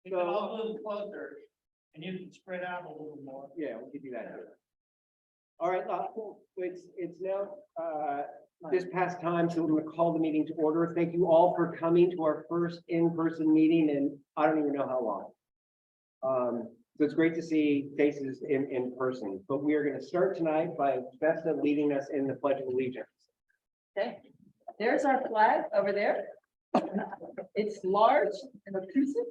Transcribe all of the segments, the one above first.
We can all move closer and you can spread out a little more. Yeah, we could do that. All right, it's now just past time, so we're gonna call the meeting to order. Thank you all for coming to our first in-person meeting in I don't even know how long. So it's great to see faces in person, but we are gonna start tonight by Vesta leading us in the Pledge of Allegiance. Okay, there's our flag over there. It's large and obtrusive.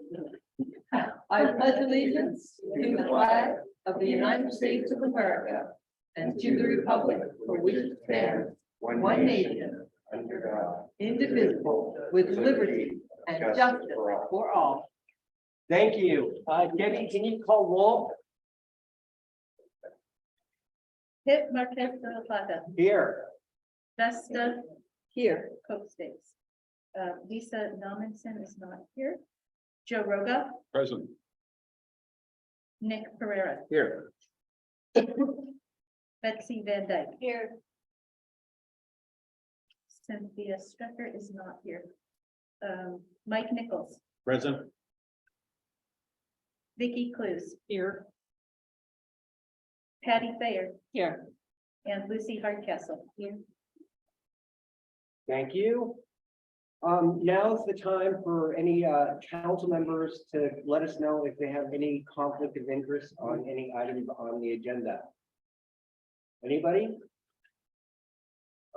I pledge allegiance to the flag of the United States of America and to the republic for which it stands, one nation, under God, indivisible, with liberty and justice for all. Thank you. Debbie, can you call roll? Hit Marquez de la Plata, Here. Vesta Here, Copace's. Lisa Nominson is not here. Joe Roga, Present. Nick Pereira, Here. Betsy Van Dyke. Here. Cynthia Strecker is not here. Mike Nichols, Present. Vicky Clues, here, Patty Thayer, here. and Lucy Hardcastle. Here. Thank you. Now's the time for any council members to let us know if they have any conflict of interest on any items on the agenda. Anybody?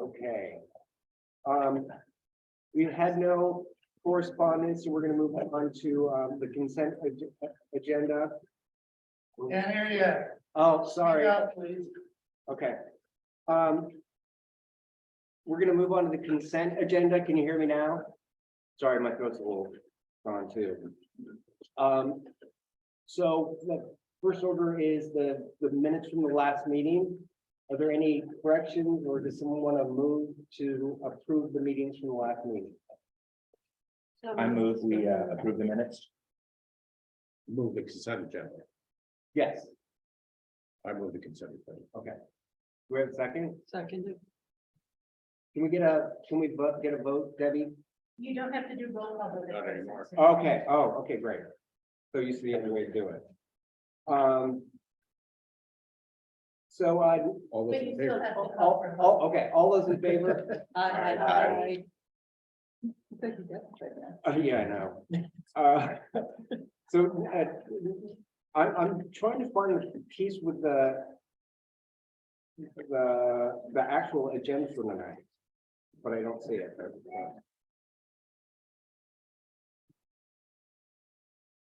Okay. We've had no correspondence, so we're going to move on to the consent agenda. Can't hear you. Oh, sorry. Speak up, please. Okay. We're gonna move on to the consent agenda. Can you hear me now? Sorry, my throat's a little gone too. So the first order is the minutes from the last meeting. Are there any corrections or does someone want to move to approve the meetings from the last meeting? I move we approve the minutes. Move the consent agenda. Yes. I move the consent agenda. Okay. Do we have a second? Second. Can we get a vote, Debbie? You don't have to do roll call. vote. Not anymore. Okay. Oh, okay, great. So you see the other way to do it. So All those But in you still favor? have to call for a vote. okay, all those in favor? Aye. Yeah, I know. So I'm trying to find a piece with the actual agenda for tonight, but I don't see it.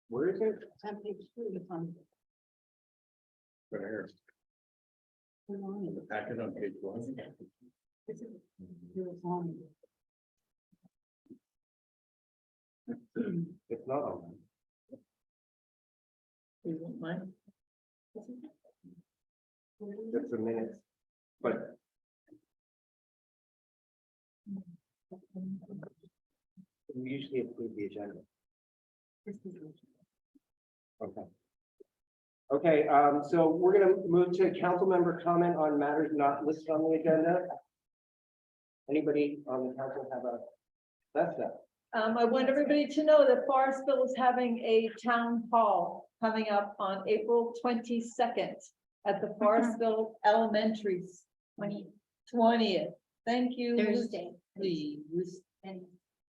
Where is it? Right here. The packet on page 1. It's not on. That's the minutes, but. We usually approve the agenda. Okay. Okay, so we're gonna move to council member comment on matters not listed on the agenda. Anybody on the council have a, that's that? I want everybody to know that Forestville is having a town hall coming up on April 22nd at the Forestville Elementary 20th. Thank you. Thursday. Please.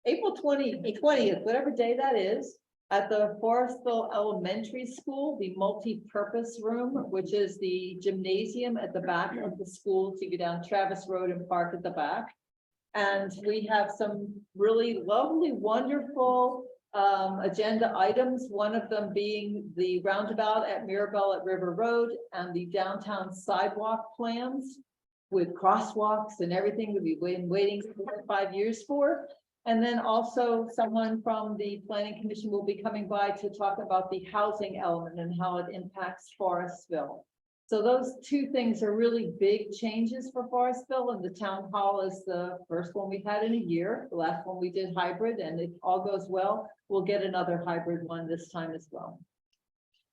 April 20th, whatever day that is, at the Forestville Elementary School, the multi-purpose room, which is the gymnasium at the back of the school. So you go down Travis Road and park at the back. And we have some really lovely, wonderful agenda items. One of them being the roundabout at Mirabel at River Road and the downtown sidewalk plans with crosswalks and everything that we've been waiting 5 years for. And then also someone from the planning commission will be coming by to talk about the housing element and how it impacts Forestville. So those two things are really big changes for Forestville, and the town hall is the first one we've had in a year. The last one we did hybrid, and if all goes well, we'll get another hybrid one this time as well.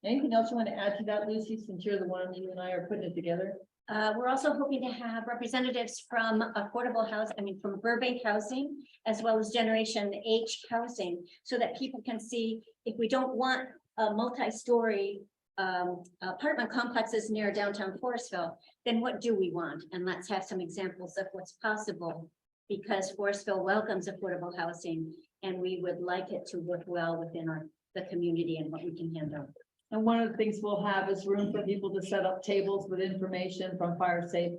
Anything else you want to add to that, Lucy, since you're the one you and I are putting it together? We're also hoping to have representatives from affordable housing, from Burbank Housing, as well as Generation H Housing, so that people can see if we don't want a multi-story apartment complexes near downtown Forestville, then what do we want? And let's have some examples of what's possible, because Forestville welcomes affordable housing, and we would like it to work well within the community and what we can handle. And one of the things we'll have is room for people to set up tables with information from Fire Safe,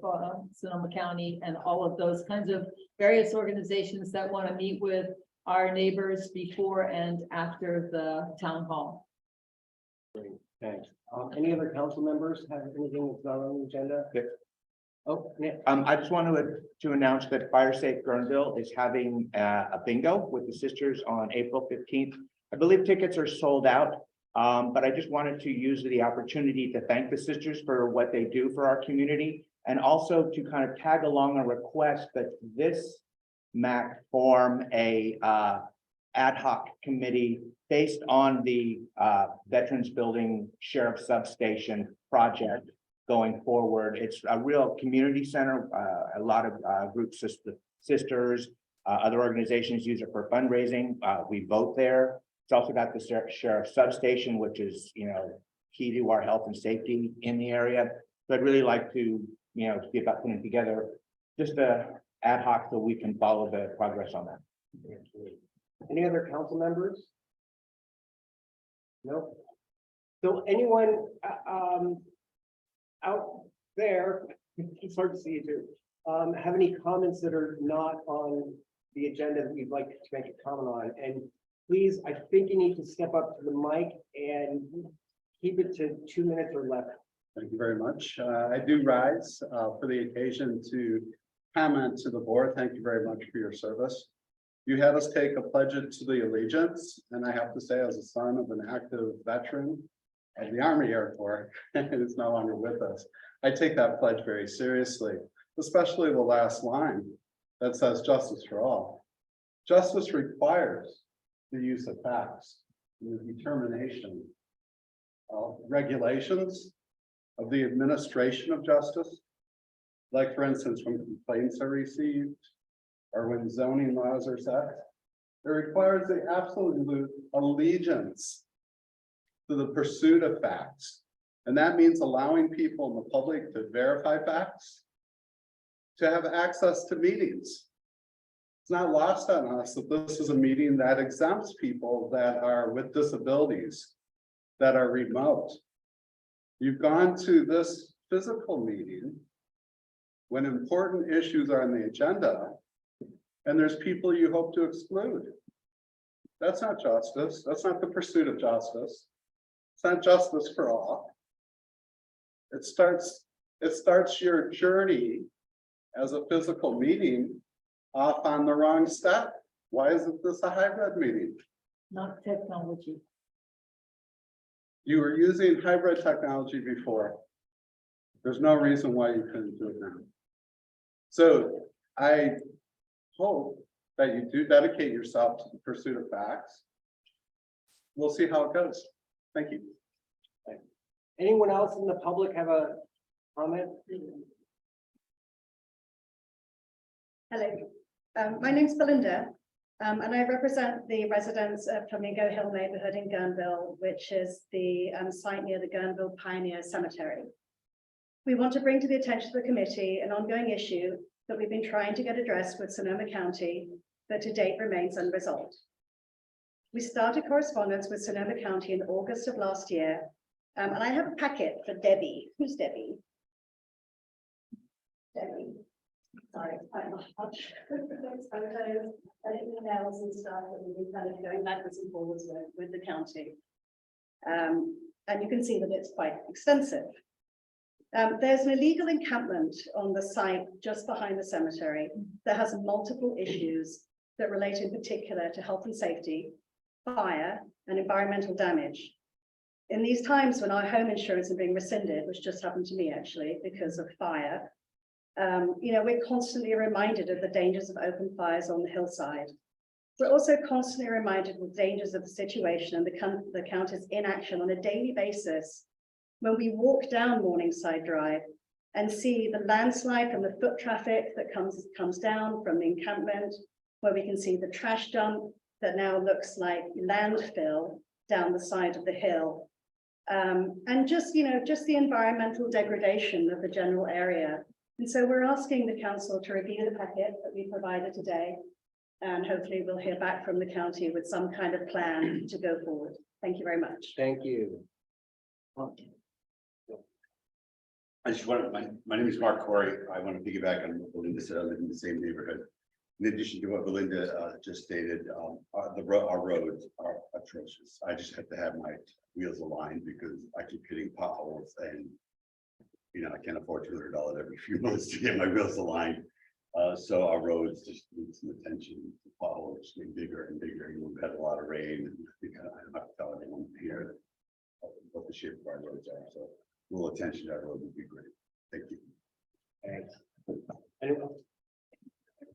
Sonoma County, and all of those kinds of various organizations that want to meet with our neighbors before and after the town hall. Great, thanks. Any other council members have anything that's not on the agenda? Yes. Oh, Nick. I just wanted to announce that Fire Safe Guerneville is having a bingo with the sisters on April 15th. I believe tickets are sold out, but I just wanted to use the opportunity to thank the sisters for what they do for our community, and also to kind of tag along a request that this MAC form a ad hoc committee based on the Veterans Building Sheriff Substation project going forward. It's a real community center. A lot of groups, sisters, other organizations use it for fundraising. We vote there. It's also got the sheriff substation, which is, key to our health and safety in the area. So I'd really like to, see about putting together just a ad hoc so we can follow the progress on that. Any other council members? No. So anyone out there, it's hard to see you too, have any comments that are not on the agenda that you'd like to make a comment on? And please, I think you need to step up to the mic and keep it to 2 minutes or less. Thank you very much. I do rise for the occasion to comment to the board. Thank you very much for your service. You had us take a pledge to the allegiance, and I have to say, as a son of an active veteran of the Army Air Corps, who's no longer with us, I take that pledge very seriously, especially the last line that says justice for all. Justice requires the use of facts and the determination of regulations of the administration of justice. Like, for instance, when complaints are received or when zoning laws are set, it requires the absolute allegiance to the pursuit of facts. And that means allowing people in the public to verify facts, to have access to meetings. It's not lost on us that this is a meeting that exempts people that are with disabilities, that are remote. You've gone to this physical meeting when important issues are on the agenda, and there's people you hope to exclude. That's not justice. That's not the pursuit of justice. It's not justice for all. It starts your journey as a physical meeting off on the wrong step. Why isn't this a hybrid meeting? Not technology. You were using hybrid technology before. There's no reason why you couldn't do it now. So I hope that you do dedicate yourself to the pursuit of facts. We'll see how it goes. Thank you. Anyone else in the public have a comment? Hello, my name's Belinda, and I represent the residents of Flamingo Hill neighborhood in Guerneville, which is the site near the Guerneville Pioneer Cemetery. We want to bring to the attention of the committee an ongoing issue that we've been trying to get addressed with Sonoma County, but to date remains unresolved. We started correspondence with Sonoma County in August of last year, and I have a packet for Debbie. Who's Debbie? Debbie. Sorry, quite much. Those photos and emails and stuff that we've been kind of going backwards and forwards with the county. And you can see that it's quite extensive. There's an illegal encampment on the site just behind the cemetery that has multiple issues that relate in particular to health and safety, fire, and environmental damage. In these times when our home insurance is being rescinded, which just happened to me actually because of fire, we're constantly reminded of the dangers of open fires on the hillside. We're also constantly reminded of the dangers of the situation and the county's inaction on a daily basis when we walk down Morningside Drive and see the landslide from the foot traffic that comes down from the encampment, where we can see the trash dump that now looks like landfill down the side of the hill. And just, just the environmental degradation of the general area. And so we're asking the council to review the packet that we provided today. And hopefully we'll hear back from the county with some kind of plan to go forward. Thank you very much. Thank you. I just want, my name is Mark Corey. I want to piggyback on what Belinda said. I live in the same neighborhood. In addition to what Belinda just stated, our roads are atrocious. I just have to have my wheels aligned because I keep hitting potholes and, I can't afford $200 every few months to get my wheels aligned. So our roads just need some attention. The potholes getting bigger and bigger. We've had a lot of rain, and I think I don't have to tell anyone here what the shape of our roads are. So a little attention to our road would be great. Thank you. Thanks. Anyone?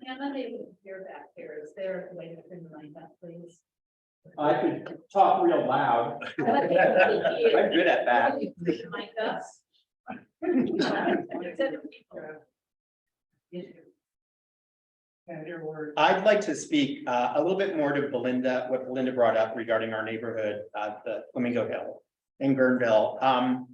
I'm not able to hear back here. Is there a way to turn the mic up, please? I could talk real loud. I'm good at that. Mic up. And your word. I'd like to speak a little bit more to Belinda, what Belinda brought up regarding our neighborhood, the Flamingo Hill in Guerneville.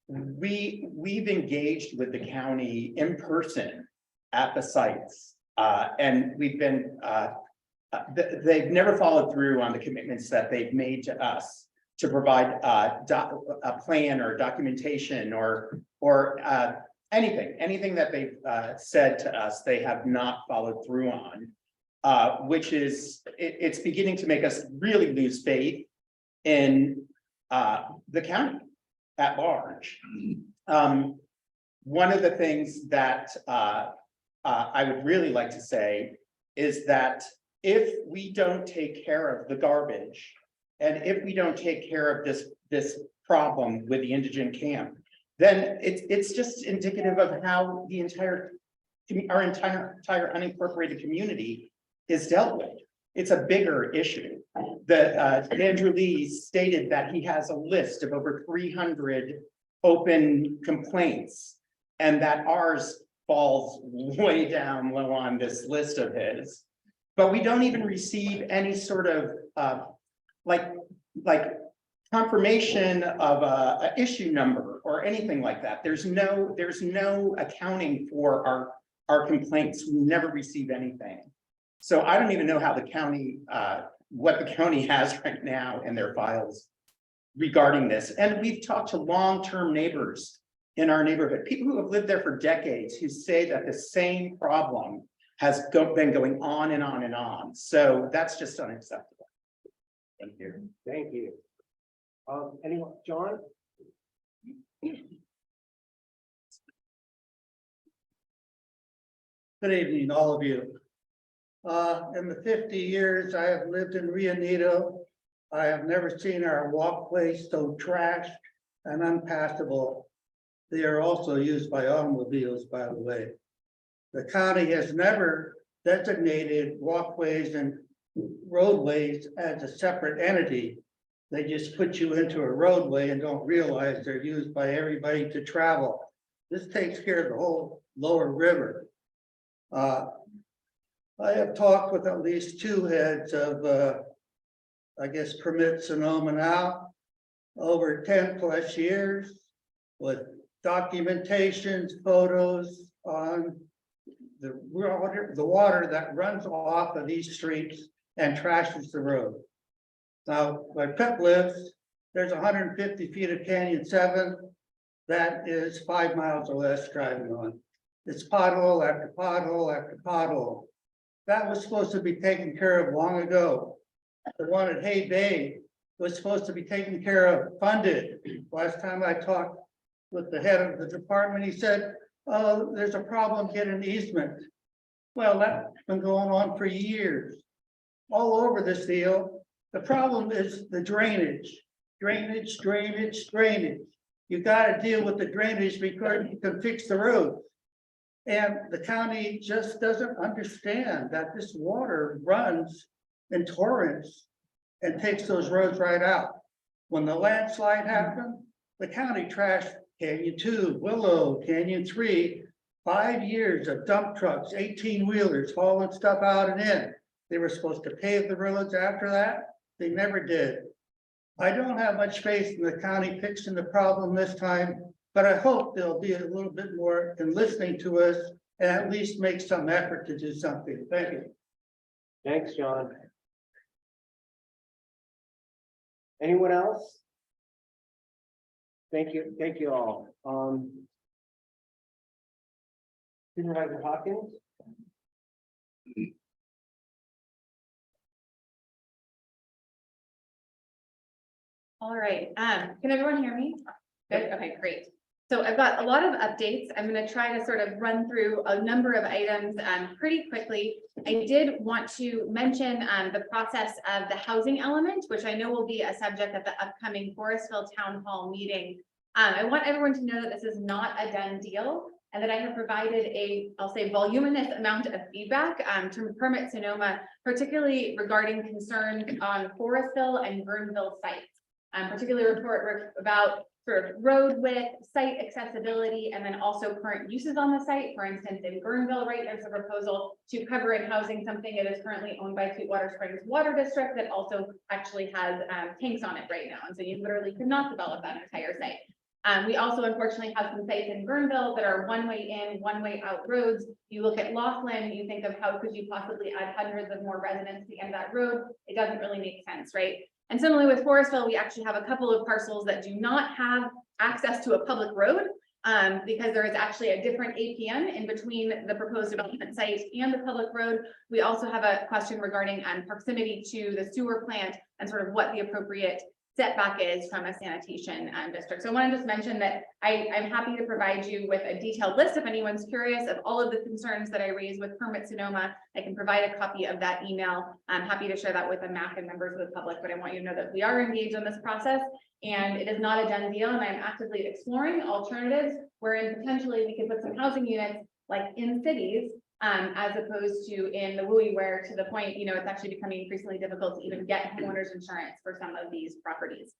We've engaged with the county in person at the sites. And we've been, they've never followed through on the commitments that they've made to us to provide a plan or documentation or anything that they've said to us, they have not followed through on, which is, it's beginning to make us really lose faith in the county at large. One of the things that I would really like to say is that if we don't take care of the garbage, and if we don't take care of this problem with the indigent camp, then it's just indicative of how our entire unincorporated community is dealt with. It's a bigger issue. Andrew Lee stated that he has a list of over 300 open complaints, and that ours falls way down low on this list of his. But we don't even receive any sort of like confirmation of a issue number or anything like that. There's no accounting for our complaints. We never receive anything. So I don't even know how the county, what the county has right now in their files regarding this. And we've talked to long-term neighbors in our neighborhood, people who have lived there for decades, who say that the same problem has been going on and on and on. So that's just unacceptable. Thank you. Thank you. Anyone, John? Good evening, all of you. In the 50 years I have lived in Rio Neto, I have never seen our walkways so trashed and unpassable. They are also used by automobiles, by the way. The county has never designated walkways and roadways as a separate entity. They just put you into a roadway and don't realize they're used by everybody to travel. This takes care of the whole lower river. I have talked with at least two heads of, I guess, permit Sonoma now, over 10+ years, with documentations, photos on the water that runs off of these streets and trashes the road. Now, where Pip lives, there's 150 feet of Canyon 7. That is 5 miles or less driving on. It's pothole after pothole after pothole. That was supposed to be taken care of long ago. The one at Hay Bay was supposed to be taken care of, funded. Last time I talked with the head of the department, he said, oh, there's a problem getting an easement. Well, that's been going on for years. All over this deal, the problem is the drainage. Drainage. You gotta deal with the drainage before you can fix the road. And the county just doesn't understand that this water runs in torrents and takes those roads right out. When the landslide happened, the county trashed Canyon 2, Willow, Canyon 3, 5 years of dump trucks, 18-wheelers hauling stuff out and in. They were supposed to pave the roads after that. They never did. I don't have much faith in the county fixing the problem this time, but I hope they'll be a little bit more in listening to us and at least make some effort to do something. Thank you. Thanks, John. Anyone else? Thank you all. Supervisor Hawkins? All right, can everyone hear me? Good, okay, great. So I've got a lot of updates. I'm gonna try to sort of run through a number of items pretty quickly. I did want to mention the process of the housing element, which I know will be a subject at the upcoming Forestville Town Hall meeting. I want everyone to know that this is not a done deal and that I have provided a, I'll say, voluminous amount of feedback to Permit Sonoma, particularly regarding concerns on Forestville and Guerneville sites. Particularly report about sort of road width, site accessibility, and then also current uses on the site. For instance, in Guerneville, right, there's a proposal to cover in housing something that is currently owned by Sweetwater Springs Water District that also actually has tanks on it right now. And so you literally could not develop that entire site. We also unfortunately have some sites in Guerneville that are one-way in, one-way out roads. You look at Laughlin, you think of how could you possibly add hundreds of more residents to the end of that road? It doesn't really make sense, right? And similarly with Forestville, we actually have a couple of parcels that do not have access to a public road because there is actually a different APN in between the proposed development site and the public road. We also have a question regarding proximity to the sewer plant and sort of what the appropriate setback is from a sanitation district. So I want to just mention that I'm happy to provide you with a detailed list if anyone's curious of all of the concerns that I raised with Permit Sonoma. I can provide a copy of that email. I'm happy to share that with the MAC and members of the public, but I want you to know that we are engaged in this process and it is not a done deal. And I'm actively exploring alternatives wherein potentially we could put some housing units like in cities as opposed to in the WUI, where to the point, you know, it's actually becoming increasingly difficult to even get homeowners insurance for some of these properties.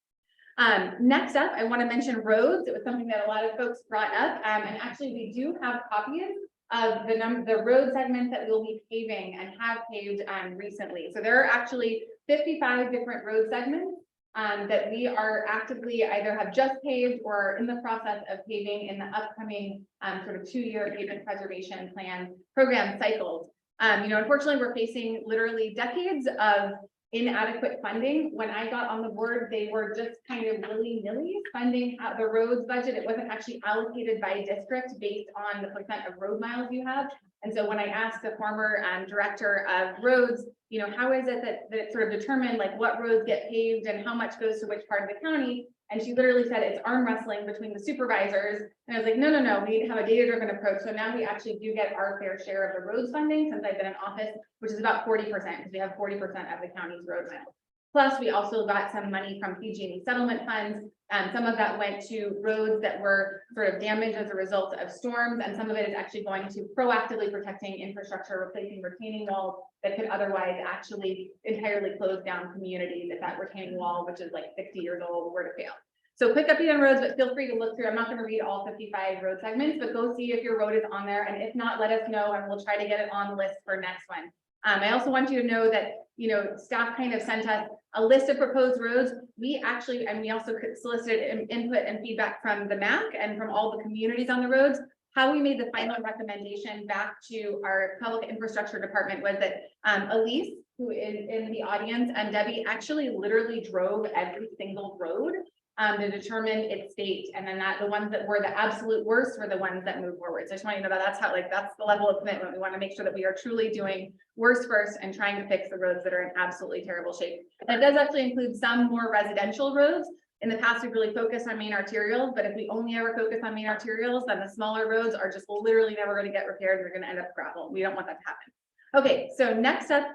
Next up, I want to mention roads. It was something that a lot of folks brought up, and actually we do have copies of the road segments that we'll be paving and have paved recently. So there are actually 55 different road segments that we are actively either have just paved or are in the process of paving in the upcoming sort of 2-year pavement preservation plan program cycles. You know, unfortunately, we're facing literally decades of inadequate funding. When I got on the board, they were just kind of willy-nilly funding the roads budget. It wasn't actually allocated by district based on the percent of road miles you have. And so when I asked the former director of roads, you know, how is it that it's sort of determined like what roads get paved and how much goes to which part of the county? And she literally said it's arm wrestling between the supervisors. And I was like, no, we need to have a data-driven approach. So now we actually do get our fair share of the roads funding since I've been in office, which is about 40% because we have 40% of the county's road miles. Plus, we also got some money from PG&E settlement funds. Some of that went to roads that were sort of damaged as a result of storms, and some of it is actually going to proactively protecting infrastructure, replacing retaining walls that could otherwise actually entirely close down communities if that retaining wall, which is like 60 years old, were to fail. So quick update on roads, but feel free to look through. I'm not going to read all 55 road segments, but go see if your road is on there, and if not, let us know, and we'll try to get it on the list for next one. I also want you to know that, you know, staff kind of sent us a list of proposed roads. We actually, and we also solicited input and feedback from the MAC and from all the communities on the roads. How we made the final recommendation back to our public infrastructure department was that Elise, who is in the audience, and Debbie actually literally drove every single road to determine its state, and then the ones that were the absolute worst were the ones that moved forward. So I just want you to know that that's the level of commitment. We want to make sure that we are truly doing worst first and trying to fix the roads that are in absolutely terrible shape. And it does actually include some more residential roads. In the past, we've really focused on main arterials, but if we only ever focus on main arterials, then the smaller roads are just literally never going to get repaired. We're going to end up gravel. We don't want that to happen. Okay, so next up,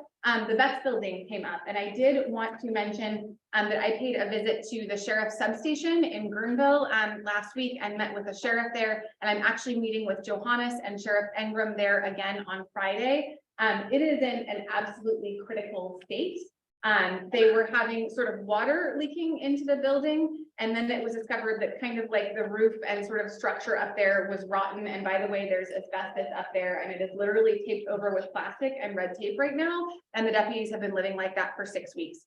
the Betts building came up, and I did want to mention that I paid a visit to the sheriff's substation in Guerneville last week and met with the sheriff there, and I'm actually meeting with Johannes and Sheriff Engram there again on Friday. It is in an absolutely critical state. They were having sort of water leaking into the building. And then it was discovered that kind of like the roof and sort of structure up there was rotten. And by the way, there's asbestos up there and it is literally taped over with plastic and red tape right now. And the deputies have been living like that for 6 weeks.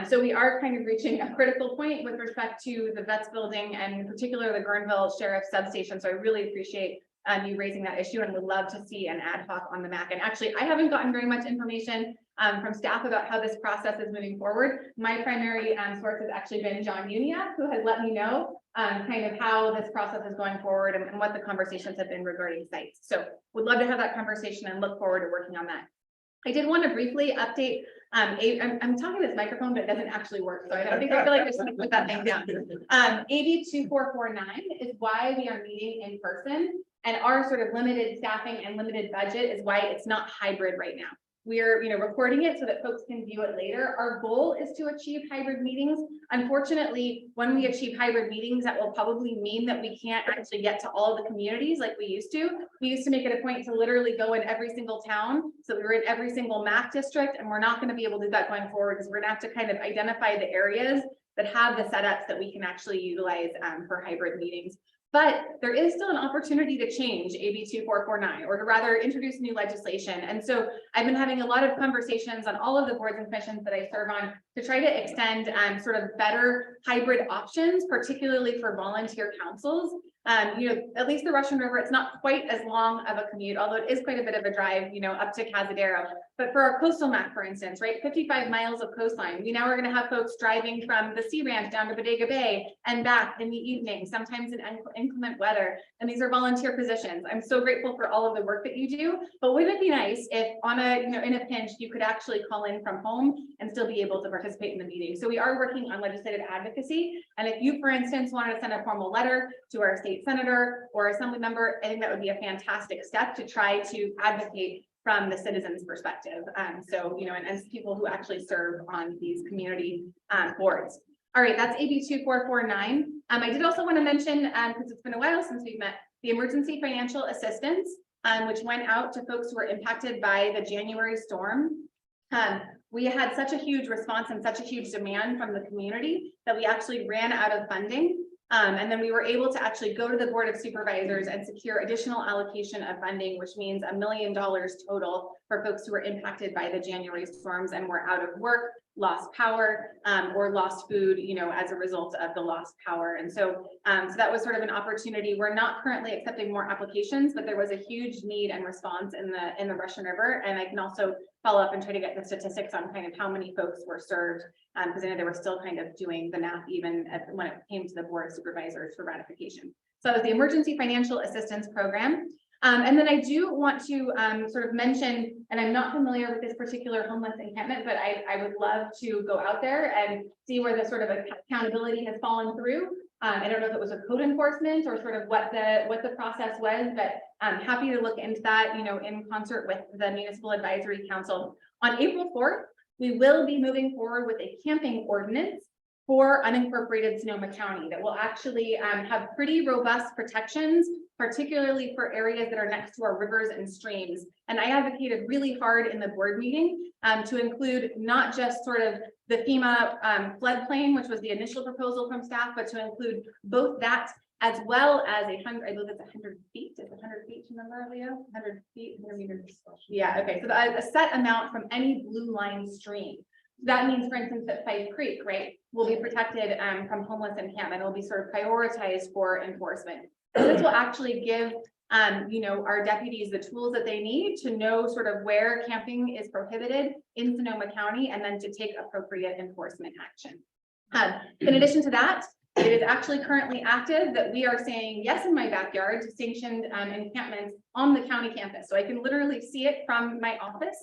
So we are kind of reaching a critical point with respect to the vets building and in particular the Guerneville Sheriff Substation. So I really appreciate you raising that issue and would love to see an ad hoc on the MAC. And actually, I haven't gotten very much information from staff about how this process is moving forward. My primary source has actually been John Unia, who has let me know kind of how this process is going forward and what the conversations have been regarding sites. So would love to have that conversation and look forward to working on that. I did want to briefly update. I'm talking to this microphone, but it doesn't actually work. So I don't think I feel like I should put that thing down. AB 2449 is why we are meeting in person. And our sort of limited staffing and limited budget is why it's not hybrid right now. We're, recording it so that folks can view it later. Our goal is to achieve hybrid meetings. Unfortunately, when we achieve hybrid meetings, that will probably mean that we can't actually get to all of the communities like we used to. We used to make it a point to literally go in every single town. So we were in every single MAC district, and we're not going to be able to do that going forward because we're going to have to kind of identify the areas that have the setups that we can actually utilize for hybrid meetings. But there is still an opportunity to change AB 2449 or to rather introduce new legislation. And so I've been having a lot of conversations on all of the boards and commissions that I serve on to try to extend sort of better hybrid options, particularly for volunteer councils. At least the Russian River, it's not quite as long of a commute, although it is quite a bit of a drive, up to Cazadero. But for our coastal MAC, for instance, right, 55 miles of coastline, we now are going to have folks driving from the Sea Ranch down to Bodega Bay and back in the evening, sometimes in inclement weather. And these are volunteer positions. I'm so grateful for all of the work that you do, but wouldn't it be nice if on a, in a pinch, you could actually call in from home and still be able to participate in the meeting. So we are working on legislative advocacy. And if you, for instance, wanted to send a formal letter to our state senator or assembly member, I think that would be a fantastic step to try to advocate from the citizens' perspective. And as people who actually serve on these community boards. All right, that's AB 2449. I did also want to mention, because it's been a while since we've met, the emergency financial assistance, which went out to folks who were impacted by the January storm. We had such a huge response and such a huge demand from the community that we actually ran out of funding. And then we were able to actually go to the Board of Supervisors and secure additional allocation of funding, which means $1 million total for folks who were impacted by the January storms and were out of work, lost power, or lost food, as a result of the lost power. And so that was sort of an opportunity. We're not currently accepting more applications, but there was a huge need and response in the Russian River. And I can also follow up and try to get the statistics on kind of how many folks were served, because I know they were still kind of doing the math even when it came to the Board of Supervisors for ratification. So that was the Emergency Financial Assistance Program. And then I do want to sort of mention, and I'm not familiar with this particular homeless encampment, but I would love to go out there and see where the sort of accountability has fallen through. I don't know if it was a code enforcement or sort of what the process was, but I'm happy to look into that, in concert with the Municipal Advisory Council. On April 4th, we will be moving forward with a camping ordinance for unincorporated Sonoma County that will actually have pretty robust protections, particularly for areas that are next to our rivers and streams. And I advocated really hard in the board meeting to include not just sort of the FEMA floodplain, which was the initial proposal from staff, but to include both that as well as I believe it's 100 feet. Is it 100 feet, remember, Leo? 100 feet, 100 meters. Yeah, okay. So a set amount from any blue line stream. That means, for instance, that Fife Creek, right, will be protected from homeless encampment. It will be sort of prioritized for enforcement. So this will actually give, our deputies the tools that they need to know sort of where camping is prohibited in Sonoma County and then to take appropriate enforcement action. In addition to that, it is actually currently active that we are saying yes in my backyard to sanctioned encampments on the county campus. So I can literally see it from my office.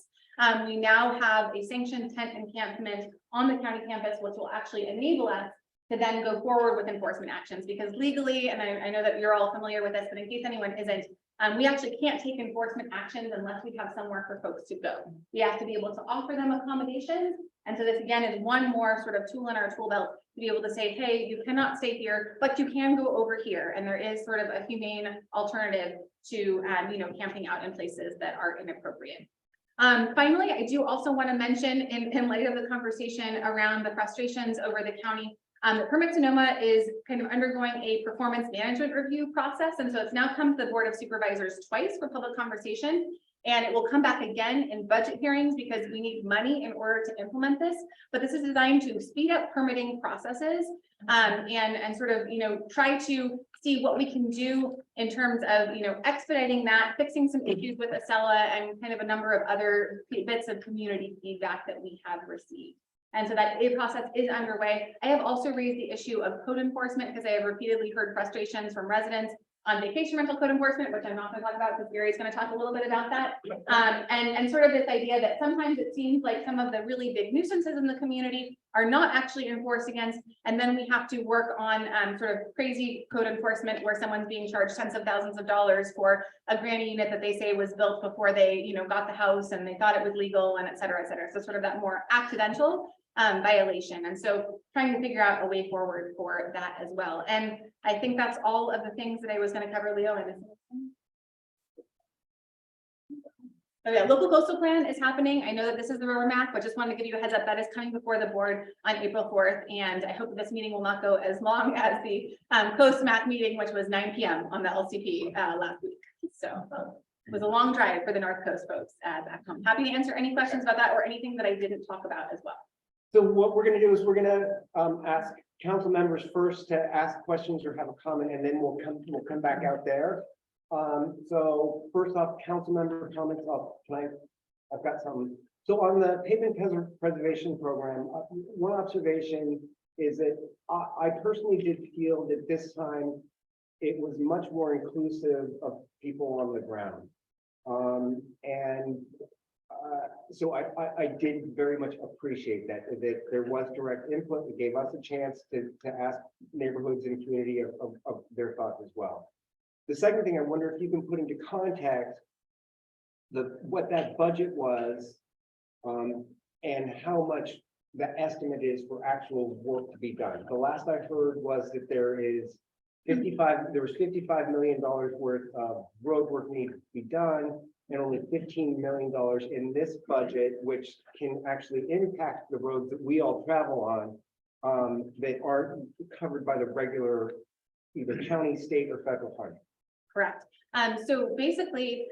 We now have a sanctioned tent encampment on the county campus, which will actually enable us to then go forward with enforcement actions, because legally, and I know that you're all familiar with this, but in case anyone isn't, we actually can't take enforcement actions unless we have somewhere for folks to go. We have to be able to offer them accommodations. And so this again is one more sort of tool in our tool belt to be able to say, hey, you cannot stay here, but you can go over here. And there is sort of a humane alternative to, camping out in places that are inappropriate. Finally, I do also want to mention in light of the conversation around the frustrations over the county. The Permit Sonoma is kind of undergoing a performance management review process. And so it's now come to the Board of Supervisors twice for public conversation. And it will come back again in budget hearings because we need money in order to implement this. But this is designed to speed up permitting processes and sort of, try to see what we can do in terms of, expediting that, fixing some issues with Acela and kind of a number of other bits of community feedback that we have received. And so that process is underway. I have also raised the issue of code enforcement because I have repeatedly heard frustrations from residents on vacation rental code enforcement, which I'm not going to talk about because Gary's going to talk a little bit about that. And sort of this idea that sometimes it seems like some of the really big nuisances in the community are not actually enforced against. And then we have to work on sort of crazy code enforcement where someone's being charged tens of thousands of dollars for a granny unit that they say was built before they, got the house and they thought it was legal and et cetera, et cetera. So sort of that more accidental violation. And so trying to figure out a way forward for that as well. And I think that's all of the things that I was going to cover, Leo. Oh yeah, local coastal plan is happening. I know that this is the LRRMAC, but just wanted to give you a heads up that is coming before the board on April 4th. And I hope that this meeting will not go as long as the Coast MAC meeting, which was 9 p.m. on the LCP last week. So it was a long drive for the North Coast folks back home. Happy to answer any questions about that or anything that I didn't talk about as well. So what we're going to do is we're going to ask council members first to ask questions or have a comment, and then we'll come back out there. So first off, council member comments. I've got something. So on the pavement preservation program, one observation is that I personally did feel that this time it was much more inclusive of people on the ground. So I did very much appreciate that there was direct input. It gave us a chance to ask neighborhoods and community of their thoughts as well. The second thing, I wonder if you can put into context what that budget was and how much the estimate is for actual work to be done. The last I heard was that there was $55 million worth of road work needed to be done, and only $15 million in this budget, which can actually impact the roads that we all travel on that aren't covered by the regular either county, state, or federal funding. Correct. So basically,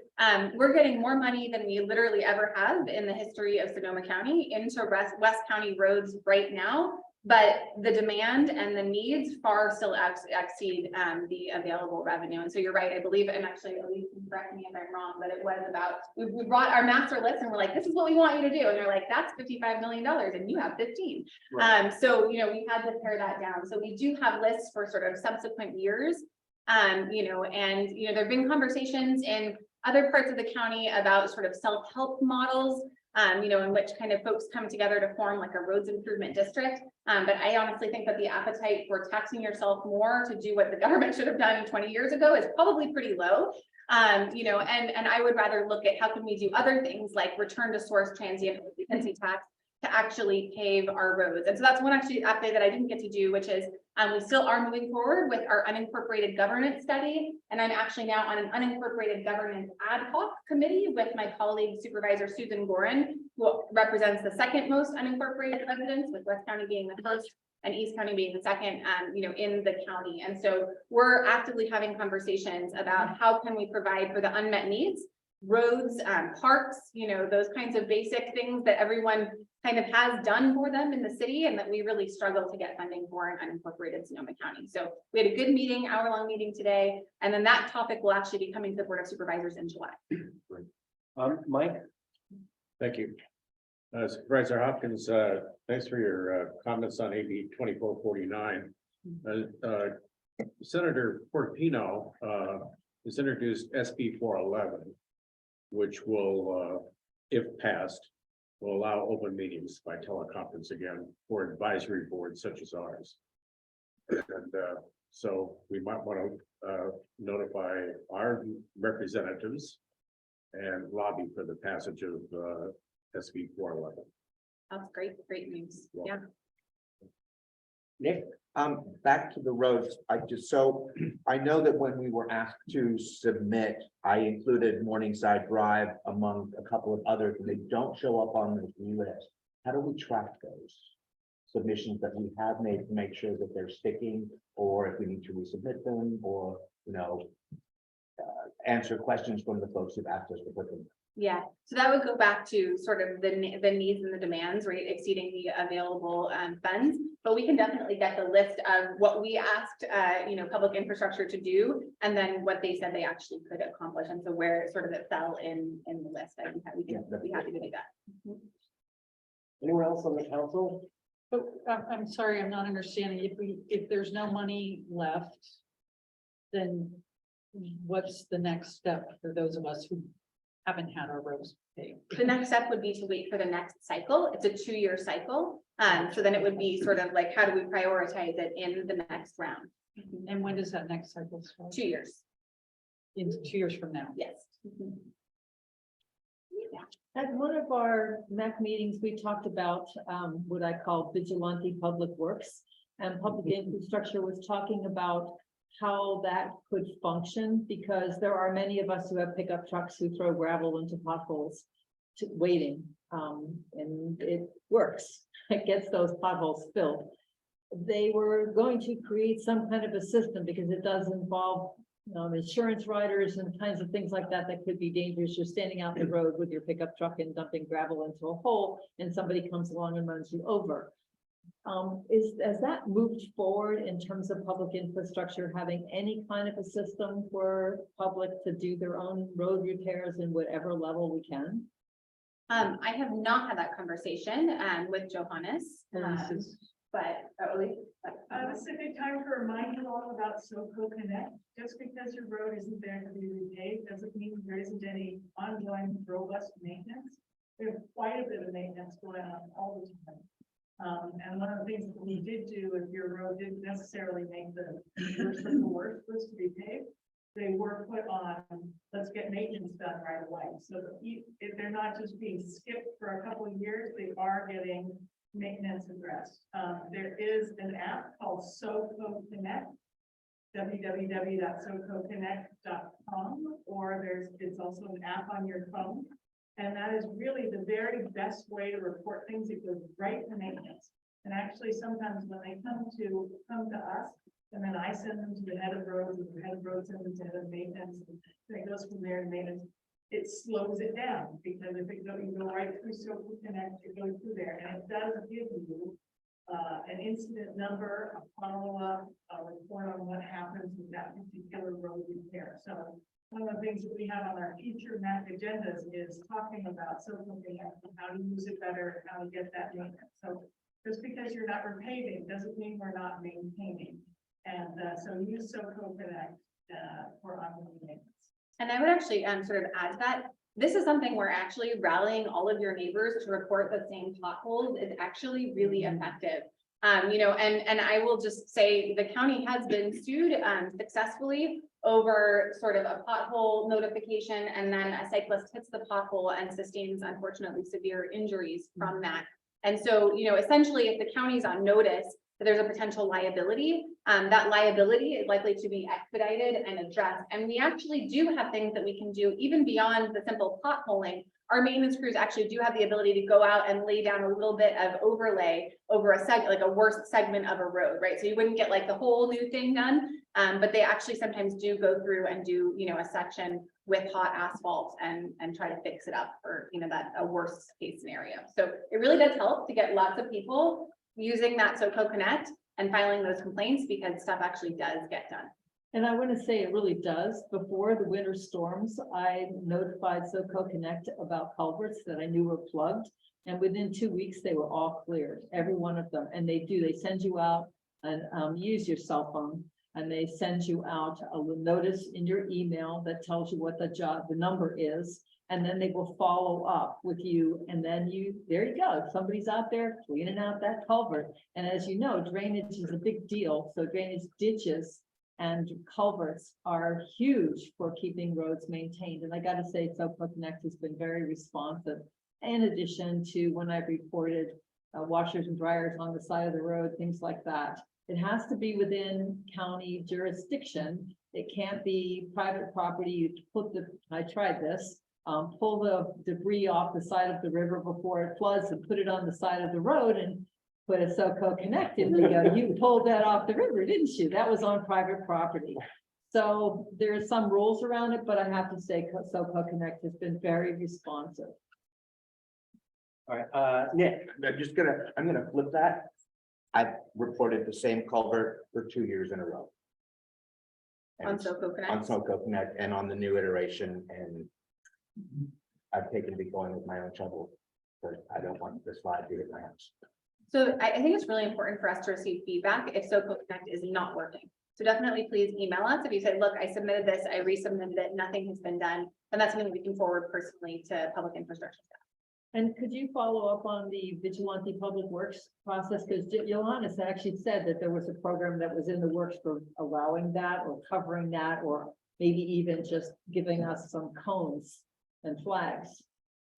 we're getting more money than we literally ever have in the history of Sonoma County into West County roads right now. But the demand and the needs far still exceed the available revenue. And so you're right, I believe, and actually, Elise can correct me if I'm wrong, but it was about, we brought our master list and we're like, this is what we want you to do. And they're like, that's $55 million and you have 15. Right. So, we had to pare that down. So we do have lists for sort of subsequent years. And there've been conversations in other parts of the county about sort of self-help models, in which kind of folks come together to form like a roads improvement district. But I honestly think that the appetite for taxing yourself more to do what the government should have done 20 years ago is probably pretty low. And I would rather look at how can we do other things like return to source transient occupancy tax to actually pave our roads. And so that's one actually update that I didn't get to do, which is we still are moving forward with our unincorporated governance study. And I'm actually now on an unincorporated governance ad hoc committee with my colleague Supervisor Susan Gorin, who represents the second most unincorporated residents, with West County being the first and East County being the second, in the county. And so we're actively having conversations about how can we provide for the unmet needs, roads, parks, those kinds of basic things that everyone kind of has done for them in the city and that we really struggle to get funding for in unincorporated Sonoma County. So we had a good meeting, hour-long meeting today, and then that topic will actually be coming to the Board of Supervisors in July. Mike? Thank you. Supervisor Hopkins, thanks for your comments on AB 2449. Senator Portopino has introduced SB 411, which will, if passed, will allow open meetings by teleconference again for advisory boards such as ours. And so we might want to notify our representatives and lobby for the passage of SB 411. That's great news. Yeah. Nick? Back to the roads, I know that when we were asked to submit, I included Morningside Drive among a couple of others, and they don't show up on this list. How do we track those submissions that we have made to make sure that they're sticking, or if we need to resubmit them, or, answer questions from the folks who've asked us to put them? Yeah, so that would go back to sort of the needs and the demands, right, exceeding the available funds. But we can definitely get the list of what we asked, public infrastructure to do, and then what they said they actually could accomplish, and so where sort of it fell in the list. I think that we can be happy to do that. Anyone else on the council? But I'm sorry, I'm not understanding. If there's no money left, then what's the next step for those of us who haven't had our roads paid? The next step would be to wait for the next cycle. It's a 2-year cycle. So then it would be sort of like, how do we prioritize it in the next round? And when does that next cycle start? 2 years. In 2 years from now? Yes. At one of our MAC meetings, we talked about what I call vigilante public works. And public infrastructure was talking about how that could function, because there are many of us who have pickup trucks who throw gravel into potholes waiting, and it works. It gets those potholes filled. They were going to create some kind of a system, because it does involve insurance riders and kinds of things like that that could be dangerous. You're standing out the road with your pickup truck and dumping gravel into a hole, and somebody comes along and runs you over. Has that moved forward in terms of public infrastructure having any kind of a system for public to do their own road repairs in whatever level we can? I have not had that conversation with Johannes, but This is a good time to remind you all about SoCo Connect. Just because your road isn't there to be repaved doesn't mean there isn't any ongoing robust maintenance. We have quite a bit of maintenance going on all the time. And one of the things that we did do, if your road didn't necessarily make the worst of the worst was to be paved, they were put on, let's get maintenance done right away. So that if they're not just being skipped for a couple of years, they are getting maintenance addressed. There is an app called SoCo Connect, www.sococonnect.com, or it's also an app on your phone. And that is really the very best way to report things. It goes right to maintenance. And actually, sometimes when they come to us, and then I send them to the head of roads, and the head of roads sends them to head of maintenance, and it goes from there to maintenance. It slows it down, because if you go right through SoCo Connect, it goes through there, and it does give you an incident number, a follow-up, a report on what happens with that particular road repair. So one of the things that we have on our future MAC agendas is talking about SoCo Connect and how to use it better and how to get that maintenance. So just because you're not repaving doesn't mean we're not maintaining. And so use SoCo Connect for ongoing maintenance. And I would actually sort of add to that. This is something where actually rallying all of your neighbors to report the same potholes is actually really effective. And I will just say the county has been sued successfully over sort of a pothole notification, and then a cyclist hits the pothole and sustains unfortunately severe injuries from that. And so, essentially, if the county's on notice that there's a potential liability, that liability is likely to be expedited and addressed. And we actually do have things that we can do even beyond the simple potholing. Our maintenance crews actually do have the ability to go out and lay down a little bit of overlay over a like a worst segment of a road, right? So you wouldn't get like the whole new thing done, but they actually sometimes do go through and do, a section with hot asphalt and try to fix it up for, that a worst case scenario. So it really does help to get lots of people using that SoCo Connect and filing those complaints, because stuff actually does get done. And I want to say it really does. Before the winter storms, I notified SoCo Connect about culverts that I knew were plugged. And within 2 weeks, they were all cleared, every one of them. And they send you out and use your cell phone. And they send you out a notice in your email that tells you what the number is. And then they will follow up with you. And then there you go. Somebody's out there cleaning out that culvert. And as you know, drainage is a big deal. So drainage ditches and culverts are huge for keeping roads maintained. And I got to say, SoCo Connect has been very responsive. In addition to when I've reported washers and dryers on the side of the road, things like that. It has to be within county jurisdiction. It can't be private property. You put I tried this, pull the debris off the side of the river before it floods and put it on the side of the road and put a SoCo Connect in. You pulled that off the river, didn't you? That was on private property. So there are some rules around it, but I have to say SoCo Connect has been very responsive. All right, Nick, I'm gonna flip that. I've reported the same culvert for 2 years in a row. And On it's SoCo on Connect. SoCo Connect and on the new iteration, and I've taken to be going with my own shovel, but I don't want this slide to hit my house. So I think it's really important for us to receive feedback if SoCo Connect is not working. So definitely please email us if you say, look, I submitted this, I resubmitted it, nothing has been done, and that's something we can forward personally to public infrastructure staff. And could you follow up on the vigilante public works process? Because Johannes actually said that there was a program that was in the works for allowing that or covering that, or maybe even just giving us some cones and flags.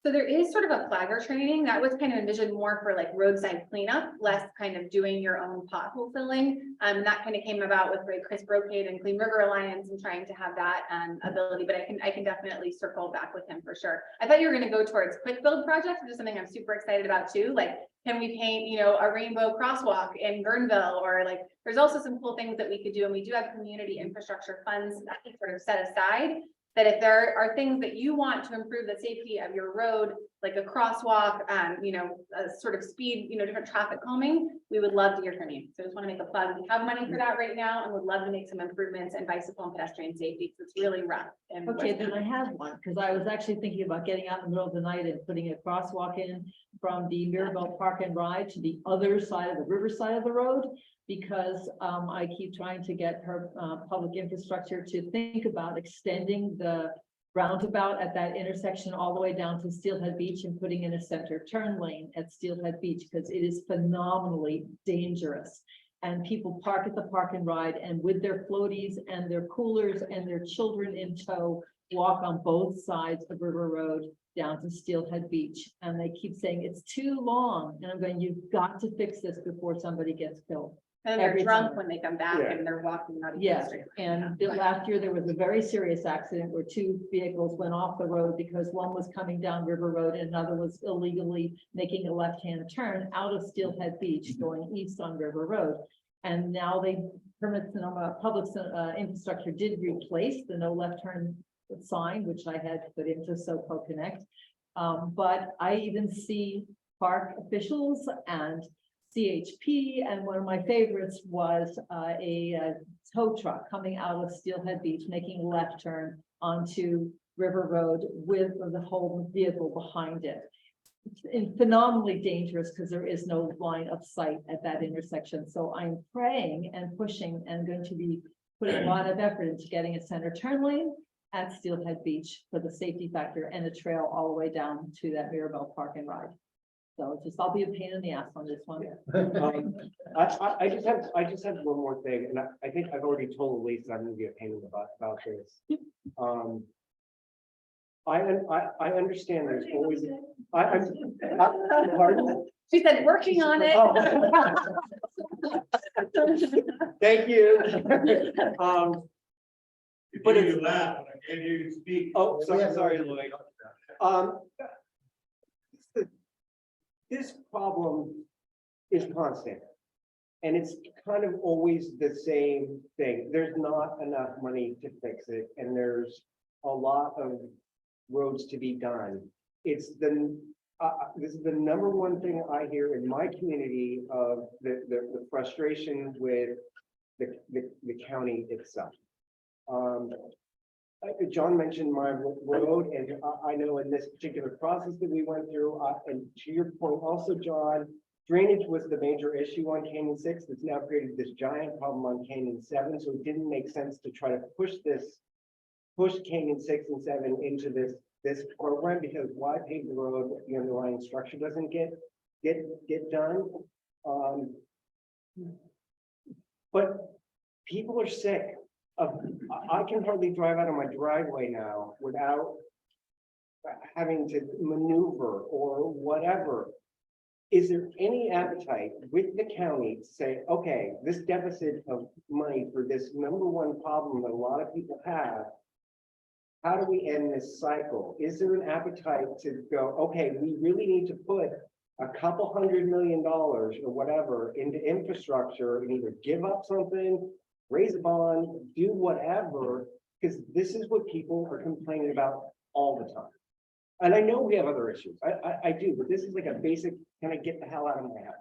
So there is sort of a flagger training that was kind of envisioned more for like roadside cleanup, less kind of doing your own pothole filling. That kind of came about with like Chris Brocade and Clean River Alliance and trying to have that ability, but I can definitely circle back with him for sure. I thought you were going to go towards quick build projects, which is something I'm super excited about too. Like, can we paint, you know, a rainbow crosswalk in Guerneville, or like, there's also some cool things that we could do. And we do have community infrastructure funds that we sort of set aside, that if there are things that you want to improve the safety of your road, like a crosswalk, you know, a sort of speed, you know, different traffic calming, we would love to hear from you. So I just want to make a plug. We have money for that right now and would love to make some improvements in bicycle and pedestrian safety, because it's really rough. Okay, then I have one, because I was actually thinking about getting out in the middle of the night and putting a crosswalk in from the Mirabel Park and Ride to the other side of the river side of the road. Because I keep trying to get her public infrastructure to think about extending the roundabout at that intersection all the way down to Steelhead Beach and putting in a center turn lane at Steelhead Beach, because it is phenomenally dangerous. And people park at the park and ride, and with their floaties and their coolers and their children in tow, walk on both sides of River Road down to Steelhead Beach. And they keep saying it's too long. And I'm going, you've got to fix this before somebody gets killed. And they're every drunk time. when they come back Yeah. and they're walking out of the Yes, street. and last year there was a very serious accident where 2 vehicles went off the road because one was coming down River Road and another was illegally making a left-hand turn out of Steelhead Beach going east on River Road. And now permits and public infrastructure did replace the no left turn sign, which I had put into SoCo Connect. But I even see park officials and CHP, and one of my favorites was a tow truck coming out of Steelhead Beach, making a left turn onto River Road with the whole vehicle behind it. It's phenomenally dangerous because there is no line of sight at that intersection. So I'm praying and pushing and going to be putting a lot of effort into getting a center turn lane at Steelhead Beach for the safety factor, and a trail all the way down to that Mirabel Park and Ride. So I'll be a pain in the ass on this one. I just have one more thing, and I think I've already told Lisa I'm gonna be a pain in the butt about this. I understand there's always, pardon? She said, working on it. Thank you. But it's, you laugh, I can't hear you speak. oh, sorry, Lloyd. This problem is constant. And it's kind of always the same thing. There's not enough money to fix it, and there's a lot of roads to be done. It's this is the number one thing I hear in my community of the frustration with the county itself. John mentioned my road, and I know in this particular process that we went through, and to your point also, John, drainage was the major issue on Canyon 6 that's now created this giant problem on Canyon 7. So it didn't make sense to try to push Canyon 6 and 7 into this program, because why pave the road if the underlying structure doesn't get done? But people are sick of, I can hardly drive out of my driveway now without having to maneuver or whatever. is there any appetite with the county to say, okay, this deficit of money for this number one problem that a lot of people have, how do we end this cycle? Is there an appetite to go, okay, we really need to put a couple $100 million or whatever into infrastructure and either give up something, raise a bond, do whatever, because this is what people are complaining about all the time. And I know we have other issues. I do, but this is like a basic, can I get the hell out of my house?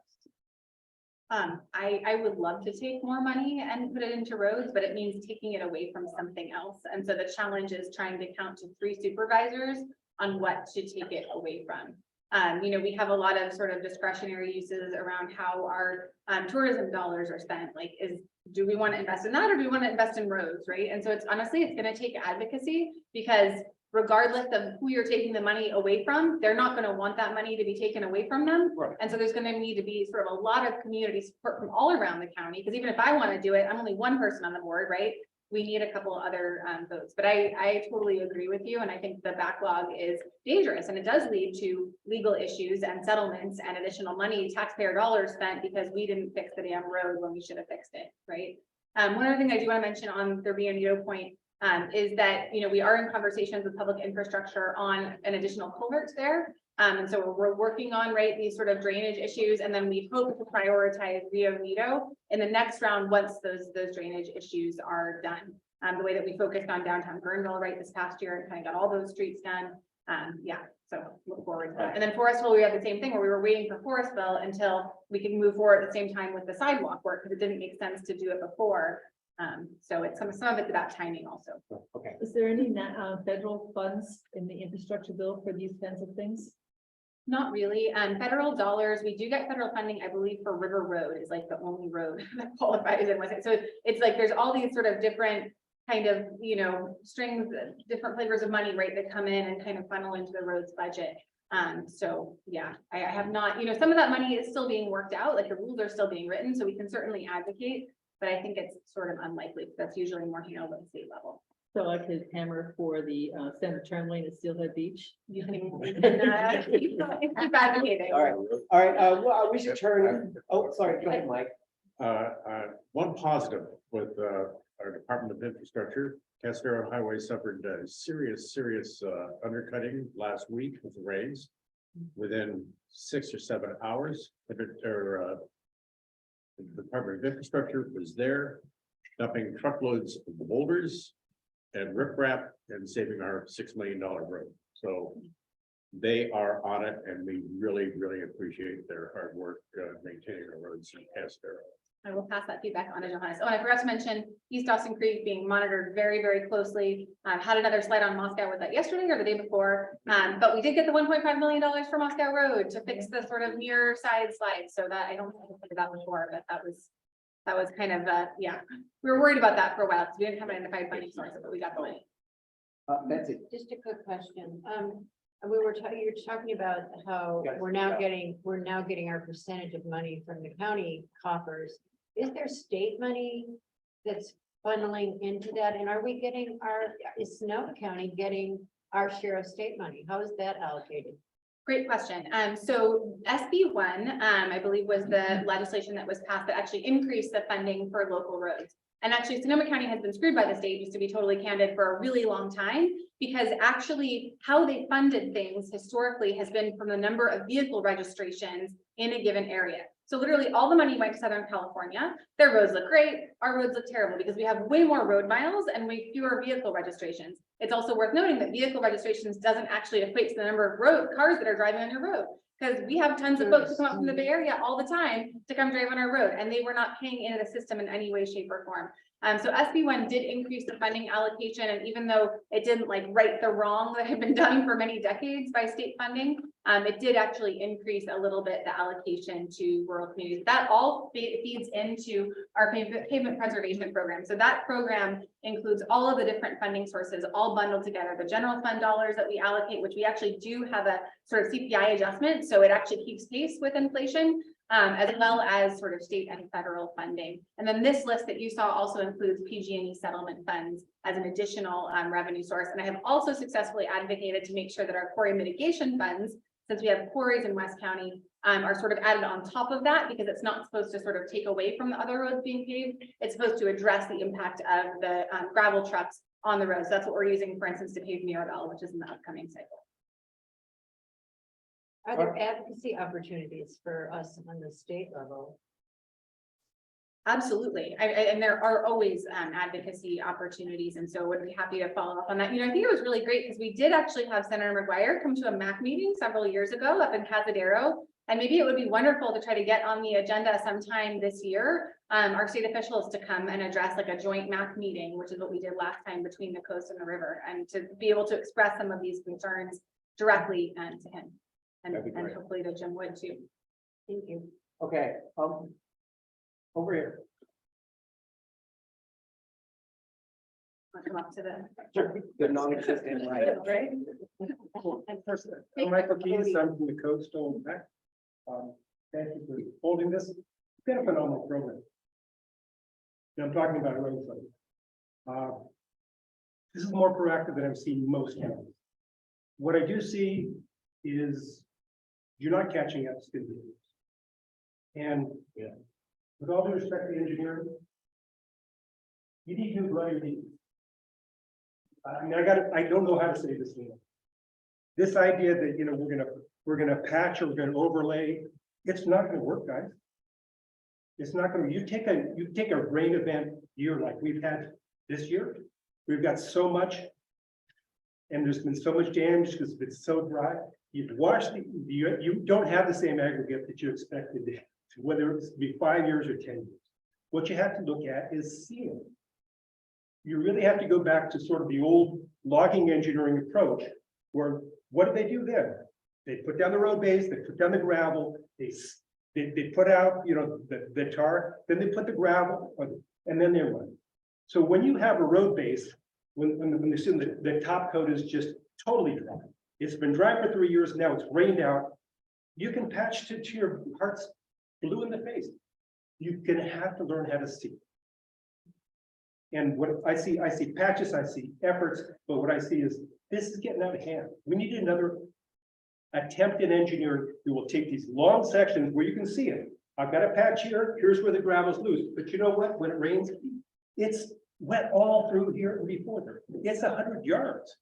I would love to take more money and put it into roads, but it means taking it away from something else. And so the challenge is trying to count to 3 supervisors on what to take it away from. We have a lot of sort of discretionary uses around how our tourism dollars are spent. Like, do we want to invest in that, or do we want to invest in roads, right? And so it's going to take advocacy, because regardless of who you're taking the money away from, they're not going to want that money to be taken away from them. Right. And so there's going to need to be sort of a lot of community support from all around the county, because even if I want to do it, I'm only one person on the board, right? We need a couple other votes, but I totally agree with you. And I think the backlog is dangerous, and it does lead to legal issues and settlements and additional money, taxpayer dollars spent because we didn't fix the damn road when we should have fixed it, right? One other thing I do want to mention on the Rio point is that, we are in conversations with public infrastructure on an additional culvert there. And so we're working on, these sort of drainage issues, and then we hope to prioritize Rio Nido in the next round once those drainage issues are done. The way that we focused on downtown Guerneville this past year and kind of got all those streets done. So look forward to that. And then Forestville, we had the same thing where we were waiting for Forestville until we could move forward at the same time with the sidewalk work, because it didn't make sense to do it before. So it's some of it's about timing also. Okay. Is there any federal funds in the infrastructure bill for these kinds of things? Not really. Federal dollars, we do get federal funding, I believe, for River Road is like the only road that qualifies in with it. So it's like there's all these sort of different kind of, strings, different flavors of money, that come in and kind of funnel into the roads budget. So yeah, I have not, some of that money is still being worked out, like the rules are still being written, so we can certainly advocate, but I think it's sort of unlikely. That's usually more handled at the state level. So I could hammer for the center turn lane at Steelhead Beach. You can keep advocating. All right, well, we should turn, oh, sorry, go ahead, Mike. One positive with our Department of Infrastructure, Cascaro Highway suffered serious undercutting last week with the rains. Within 6 or 7 hours, the Department of Infrastructure was there, dumping truckloads of boulders and riprap and saving our $6 million road. So they are on it, and we really appreciate their hard work maintaining our roads in Cascaro. I will pass that feedback on to Johannes. Oh, and I forgot to mention East Dawson Creek being monitored very closely. Had another slide on Moscow, was that yesterday or the day before? But we did get the $1.5 million for Moscow Road to fix the sort of near side slide. So that I don't think I did that before, but that was kind of yeah. We were worried about that for a while because we didn't have an identified funding source, but we got the money. That's it. Just a quick question. You're talking about how Yes. we're now getting our percentage of money from the county coffers. Is there state money that's funneling into that? And is Sonoma County getting our share of state money? How is that allocated? Great question. So SB1, I believe, was the legislation that was passed that actually increased the funding for local roads. And actually, Sonoma County has been screwed by the state, just to be totally candid, for a really long time, because actually how they funded things historically has been from the number of vehicle registrations in a given area. So literally all the money went to Southern California. Their roads look great. Our roads look terrible because we have way more road miles and way fewer vehicle registrations. It's also worth noting that vehicle registrations doesn't actually equate to the number of cars that are driving on your road, because we have tons of folks who come up from the Bay Area all the time to come drive on our road, and they were not paying into the system in any way, shape, or form. So SB1 did increase the funding allocation, and even though it didn't right the wrong that had been done for many decades by state funding, it did actually increase a little bit the allocation to rural communities. That all feeds into our pavement preservation program. So that program includes all of the different funding sources all bundled together. The general fund dollars that we allocate, which we actually do have a sort of CPI adjustment, so it actually keeps pace with inflation. As well as sort of state and federal funding. And then this list that you saw also includes PG&E settlement funds as an additional revenue source. And I have also successfully advocated to make sure that our quarry mitigation funds since we have quarries in West County, are sort of added on top of that because it's not supposed to sort of take away from the other roads being paved. It's supposed to address the impact of the gravel trucks on the roads. That's what we're using, for instance, to pave Mirabel, which is in the upcoming cycle. Are there advocacy opportunities for us on the state level? Absolutely. And there are always advocacy opportunities. And so would be happy to follow up on that. You know, I think it was really great because we did actually have Senator McGuire come to a MAC meeting several years ago up in Cazadero. And maybe it would be wonderful to try to get on the agenda sometime this year, our state officials to come and address like a joint MAC meeting, which is what we did last time between the coast and the river, and to be able to express some of these concerns directly to him. And hopefully to Jim Wood too. Thank you. Okay, over here. I'll come up to the. Sure. The non-existent, right? Right. I'm Michael Keys, I'm from the Coastal Back. Thank you for holding this. It's been a phenomenal program. And I'm talking about roadside. This is more proactive than I've seen most counties. What I do see is you're not catching up to the And with all due respect to engineering, you need new blood. I mean, I don't know how to say this now. This idea that, you know, we're gonna patch or we're gonna overlay, it's not gonna work, guys. It's not gonna, you take a rain event year like we've had this year, we've got so much. And there's been so much damage because it's so dry. You've washed you don't have the same aggregate that you expected, whether it's be 5 years or 10 years. What you have to look at is sealing. You really have to go back to sort of the old logging engineering approach, where what do they do there? They put down the road base, they put down the gravel, they put out, you know, the tar, then they put the gravel, and then they run. So when you have a road base, when the top coat is just totally dry, it's been dry for 3 years, now it's rained out, you can patch to your heart's blue in the face. You're gonna have to learn how to see. And what I see patches, I see efforts, but what I see is this is getting out of hand. We need another attempt in engineering who will take these long sections where you can see it. I've got a patch here, here's where the gravel's loose, but you know what? When it rains, it's wet all through here and before there. It's 100 yards.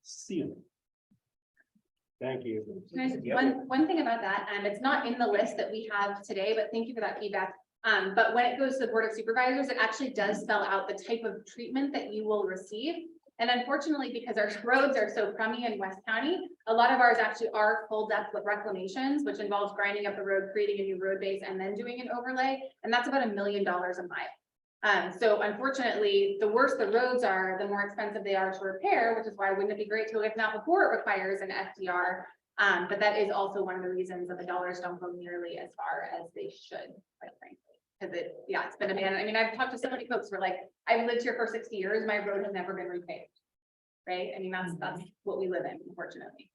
Seal. Thank you. One thing about that, and it's not in the list that we have today, but thank you for that feedback. But when it goes to the Board of Supervisors, it actually does spell out the type of treatment that you will receive. And unfortunately, because our roads are so crummy in West County, a lot of ours actually are full depth reclamations, which involves grinding up the road, creating a new road base, and then doing an overlay. And that's about $1 million a mile. So unfortunately, the worse the roads are, the more expensive they are to repair, which is why wouldn't it be great to if not before it requires an FDR. But that is also one of the reasons that the dollars don't go nearly as far as they should, quite frankly. Because it's been abandoned. I mean, I've talked to so many folks who are like, I've lived here for 60 years, my road has never been repaved. Right? I mean, that's what we live in, unfortunately.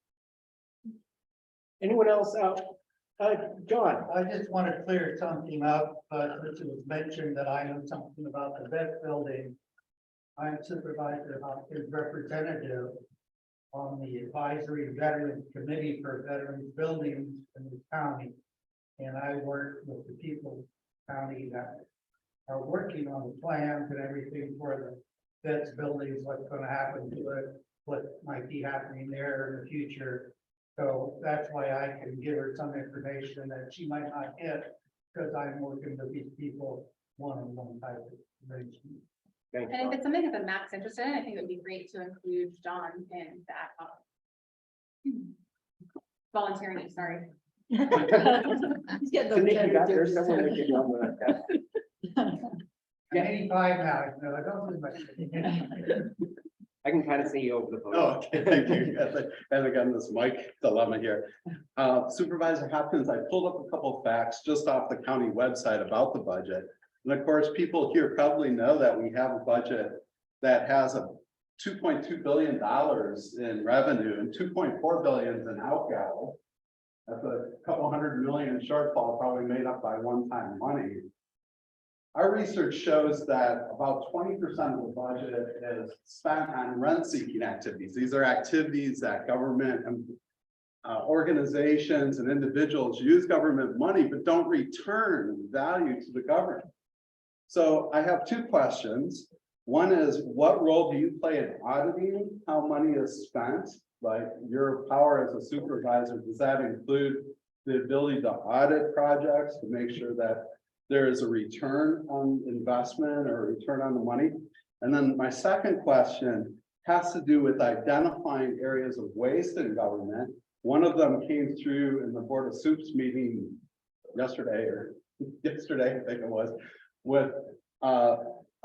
Anyone else out? John. I just want to clear something up, since it was mentioned that I know something about the vet building. I'm Supervisor Hopkins' representative on the Advisory Veterans Committee for Veterans Buildings in the county. And I work with the people county that are working on the plans and everything for the vets buildings, what's going to happen to it, what might be happening there in the future. So that's why I can give her some information that she might not get, because I'm working with these people one-on-one type of arrangement. Thank And if it's something that the MAC's interested in, I think it would be great to include John in that. Volunteering, sorry. He's getting those Tanika got there, characters. someone would get on that. I'm 85 now, you know, I don't do much. I can kind of see you over the phone. Oh, okay, thank you. As I got this mic dilemma here. Supervisor Hopkins, I pulled up a couple of facts just off the county website about the budget. And of course, people here probably know that we have a budget that has a $2.2 billion in revenue and $2.4 billion in outgo. That's a couple $100 million in shortfall, probably made up by one-time money. Our research shows that about 20% of the budget is spent on rent-seeking activities. These are activities that government organizations and individuals use government money, but don't return value to the government. So I have two questions. One is, what role do you play in auditing how money is spent? Like your power as a supervisor, does that include the ability to audit projects to make sure that there is a return on investment or a return on the money? And then my second question has to do with identifying areas of waste in government. One of them came through in the Board of Soups meeting yesterday, I think it was, with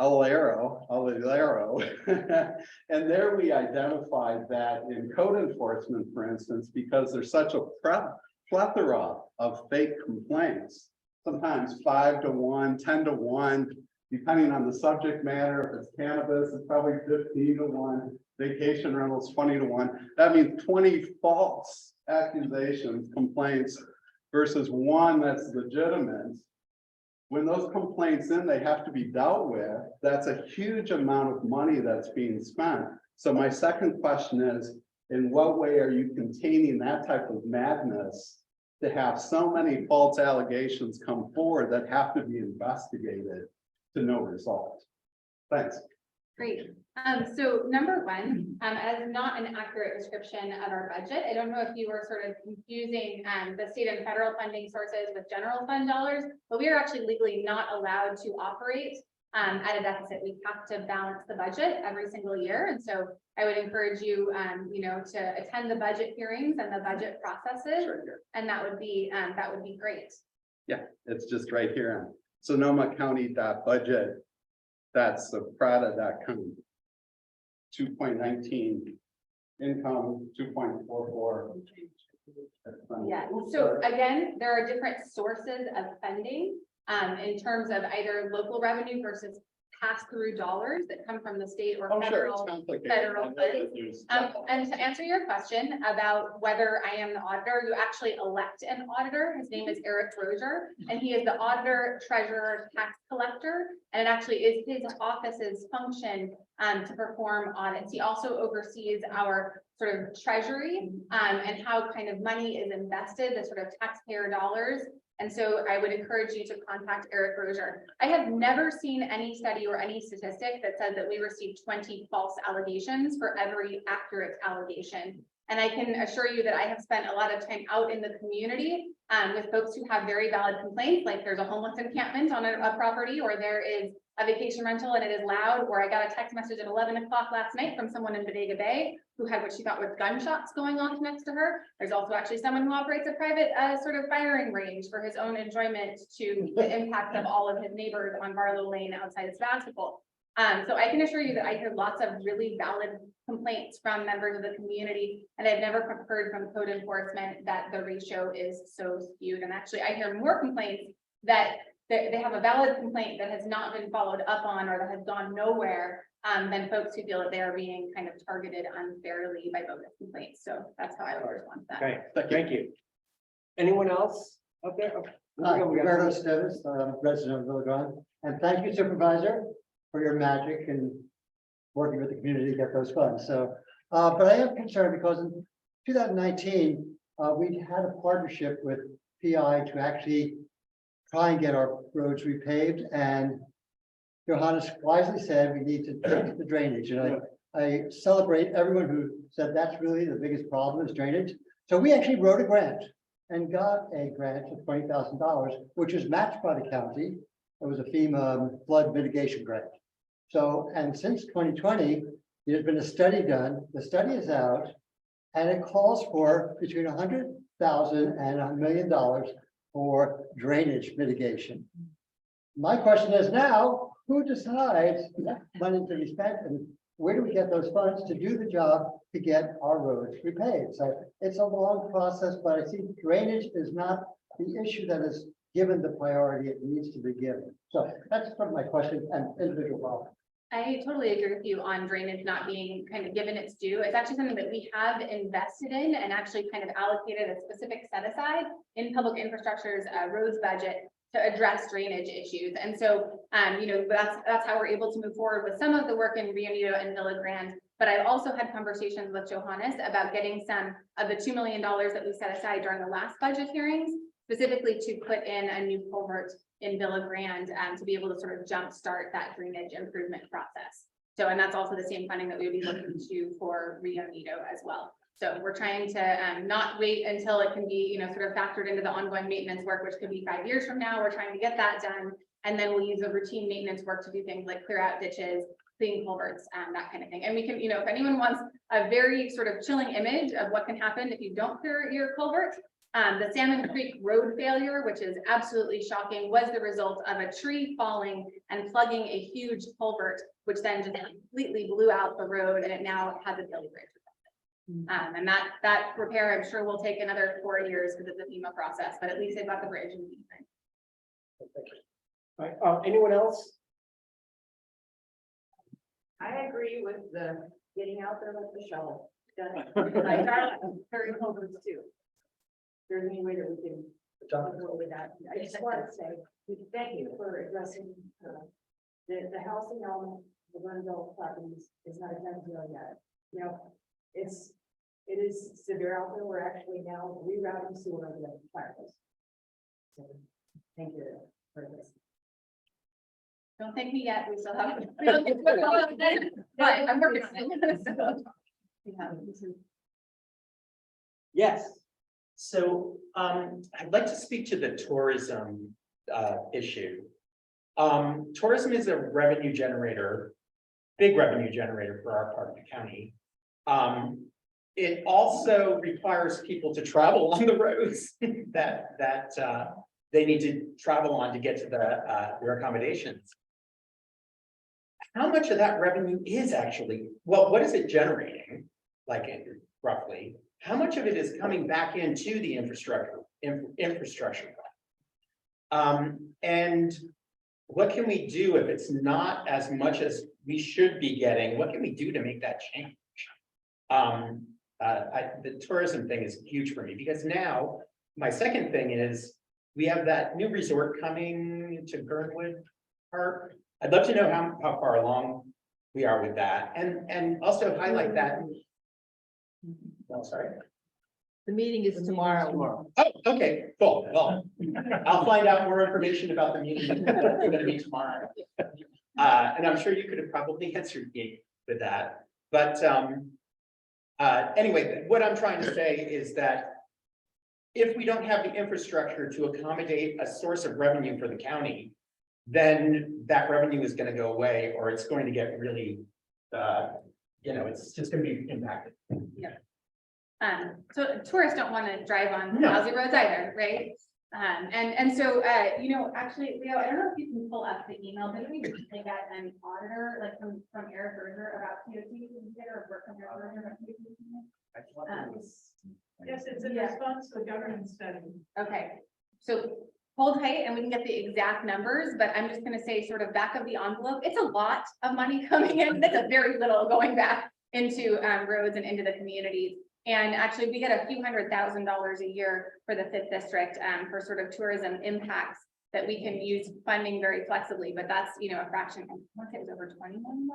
Alero. And there we identified that in code enforcement, for instance, because there's such a plethora of fake complaints, sometimes 5 to 1, 10 to 1, depending on the subject matter. If it's cannabis, it's probably 15 to 1, vacation rentals 20 to 1. That means 20 false accusations, complaints versus one that's legitimate. When those complaints in, they have to be dealt with. That's a huge amount of money that's being spent. So my second question is, in what way are you containing that type of madness to have so many false allegations come forward that have to be investigated to no result? Thanks. Great. So number one, as not an accurate description of our budget. I don't know if you were sort of confusing the state and federal funding sources with general fund dollars, but we are actually legally not allowed to operate at a deficit. We have to balance the budget every single year. And so I would encourage you, to attend the budget hearings and the budget processes, and that would be great. Yeah, it's just right here on Sonoma County.budget. That's the Plata.com. 2.19 income, 2.44. Yeah, so again, there are different sources of funding in terms of either local revenue versus pass-through dollars that come from the state or federal funds. And to answer your question about whether I am the auditor, you actually elect an auditor. His name is Eric Rozier, and he is the auditor, treasurer, tax collector, and it actually is his office's function to perform audits. He also oversees our sort of treasury and how kind of money is invested, the sort of taxpayer dollars. And so I would encourage you to contact Eric Rozier. I have never seen any study or any statistic that says that we received 20 false allegations for every accurate allegation. And I can assure you that I have spent a lot of time out in the community with folks who have very valid complaints, like there's a homeless encampment on a property, or there is a vacation rental and it is loud, or I got a text message at 11 o'clock last night from someone in Bodega Bay who had what she thought was gunshots going off next to her. There's also actually someone who operates a private sort of firing range for his own enjoyment to the impact of all of his neighbors on Barlow Lane outside of Sebastopol. So I can assure you that I hear lots of really valid complaints from members of the community, and I've never heard from code enforcement that the ratio is so skewed. And actually, I hear more complaints that they have a valid complaint that has not been followed up on or that has gone nowhere than folks who feel that they are being kind of targeted unfairly by bogus complaints. So that's how I would respond to that. Okay, thank you. Anyone else up there? Roberto Steves, resident of Villa Grande, and thank you, Supervisor, for your magic and working with the community to get those funds. So, but I am concerned because in 2019, we had a partnership with PI to actually try and get our roads repaved, and Johannes wisely said we need to fix the drainage, and I celebrate everyone who said that's really the biggest problem is drainage. So we actually wrote a grant and got a grant of $20,000, which was matched by the county. It was a FEMA flood mitigation grant. So, and since 2020, there's been a study done. The study is out, and it calls for between $100,000 and $1 million for drainage mitigation. My question is now, who decides that money to be spent, and where do we get those funds to do the job to get our roads repaid? So it's a long process, but I see drainage is not the issue that is given the priority it needs to be given. So that's sort of my question and individual problem. I totally agree with you on drainage not being kind of given its due. It's actually something that we have invested in and actually kind of allocated a specific set aside in public infrastructure's roads budget to address drainage issues. And so, that's how we're able to move forward with some of the work in Rio Negro and Villa Grande But I've also had conversations with Johannes about getting some of the $2 million that we set aside during the last budget hearings, specifically to put in a new culvert in Villa Grande, to be able to sort of jumpstart that drainage improvement process. So, and that's also the same funding that we would be looking to for Rio Nido as well. So we're trying to not wait until it can be, sort of factored into the ongoing maintenance work, which could be 5 years from now. We're trying to get that done. And then we'll use the routine maintenance work to do things like clear out ditches, clean culverts, that kind of thing. And we can, if anyone wants a very sort of chilling image of what can happen if you don't clear your culvert, the Salmon Creek road failure, which is absolutely shocking, was the result of a tree falling and plugging a huge culvert, which then just completely blew out the road, and it now has a Bailey bridge. And that repair, I'm sure, will take another 4 years because it's a FEMA process, but at least they've got the bridge. All right, anyone else? I agree with the getting out there with the shovel. Very culverts too. There's any way that we can go with that. I just want to say, thank you for addressing the housing element, the Glenville properties is not a done deal yet. It is severe out there. We're actually now rerouting sewer over the fireplace. So, thank you for this. Don't thank me yet, we still have. But I'm working on it. Yes. So I'd like to speak to the tourism issue. Tourism is a revenue generator, big revenue generator for our part of the county. It also requires people to travel on the roads that they need to travel on to get to their accommodations. How much of that revenue is actually, well, what is it generating, like roughly? How much of it is coming back into the infrastructure? And what can we do if it's not as much as we should be getting? What can we do to make that change? The tourism thing is huge for me, because now my second thing is we have that new resort coming to Gurnwood Park. I'd love to know how far along we are with that, and also highlight that. Oh, sorry. The meeting is tomorrow. Oh, okay, cool. Well, I'll find out more information about the meeting that's going to be tomorrow. And I'm sure you could have probably answered me with that. But anyway, what I'm trying to say is that if we don't have the infrastructure to accommodate a source of revenue for the county, then that revenue is going to go away, or it's going to get really, it's just going to be impacted. Yeah. So tourists don't want to drive on lousy roads either, right? And so, actually, Leo, I don't know if you can pull up the email, but we recently got an auditor, like from Eric Berger about TOT, or work from Eric Berger about TOT. Yes, it's in response to the government study. Okay, so hold tight and we can get the exact numbers, but I'm just gonna say sort of back of the envelope, it's a lot of money coming in. That's a very little going back into roads and into the communities. And actually, we get a few $100,000s a year for the 5th district for sort of tourism impacts that we can use funding very flexibly, but that's, a fraction. I want to say it was over $20 million.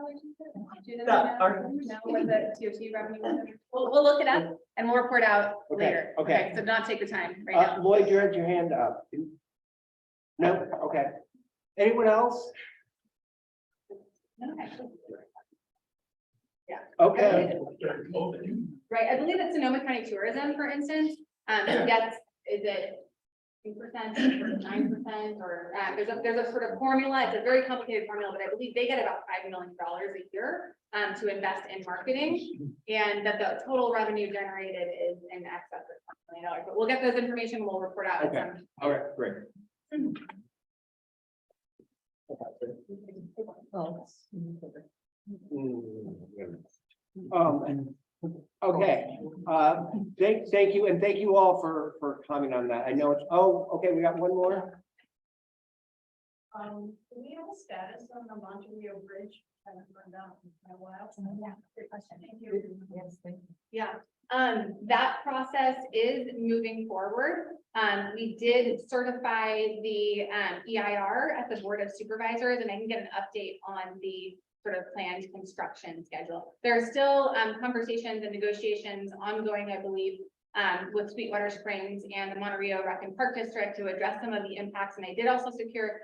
Now with the TOT revenue. We'll look it up and we'll report out later. Okay. So not take the time right now. Lloyd, you had your hand up. No, okay. Anyone else? No, actually. Okay. Right, I believe that Sonoma County Tourism, for instance, gets, is it 2% or 9%, or there's a sort of formula. It's a very complicated formula, but I believe they get about $5 million a year to invest in marketing, and that the total revenue generated is in excess of $1 million. But we'll get those information. We'll report out. Okay. All right, great. Okay, thank you, and thank you all for commenting on that. I know it's, okay, we got one more. Do we have a status on the Monterey Bridge? Haven't run down in a while. Yeah, good question. Thank you. Yes, thank you. Yeah, That process is moving forward. We did certify the EIR at the Board of Supervisors, and I can get an update on the sort of planned construction schedule. There are still conversations and negotiations ongoing, I believe, with Sweetwater Springs and the Monterey Rec and Park District to address some of the impacts. And I did also secure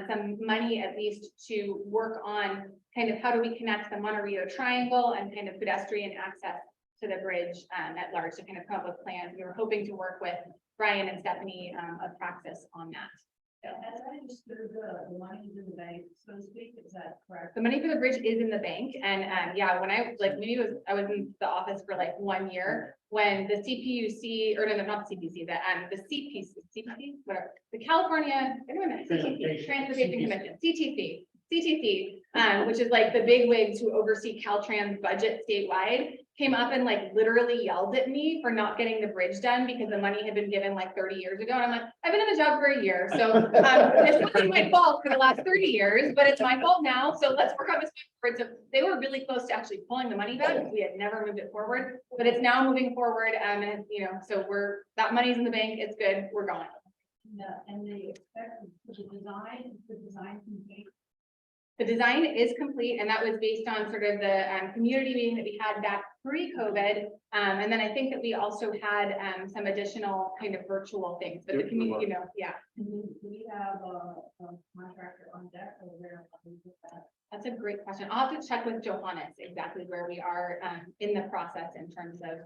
some money at least to work on kind of how do we connect the Monterey Triangle and kind of pedestrian access to the bridge at large to kind of come up with plans. We were hoping to work with Brian and Stephanie of Praxis on that. So, As I understood, the money in the bank, so to speak, is that correct? the money for the bridge is in the bank, and yeah, when I I was in the office for like 1 year when the CPUC, or no, not the CPC, the CPC, whatever, the California Transportation Commission, CTC, which is like the big wigs who oversee Caltrans budget statewide, came up and like literally yelled at me for not getting the bridge done because the money had been given like 30 years ago. And I'm like, I've been in the job for a year, so it's not my fault for the last 30 years, but it's my fault now. So let's work on this forward. So they were really close to actually pulling the money back. We had never moved it forward, but it's now moving forward. And you know, so that money's in the bank. It's good. We're going. And they expect the design complete. The design is complete, and that was based on sort of the community meeting that we had back pre-COVID. And then I think that we also had some additional kind of virtual things, but the community, you know, yeah. We have a contractor on deck over there. That's a great question. I'll have to check with Johannes exactly where we are in the process in terms of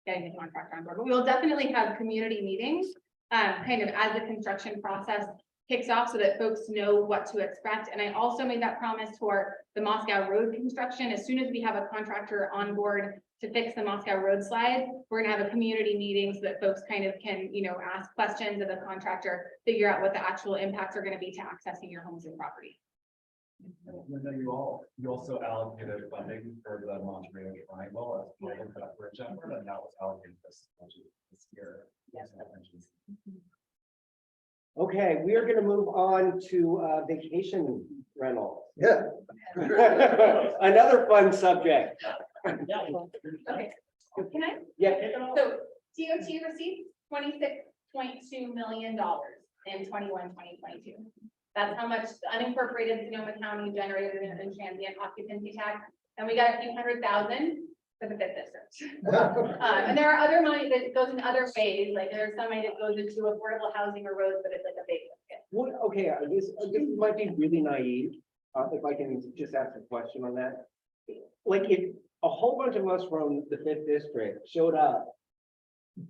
getting the contractor on board. But we will definitely have community meetings kind of as the construction process kicks off so that folks know what to expect. And I also made that promise for the Moscow Road construction. As soon as we have a contractor on board to fix the Moscow Road slide, we're gonna have a community meeting so that folks kind of can, you know, ask questions of the contractor, figure out what the actual impacts are gonna be to accessing your homes and property. And then you also allocated funding for the Monterey Triangle as part of that bridge effort, and that was allocated this year. Yes. Okay, we are gonna move on to vacation rental. Yeah. Another fun subject. Okay, can I? Yeah. So DOT received $26.2 million in 2022. That's how much the unincorporated Sonoma County generated in transient occupancy tax. And we got a few $100,000 for the fifth district. And there are other money that goes in other phase, like there's some money that goes into affordable housing or roads, but it's like a big bucket. What, okay, this might be really naive, if I can just ask a question on that. Like if a whole bunch of us from the fifth district showed up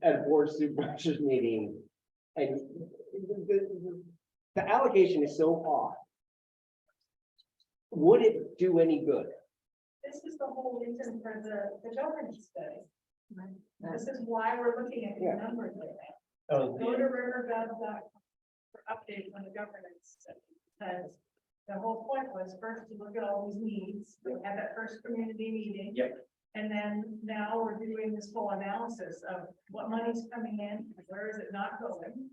at a board of supervisors meeting and the allocation is so off, would it do any good? This is the whole reason for the governance study. This is why we're looking at your numbers right now. Go to rivergov.com for updates on the governance study. Because the whole point was first to look at all these needs, we had that first community meeting. Yep. And then now we're doing this whole analysis of what money's coming in, where is it not going?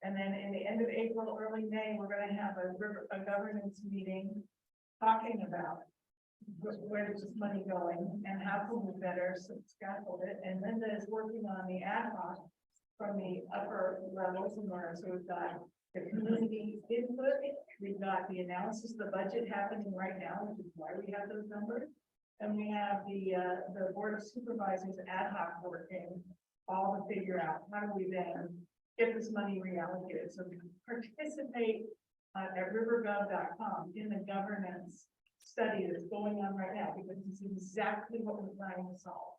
And then in the end of April, early May, we're gonna have a governance meeting talking about where is this money going and how can we better scaffold it? And Linda is working on the ad hoc from the upper levels and where, so we've got the community input, we've got the analysis of the budget happening right now, which is why we have those numbers. And we have the Board of Supervisors ad hoc working all to figure out how do we then get this money reallocated. So we can participate at rivergov.com in the governance study that's going on right now, because it's exactly what we're trying to solve.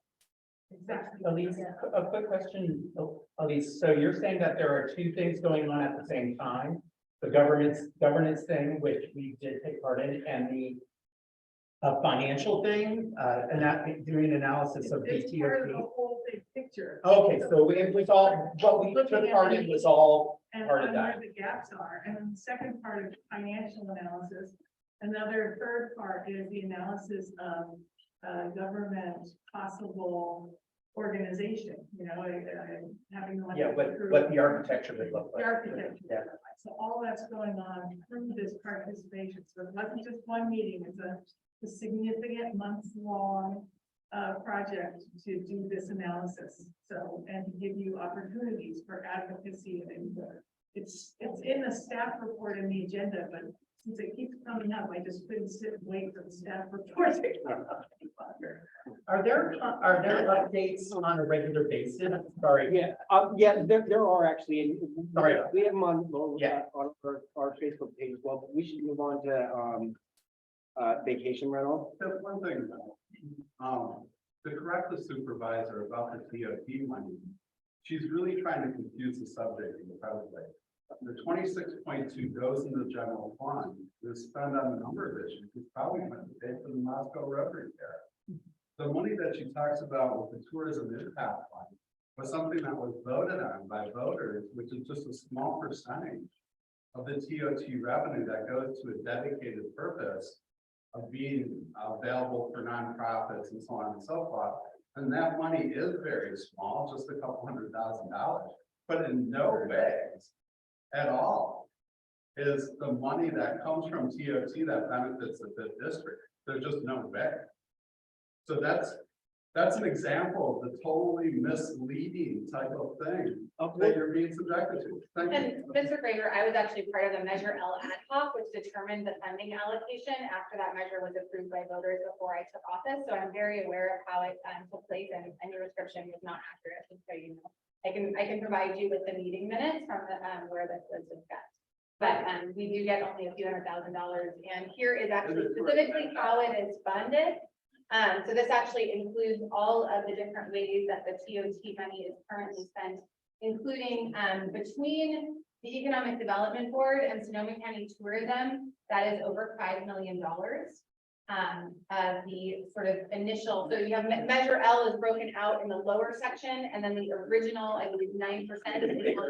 Exactly. Elise, a quick question, Elise. So you're saying that there are two things going on at the same time? The governance thing, which we did take part in, and the financial thing, and that doing analysis of It's part of the BTOP. whole big picture. Okay, so it was all, what we took part in was all And part of where that. the gaps are. And then the second part is financial analysis. Another third part is the analysis of government possible organization, you know, having. the money Yeah, through what the architecture would look the like. architecture. Yeah. So all that's going on through this participation. So it wasn't just one meeting, it's a significant months-long project to do this analysis. So, and to give you opportunities for advocacy and input. It's in the staff report in the agenda, but since it keeps coming up, I just couldn't sit and wait for the staff report to come up. Are there updates on a regular basis? Sorry. Yeah, there are actually, and Sorry. we have them on, Yeah. on our Facebook page as well, but we should move on to vacation rental. Just one thing, to correct the supervisor about the TOT money, she's really trying to confuse the subject in the present way. The 26.2 goes in the general fund, is spent on a number of issues, it's probably going to pay for the Moscow Road repair. The money that she talks about with the tourism impact fund was something that was voted on by voters, which is just a small percentage of the TOT revenue that goes to a dedicated purpose of being available for nonprofits and so on and so forth. And that money is very small, just a couple $100,000, but in no ways at all is the money that comes from TOT that benefits the district. There's just no way. So that's an example of the totally misleading type of thing that you're being subjected to. Thank you. And Mr. Graver, I was actually part of the Measure L ad hoc, which determined the funding allocation after that measure was approved by voters before I took office. So I'm very aware of how it took place, and your description was not accurate, just so you know. I can provide you with the meeting minutes from the, where this was discussed. But we do get only a few $100,000, and here is actually specifically how it is funded. So this actually includes all of the different ways that the TOT money is currently spent, including between the Economic Development Board and Sonoma County Tourism, that is over $5 million. The sort of initial, so you have Measure L is broken out in the lower section, and then the original, I believe, 9%.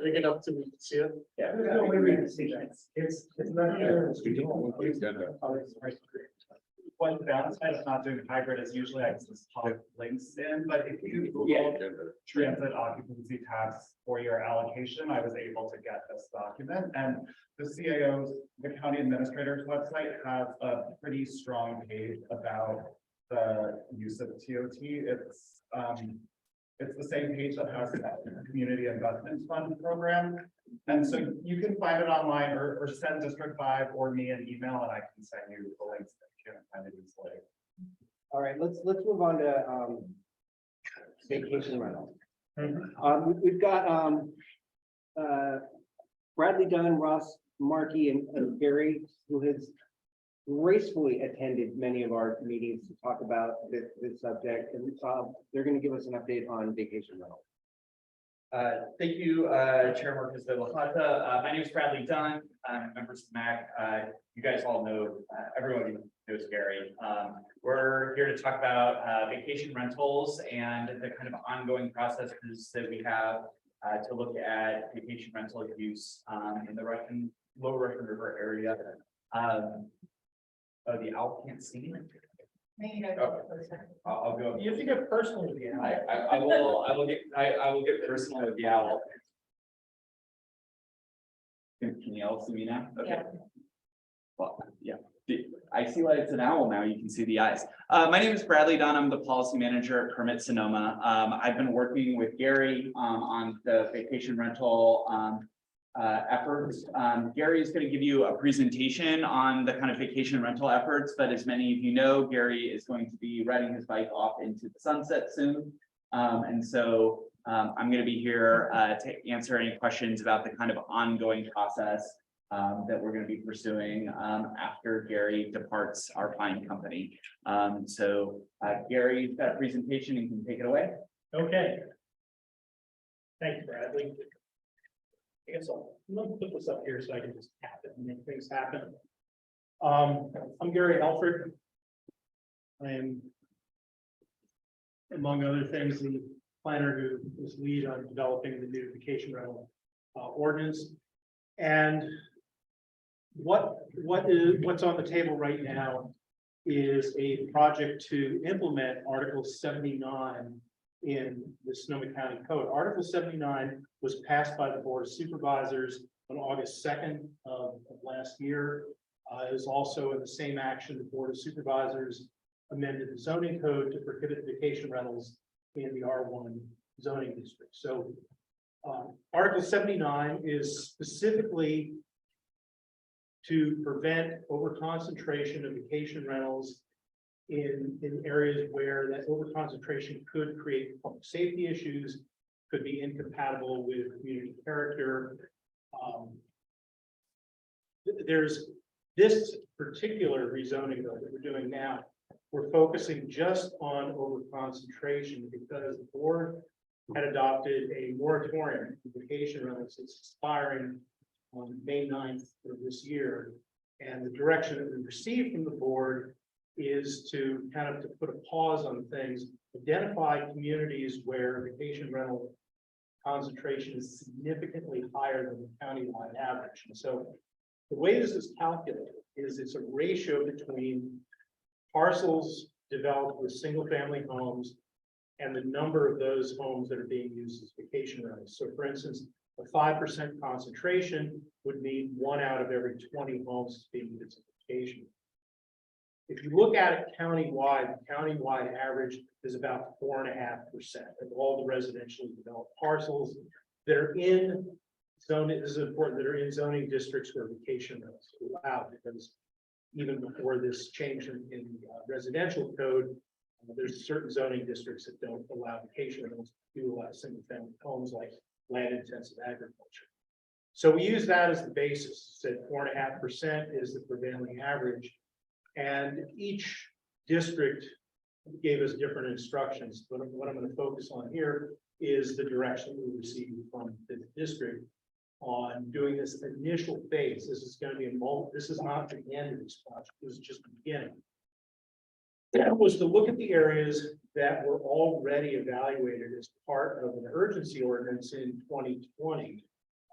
Bring it up to me, see it? Yeah. There's no way we can see that. It's not here. One downside of not doing hybrid is usually I just pop links in, but if you Google transit occupancy tax for your allocation, I was able to get this document, and the CAO's, the county administrator's website has a pretty strong page about the use of TOT. It's the same page that has the Community Investment Fund program. And so you can find it online or send District 5 or me an email, and I can send you the links that you can find it easily. All right, let's move on to vacation rental. We've got Bradley Dunn, Ross Markey, and Gary, who has gracefully attended many of our meetings to talk about this subject, and they're going to give us an update on vacation rental. Thank you, Chair Marquez de Plata. My name is Bradley Dunn. I'm members of the MAC. You guys all know, everyone knows Gary. We're here to talk about vacation rentals and the kind of ongoing processes that we have to look at vacation rental use in the Lower Russian River area. Oh, the owl can't see me. I'll go. You have to get personal with the owl. I will get personal with the owl. Can you all see me now? Okay. Yeah. Well, yeah. I see why it's an owl now. You can see the eyes. My name is Bradley Dunn. I'm the policy manager at Permit Sonoma. I've been working with Gary on the vacation rental efforts. Gary is going to give you a presentation on the kind of vacation rental efforts, but as many of you know, Gary is going to be riding his bike off into the sunset soon. And so I'm going to be here to answer any questions about the kind of ongoing process that we're going to be pursuing after Gary departs our fine company. So Gary's got a presentation and can take it away. Okay. Thank you, Bradley. I guess I'm gonna put this up here so I can just tap it and make things happen. I'm Gary Alford. I am, among other things, the planner who was lead on developing the new vacation rental ordinance. And what's on the table right now is a project to implement Article 79 in the Sonoma County Code. Article 79 was passed by the Board of Supervisors on August 2nd of last year. It was also in the same action, the Board of Supervisors amended the zoning code to prohibit vacation rentals in the R1 zoning district. So Article 79 is specifically to prevent overconcentration of vacation rentals in areas where that overconcentration could create public safety issues, could be incompatible with community character. There's this particular rezoning bill that we're doing now. We're focusing just on overconcentration because the board had adopted a moratorium for vacation rentals. It's expiring on May 9th of this year. And the direction that we received from the board is to kind of to put a pause on things, identify communities where vacation rental concentration is significantly higher than the countywide average. And so the way this is calculated is it's a ratio between parcels developed with single family homes and the number of those homes that are being used as vacation rentals. So for instance, a 5% concentration would mean 1 out of every 20 homes is being used as vacation. If you look at it countywide, the countywide average is about 4.5% of all the residentially developed parcels that are in zoning. This is important, that are in zoning districts where vacation rentals are allowed, because even before this change in residential code, there's certain zoning districts that don't allow vacation rentals, do allow single family homes like land intensive agriculture. So we use that as the basis, said 4.5% is the prevailing average. And each district gave us different instructions, but what I'm going to focus on here is the direction we received from the district on doing this initial phase. This is going to be this is not the end of this project, this is just the beginning. That was to look at the areas that were already evaluated as part of an urgency ordinance in 2020,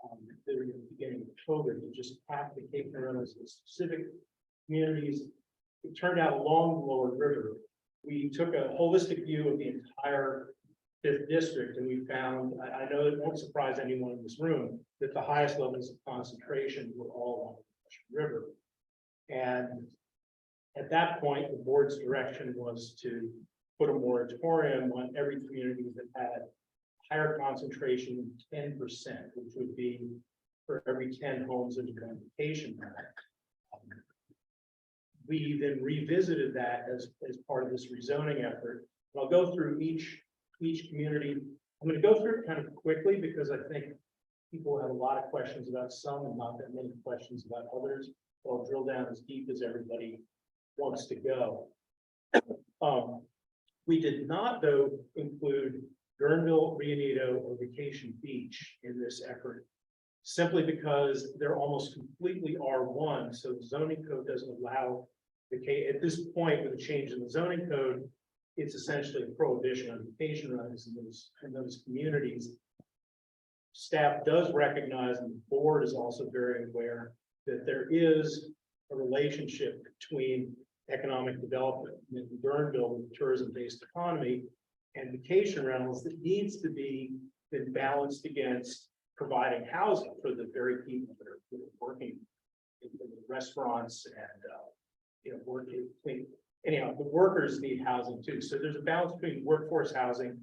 at the beginning of COVID, to just cap vacation rentals in specific communities. It turned out along the lower river, we took a holistic view of the entire 5th district, and we found, I know it won't surprise anyone in this room, that the highest levels of concentration were all along the river. And at that point, the board's direction was to put a moratorium on every community that had higher concentration than 10%, which would be for every 10 homes in the vacation rental. We then revisited that as part of this rezoning effort. And I'll go through each community. I'm going to go through it kind of quickly because I think people have a lot of questions about some and not that many questions about others. So I'll drill down as deep as everybody wants to go. We did not, though, include Guerneville, Rio Neto, or Vacation Beach in this effort, simply because they're almost completely R1. So the zoning code doesn't allow at this point with a change in the zoning code, it's essentially a prohibition on vacation rentals in those communities. Staff does recognize, and the board is also very aware, that there is a relationship between economic development in Guerneville with tourism-based economy and vacation rentals that needs to be then balanced against providing housing for the very people that are working in the restaurants and working between. Anyhow, the workers need housing too. So there's a balance between workforce housing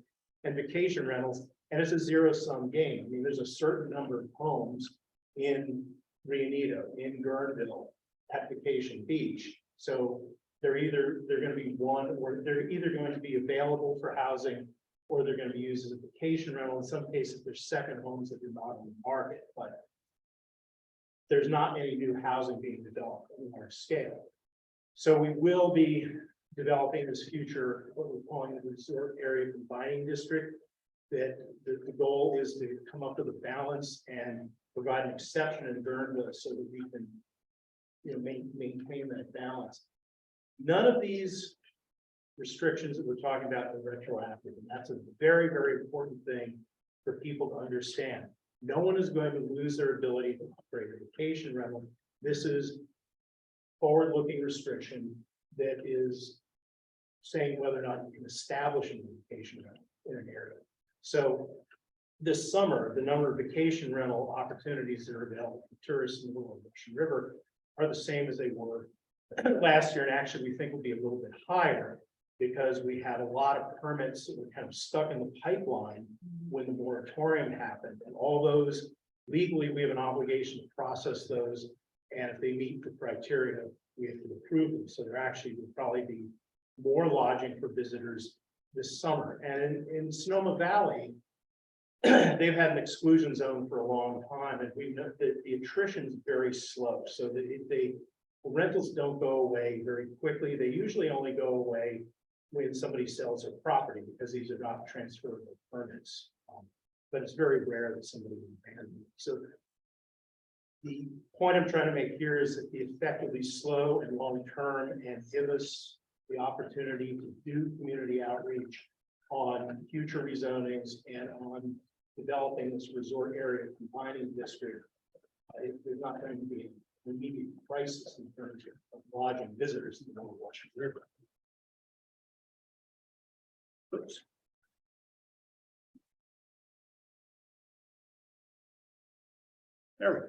and vacation rentals, and it's a zero-sum game. I mean, there's a certain number of homes in Rio Neto, in Guerneville, at Vacation Beach. So they're going to be one, or they're either going to be available for housing, or they're going to be used as a vacation rental. In some cases, there's second homes that are not on the market, but there's not any new housing being developed on our scale. So we will be developing this future, what we're calling the resort area combining district, that the goal is to come up with a balance and provide an exception in Guerneville so that we can maintain that balance. None of these restrictions that we're talking about are retroactive, and that's a very, very important thing for people to understand. No one is going to lose their ability to operate a vacation rental. This is forward-looking restriction that is saying whether or not you can establish a vacation rental in an area. So this summer, the number of vacation rental opportunities that are available for tourists in the Little Russian River are the same as they were last year, and actually we think will be a little bit higher. because we had a lot of permits that were kind of stuck in the pipeline when the moratorium happened, and all those legally, we have an obligation to process those. And if they meet the criteria, we have to approve them. So there actually would probably be more lodging for visitors this summer. And in Sonoma Valley, they've had an exclusion zone for a long time, and we know that the attrition is very slow. So that the rentals don't go away very quickly. They usually only go away when somebody sells their property, because these are not transferable permits. But it's very rare that somebody will abandon them. So the point I'm trying to make here is that the effect will be slow and long-term, and give us the opportunity to do community outreach on future rezonings and on developing this resort area combining district. There's not going to be an immediate crisis in terms of lodging visitors in the Lower Washington River. Oops. There we go.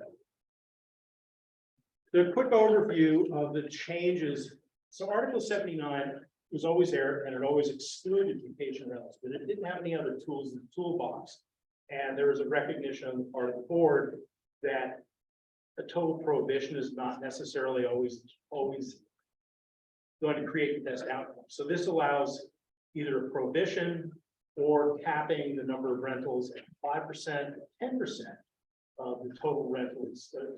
The quick overview of the changes. So Article 79 was always there, and it always excluded vacation rentals, but it didn't have any other tools in the toolbox. And there was a recognition on the part of the board that a total prohibition is not necessarily always going to create the best outcome. So this allows either a prohibition or capping the number of rentals at 5%, 10% of the total rentals, the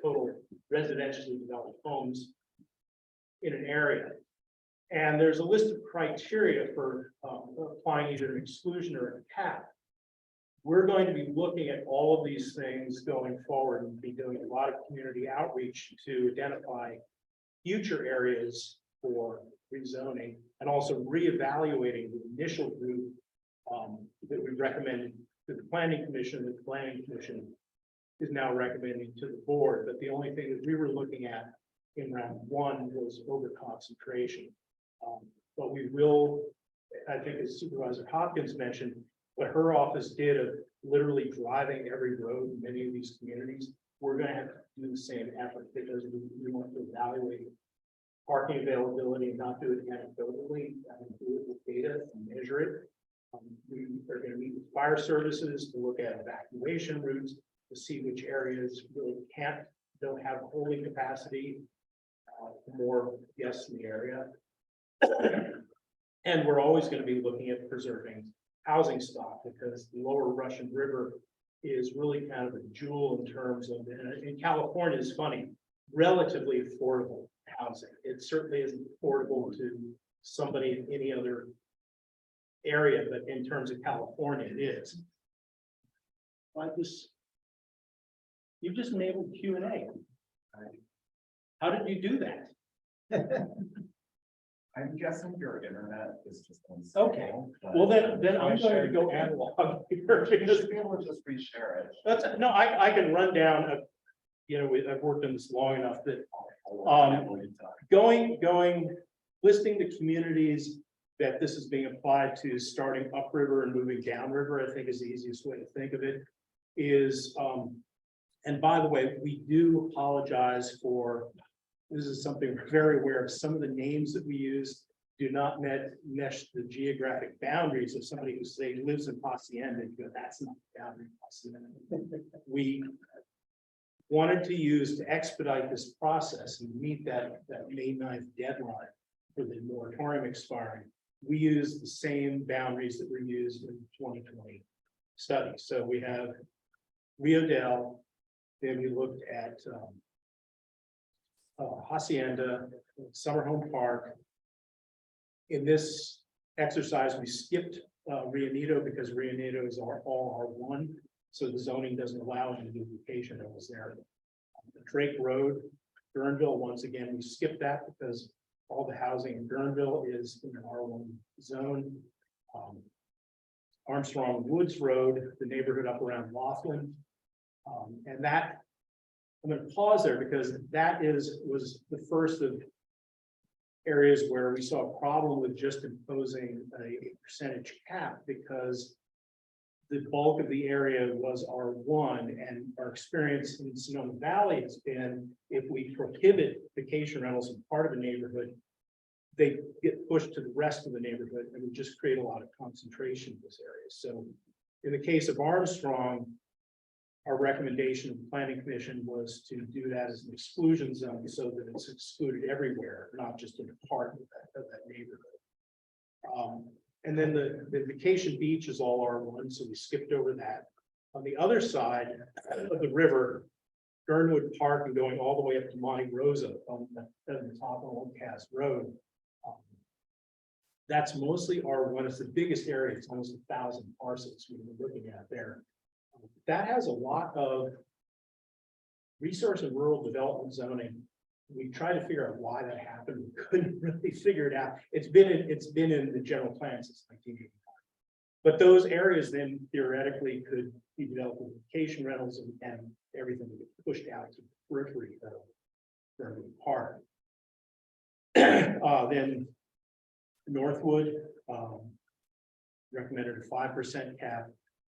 total residentially developed homes in an area. And there's a list of criteria for applying either an exclusion or a cap. We're going to be looking at all of these things going forward and be doing a lot of community outreach to identify future areas for rezoning, and also reevaluating the initial group that we recommended to the planning commission. The planning commission is now recommending to the board, but the only thing that we were looking at in round one was over concentration. But we will, I think as Supervisor Hopkins mentioned, what her office did of literally driving every road in many of these communities, we're going to have to do the same effort, because we want to evaluate parking availability and not do it anecdotally, do it with data and measure it. We are going to meet with fire services to look at evacuation routes, to see which areas really don't have holding capacity, more guests in the area. And we're always going to be looking at preserving housing stock, because the Lower Russian River is really kind of a jewel in terms of, and in California is funny, relatively affordable housing. It certainly isn't affordable to somebody in any other area, but in terms of California, it is. You've just enabled Q&A. How did you do that? I'm guessing your internet is just. Okay, well then I'm going to go analog here, because be able to just reshare it. no, I can run down. I've worked in this long enough that listing the communities that this is being applied to, starting upriver and moving downriver, I think is the easiest way to think of it. Is and by the way, we do apologize for. This is something we're very aware of. Some of the names that we use do not mesh the geographic boundaries of somebody who say lives in Hacienda. You go, that's not the boundary of Hacienda. We wanted to use to expedite this process and meet that May 9th deadline for the moratorium expiring. We use the same boundaries that were used in the 2020 study. So we have Rio Del, then we looked at Hacienda, Summer Home Park. In this exercise, we skipped Rio Neto, because Rio Neto is all R1, so the zoning doesn't allow any duplication that was there. Drake Road, Guerneville, once again, we skipped that because all the housing in Guerneville is in an R1 zone. Armstrong Woods Road, the neighborhood up around Laughlin, and that. I'm going to pause there, because that was the first of areas where we saw a problem with just imposing a percentage cap, because the bulk of the area was R1, and our experience in Sonoma Valley has been, if we prohibit vacation rentals in part of a neighborhood, they get pushed to the rest of the neighborhood and we just create a lot of concentration in this area. So in the case of Armstrong, our recommendation of the planning commission was to do that as an exclusion zone so that it's excluded everywhere, not just in a part of that neighborhood. And then the Vacation Beach is all R1, so we skipped over that. On the other side of the river, Gurnwood Park and going all the way up to Monte Rosa on the top of Old Cass Road. That's mostly R1. It's the biggest area. It's almost 1,000 parcels we were looking at there. That has a lot of resource and rural development zoning. We tried to figure out why that happened. We couldn't really figure it out. It's been in the general plan since 1985. But those areas then theoretically could be developed with vacation rentals and everything would get pushed out to the periphery of Gurnwood Park. Then Northwood recommended a 5% cap.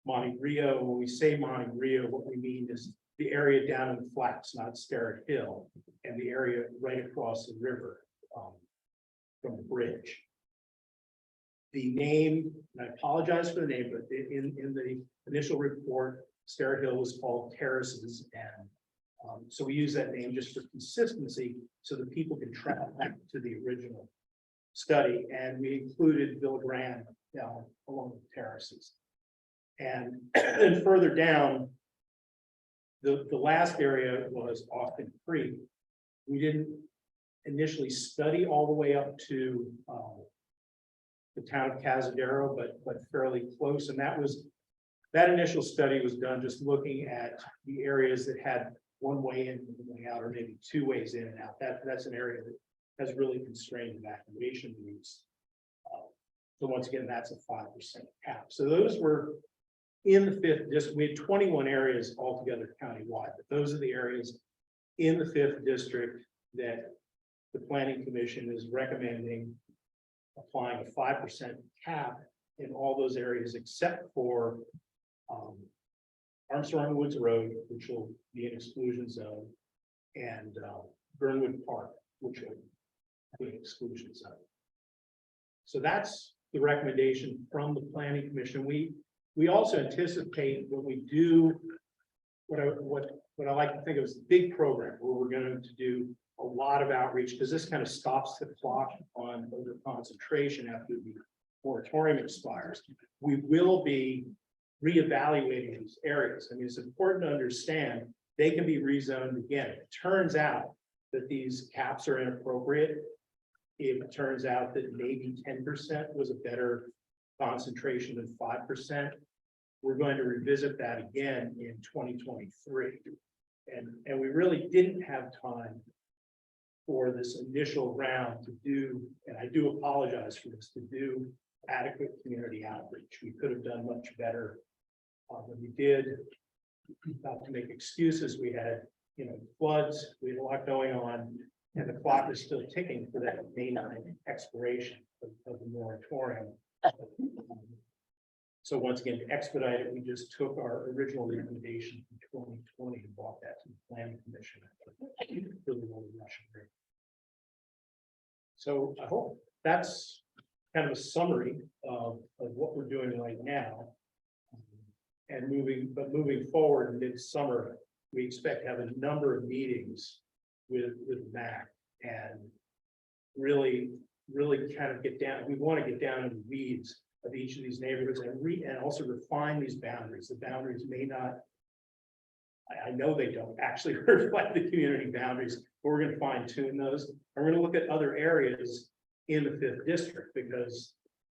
Monte Rio, when we say Monte Rio, what we mean is the area down in the flats, not Starrett Hill, and the area right across the river from the bridge. The name, and I apologize for the name, but in the initial report, Starrett Hill was called Terraces, and so we use that name just for consistency so that people can track back to the original study, and we included Villa Grande down along the terraces. And then further down, the last area was Austin Creek. We didn't initially study all the way up to the town of Cazadero, but fairly close. And that initial study was done just looking at the areas that had one way in and one way out, or maybe two ways in and out. That's an area that has really constrained evacuation routes. So once again, that's a 5% cap. So those were in the 5th district. We had 21 areas altogether countywide, but those are the areas in the 5th district that the planning commission is recommending applying a 5% cap in all those areas except for Armstrong Woods Road, which will be an exclusion zone, and Gurnwood Park, which will be an exclusion zone. So that's the recommendation from the planning commission. We also anticipate when we do what I like to think of as a big program where we're going to do a lot of outreach, because this kind of stops the clock on over concentration after the moratorium expires. We will be reevaluating these areas. I mean, it's important to understand they can be rezoned again. It turns out that these caps are inappropriate. It turns out that maybe 10% was a better concentration than 5%. We're going to revisit that again in 2023. And we really didn't have time for this initial round to do, and I do apologize for this, to do adequate community outreach. We could have done much better than we did. Not to make excuses, we had, floods, we had a lot going on, and the clock is still ticking for that May 9th expiration of the moratorium. So once again, to expedite it, we just took our original recommendation from 2020 and brought that to the planning commission. Really rushing here. So I hope that's kind of a summary of what we're doing right now. And moving forward in midsummer, we expect to have a number of meetings with MAC and really kind of get down. We want to get down in the weeds of each of these neighborhoods and also refine these boundaries. The boundaries may not, I know they don't actually reflect the community boundaries, but we're going to fine tune those. And we're going to look at other areas in the 5th district because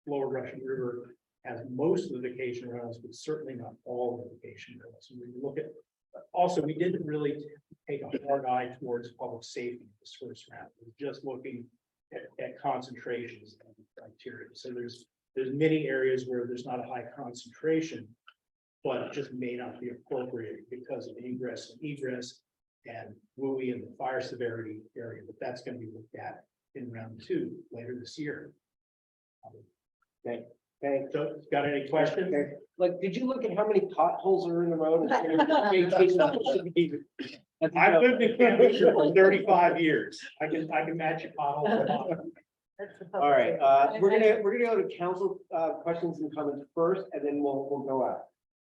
Lower Russian River has most of the vacation rentals, but certainly not all of the vacation rentals. And we look at, also, we didn't really take a hard eye towards public safety this first round. We're just looking at concentrations and criteria. So there's many areas where there's not a high concentration, but it just may not be appropriate because of ingress and egress and WUI and the fire severity area, but that's going to be looked at in round 2 later this year. Thanks. So, got any questions? Okay. Like, did you look at how many potholes are in the road? I've lived in Camden for 35 years. I can match a pothole. That's the All right, public. we're gonna go to council, questions and comments first, and then we'll go out.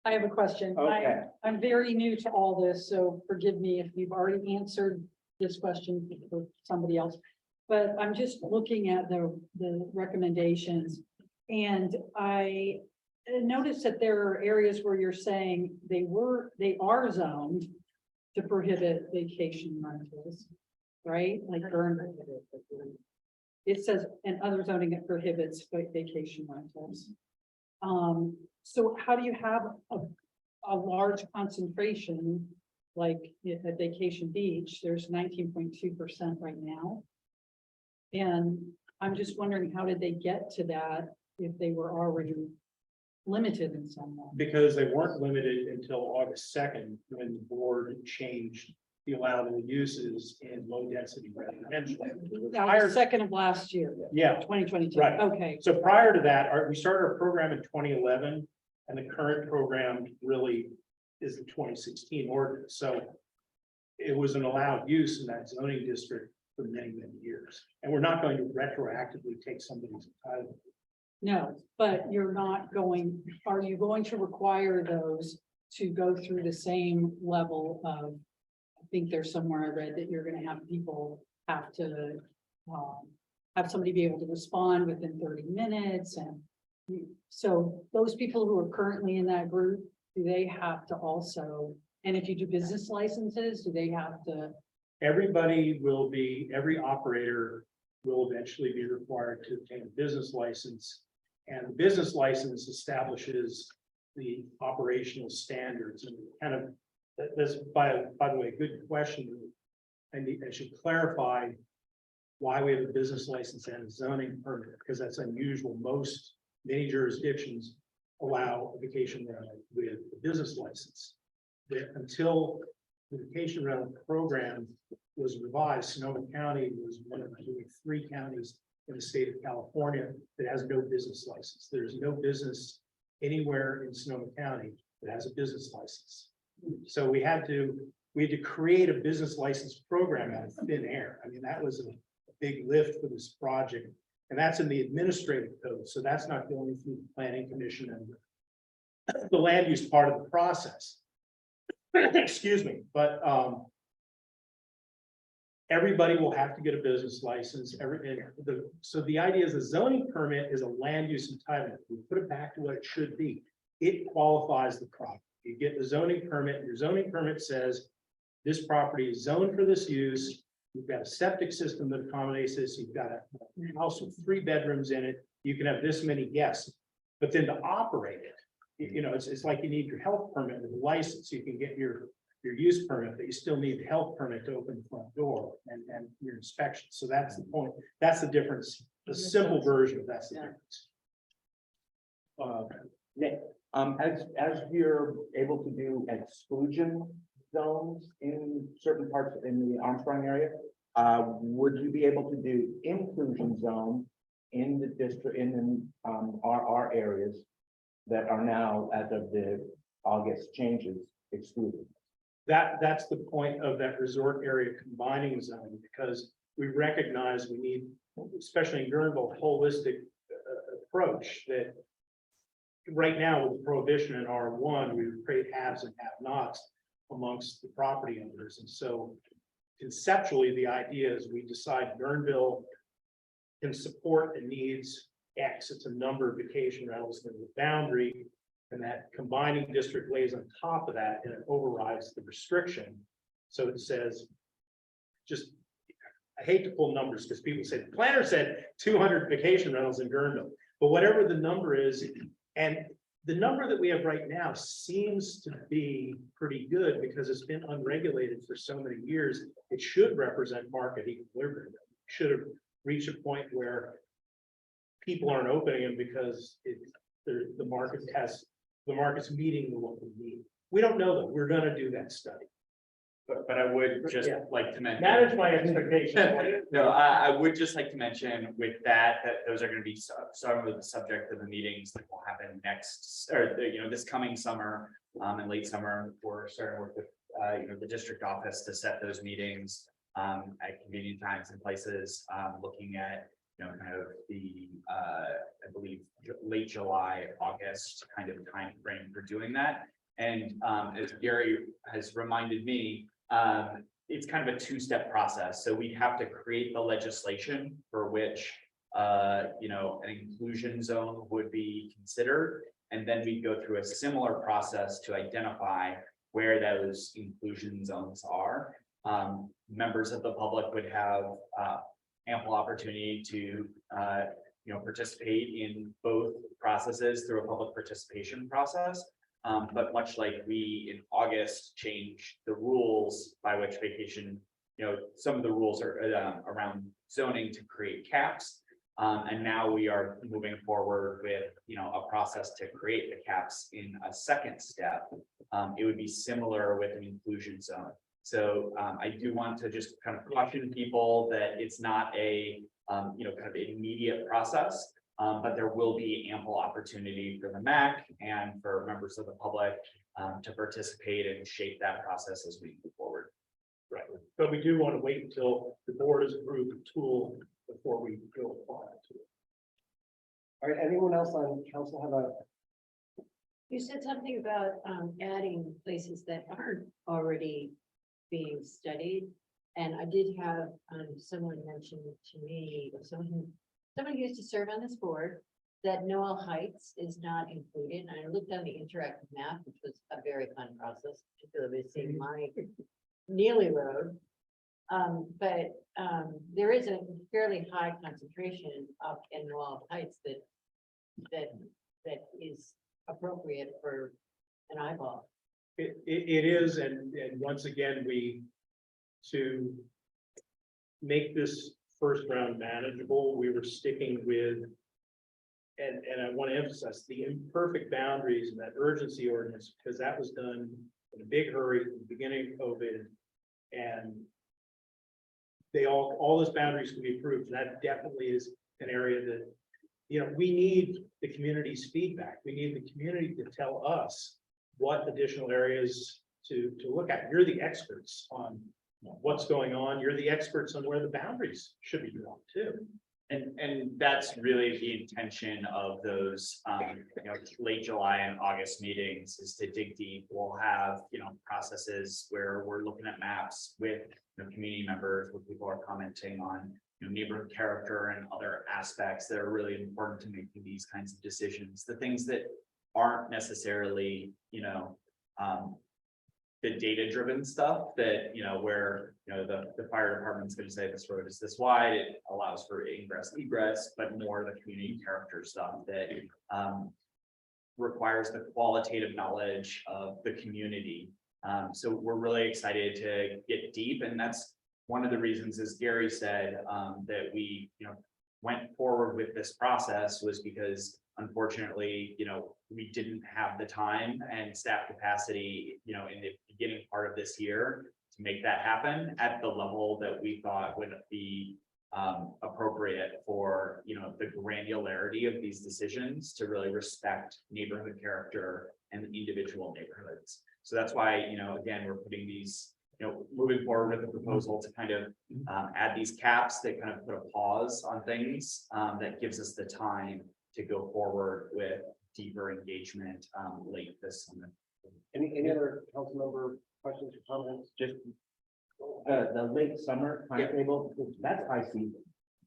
I have a question. Okay. I'm very new to all this, so forgive me if you've already answered this question for somebody else. But I'm just looking at the recommendations, and I noticed that there are areas where you're saying they are zoned to prohibit vacation rentals, right? Like it says, and other zoning that prohibits vacation rentals. So how do you have a large concentration, like at Vacation Beach, there's 19.2% right now. And I'm just wondering, how did they get to that if they were already limited in some way? Because they weren't limited until August 2nd, when the board changed the allowable uses in low density residential. Now, the second of last year, Yeah, 2022. Right. Okay. so prior to that, we started our program in 2011, and the current program really is the 2016 ordinance. So it was an allowed use in that zoning district for many, many years. And we're not going to retroactively take somebody's entitlement. No, but you're not going, are you going to require those to go through the same level of, I think there's somewhere I read that you're gonna have people have to have somebody be able to respond within 30 minutes, and so those people who are currently in that group, do they have to also, and if you do business licenses, do they have to? Every operator will eventually be required to obtain a business license. And the business license establishes the operational standards, and kind of, that's by the way, good question. I should clarify why we have a business license and a zoning permit, because that's unusual. Many jurisdictions allow a vacation rental with a business license. Until the vacation rental program was revised, Sonoma County was one of the 3 counties in the state of California that has no business license. There's no business anywhere in Sonoma County that has a business license. So we had to create a business license program out of thin air. I mean, that was a big lift for this project, and that's in the administrative code. So that's not going through the planning commission and the land use part of the process. Excuse me, but everybody will have to get a business license. So the idea is a zoning permit is a land use entitlement. We put it back to what it should be. It qualifies the property. You get the zoning permit, and your zoning permit says this property is zoned for this use. You've got a septic system that accommodates this. You've got a house with 3 bedrooms in it. You can have this many guests, but then to operate it, it's like you need your health permit with a license. You can get your use permit, but you still need the health permit to open the front door and your inspection. So that's the point. That's the difference. The simple version of that's the difference. Nick, as you're able to do exclusion zones in certain parts in the Armstrong area, would you be able to do inclusion zone in the district, in our areas that are now, as of the August changes, excluded? That's the point of that resort area combining zone, because we recognize we need, especially in Guerneville, a holistic approach that right now with prohibition in R1, we create haves and have-nots amongst the property owners. And so conceptually, the idea is we decide Guerneville can support and needs X. It's a number of vacation rentals in the boundary, and that combining district lays on top of that and it overrides the restriction. So it says, I hate to pull numbers because people say the planner said 200 vacation rentals in Guerneville, but whatever the number is, and the number that we have right now seems to be pretty good because it's been unregulated for so many years. It should represent market equilibrium. It should have reached a point where people aren't opening them because the market's meeting the local need. We don't know that. We're going to do that study. But I would just like to mention. Manage my expectations. No, I would just like to mention with that those are going to be some of the subject of the meetings that will happen next, or this coming summer, and late summer. We're starting to work with the district office to set those meetings at convenient times and places, looking at kind of the, I believe, late July, August kind of time frame for doing that. And as Gary has reminded me, it's kind of a two-step process. So we have to create the legislation for which, an inclusion zone would be considered. And then we go through a similar process to identify where those inclusion zones are. Members of the public would have ample opportunity to participate in both processes through a public participation process. But much like we in August changed the rules by which vacation, some of the rules are around zoning to create caps. And now we are moving forward with, a process to create the caps in a second step. It would be similar with an inclusion zone. So I do want to just kind of caution people that it's not a, kind of immediate process, but there will be ample opportunity for the MAC and for members of the public to participate and shape that process as we move forward. Right, but we do want to wait until the board has approved the tool before we go apply it to it. All right, anyone else on council have a, You said something about adding places that aren't already being studied. And I did have someone mention to me, someone who used to serve on this board, that Noel Heights is not included. And I looked on the interactive map, which was a very fun process, particularly seeing my Neely Road. But there is a fairly high concentration up in Noel Heights that is appropriate for an eyeball. It is, and once again, to make this first round manageable, we were sticking with, and I want to emphasize the imperfect boundaries and that urgency ordinance, because that was done in a big hurry at the beginning of COVID, and they all those boundaries can be approved. That definitely is an area that, we need the community's feedback. We need the community to tell us what additional areas to look at. You're the experts on what's going on. You're the experts on where the boundaries should be drawn too. And that's really the intention of those, late July and August meetings, is to dig deep. We'll have, processes where we're looking at maps with community members, where people are commenting on neighborhood character and other aspects that are really important to making these kinds of decisions. The things that aren't necessarily, the data-driven stuff that, where, the fire department's going to say this road is this wide, it allows for ingress, egress, but more the community character stuff that requires the qualitative knowledge of the community. So we're really excited to get deep, and that's one of the reasons, as Gary said, that we, went forward with this process, was because unfortunately, we didn't have the time and staff capacity, in the beginning part of this year to make that happen at the level that we thought would be appropriate for, the granularity of these decisions to really respect neighborhood character and individual neighborhoods. So that's why, again, we're putting these, moving forward with the proposal to kind of add these caps that kind of put a pause on things that gives us the time to go forward with deeper engagement late this summer. any other council member questions or comments? Just the late summer timetable, that's high season.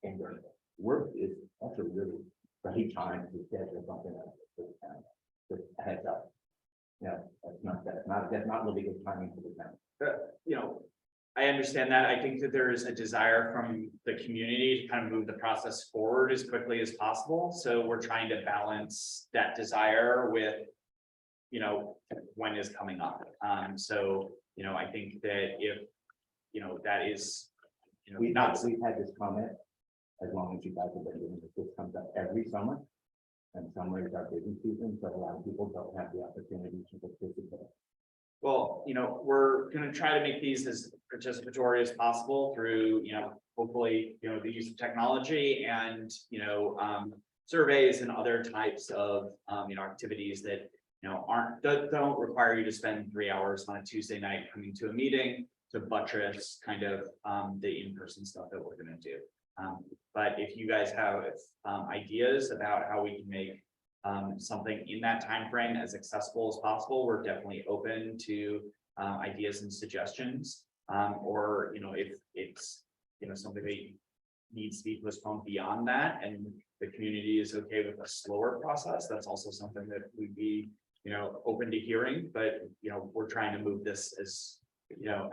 And that's a really great time to schedule something like this. Just a heads up. That's not really good timing for the town. I understand that. I think that there is a desire from the community to kind of move the process forward as quickly as possible. So we're trying to balance that desire with, when is coming up. So, I think that if, that is, We've had this comment as long as you guys have been doing this. This comes up every summer. And summer is our busy season, so a lot of people don't have the opportunity to participate. Well, we're going to try to make these as participatory as possible through, hopefully, the use of technology and, surveys and other types of, activities that, don't require you to spend 3 hours on a Tuesday night coming to a meeting to buttress kind of the in-person stuff that we're going to do. But if you guys have ideas about how we can make something in that time frame as accessible as possible, we're definitely open to ideas and suggestions. Or, if it's, something that needs to be postponed beyond that, and the community is okay with a slower process, that's also something that we'd be, open to hearing, but, we're trying to move this as,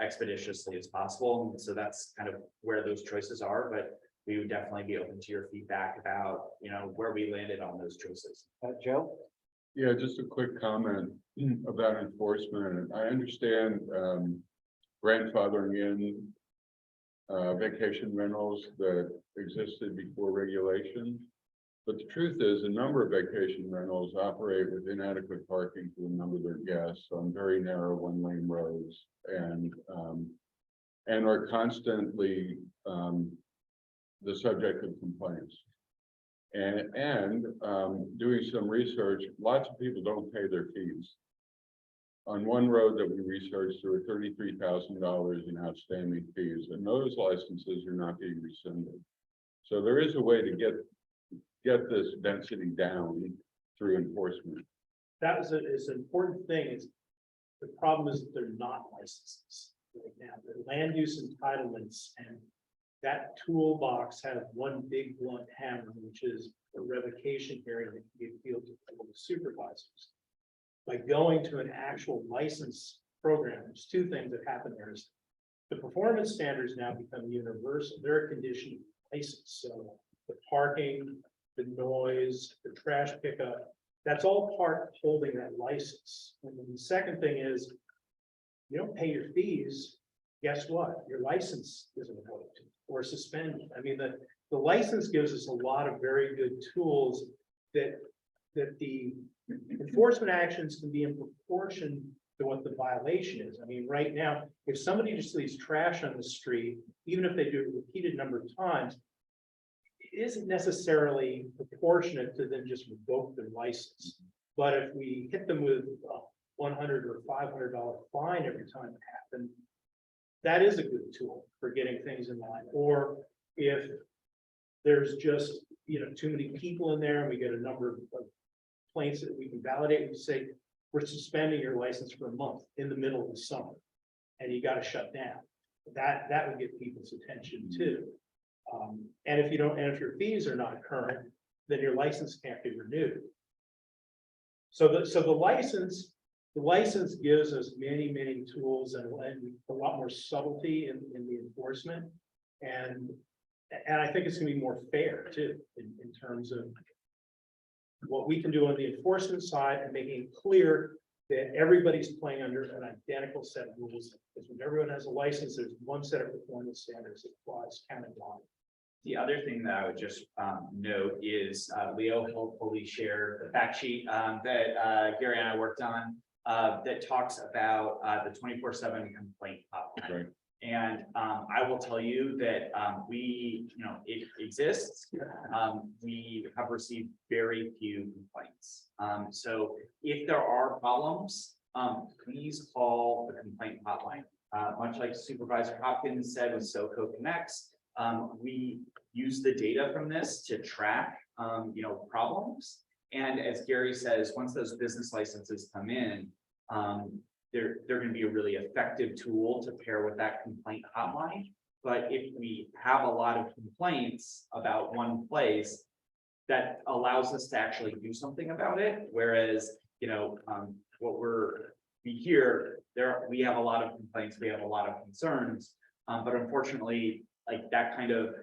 expeditiously as possible. And so that's kind of where those choices are, but we would definitely be open to your feedback about, where we landed on those choices. Joe? Yeah, just a quick comment about enforcement. I understand grandfathering in vacation rentals that existed before regulation. But the truth is, a number of vacation rentals operate with inadequate parking for the number of their guests on very narrow one-lane roads and are constantly the subject of complaints. And doing some research, lots of people don't pay their fees. On one road that we researched, there were $33,000 in outstanding fees, and those licenses are not being rescinded. So there is a way to get this density down through enforcement. That is an important thing. Is the problem is that they're not licenses right now. They're land use entitlements, and that toolbox has one big blunt hammer, which is a revocation hearing that can be appealed to the supervisors. By going to an actual license program, there's two things that happen there. Is the performance standards now become universal. They're a condition of license. So the parking, the noise, the trash pickup, that's all part of holding that license. And then the second thing is, you don't pay your fees, guess what? Your license isn't revoked or suspended. I mean, the license gives us a lot of very good tools that the enforcement actions can be in proportion to what the violation is. I mean, right now, if somebody just leaves trash on the street, even if they do it a repeated number of times, it isn't necessarily proportionate to them just revoke their license. But if we hit them with a $100 or $500 fine every time it happens, that is a good tool for getting things in line. Or if there's just, too many people in there and we get a number of complaints that we can validate, we say, we're suspending your license for a month in the middle of the summer and you got to shut down. That would get people's attention too. And if if your fees are not current, then your license can't be renewed. So the license gives us many tools and a lot more subtlety in the enforcement. And I think it's gonna be more fair too, in terms of what we can do on the enforcement side and making it clear that everybody's playing under an identical set of rules. Because when everyone has a license, there's one set of performance standards that applies countywide. The other thing that I would just note is Leo hopefully shared the fact sheet that Gary and I worked on that talks about the 24/7 complaint hotline. Right. And I will tell you that it exists. We have received very few complaints. So if there are problems, please call the complaint hotline. Much like Supervisor Hopkins said with SoCo Connects, we use the data from this to track, problems. And as Gary says, once those business licenses come in, they're going to be a really effective tool to pair with that complaint hotline. But if we have a lot of complaints about one place, that allows us to actually do something about it. Whereas, what we have a lot of complaints, we have a lot of concerns, but unfortunately, like that kind of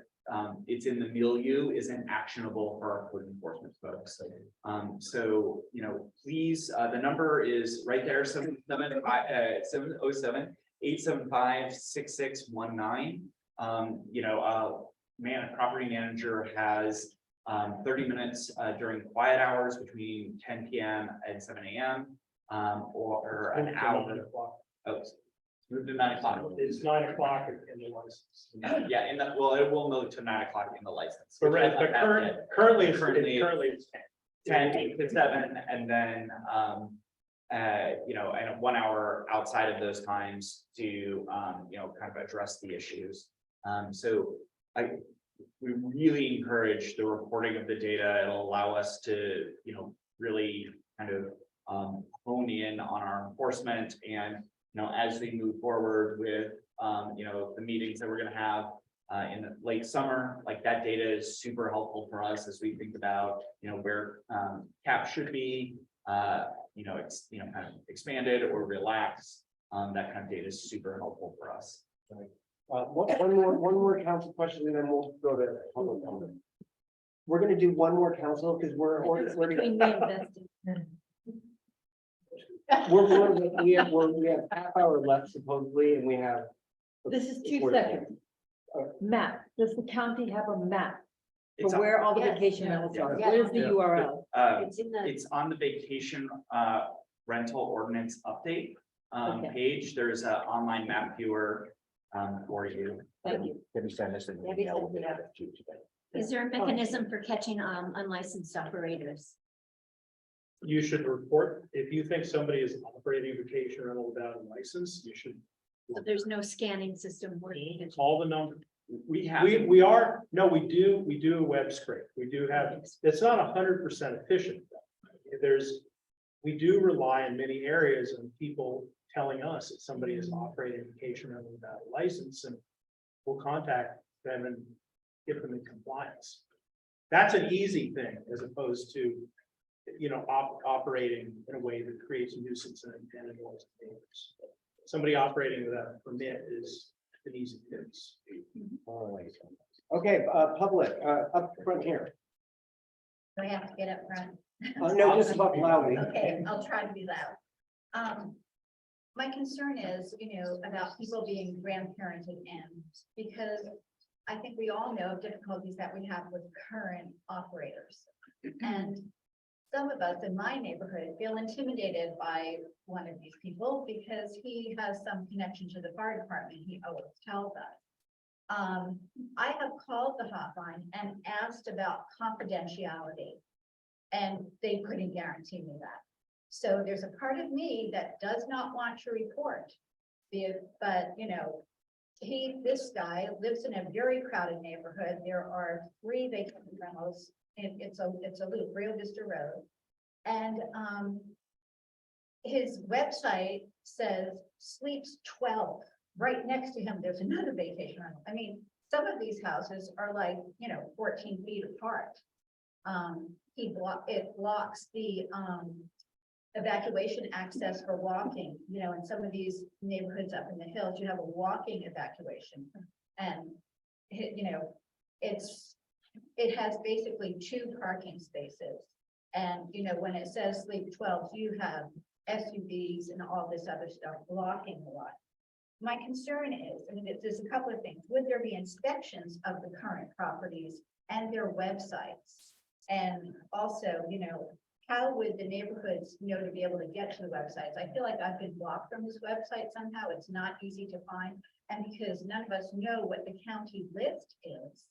it's in the milieu isn't actionable for our code enforcement folks. So, please, the number is right there, 707-875-6619. Property manager has 30 minutes during quiet hours between 10 p.m. and 7 a.m. Or an hour. Oh, moved to 9 o'clock. It's 9 o'clock in the license. Yeah, it will move to 9 o'clock in the license. But currently it's 10 to 7, and then and 1 hour outside of those times to kind of address the issues. So we really encourage the reporting of the data. It'll allow us to, really kind of hone in on our enforcement and, as we move forward with, the meetings that we're gonna have in the late summer, like that data is super helpful for us as we think about, where cap should be, it's, kind of expanded or relaxed. That kind of data is super helpful for us. One more council question, and then we'll go to public comment. We're gonna do one more council, because we're Between me and Dustin. we have half hour left supposedly, and we have. This is 2 seconds. Map, does the county have a map It's for where all the Yes. vacation rentals are? Yeah. Where's the Yeah. URL? It's in the, It's on the vacation rental ordinance update Okay. page. There's an online map viewer for you. Thank you. Maybe send us an Maybe email send with it out. that too today. Is there a mechanism for catching unlicensed operators? You should report, if you think somebody is operating a vacation rental without a license, you should So there's no scanning system working. call the number. We have. We do a web scrape. We do have, it's not 100% efficient. We do rely in many areas on people telling us that somebody is operating a vacation rental without a license, and we'll contact them and get them in compliance. That's an easy thing as opposed to, operating in a way that creates a nuisance and annoys neighbors. Somebody operating without a permit is an easy fix. All right. Okay, public, up front here. Do I have to get up front? No, just talk loudly. Okay, I'll try to be loud. My concern is, about people being grandparented in, because I think we all know difficulties that we have with current operators. And some of us in my neighborhood feel intimidated by one of these people because he has some connection to the fire department, he always tells us. I have called the hotline and asked about confidentiality, and they couldn't guarantee me that. So there's a part of me that does not want to report. But, this guy lives in a very crowded neighborhood. There are 3 vacant rentals. It's a loop, Rio Vista Road. And his website says sleeps 12. Right next to him, there's another vacation rental. I mean, some of these houses are like, 14 feet apart. It blocks the evacuation access for walking, in some of these neighborhoods up in the hills, you have a walking evacuation. And, it has basically 2 parking spaces. And, when it says sleep 12, you have SUVs and all this other stuff blocking a lot. My concern is, there's a couple of things. Would there be inspections of the current properties and their websites? And also, how would the neighborhoods know to be able to get to the websites? I feel like I've been blocked from this website somehow. It's not easy to find. And because none of us know what the county list is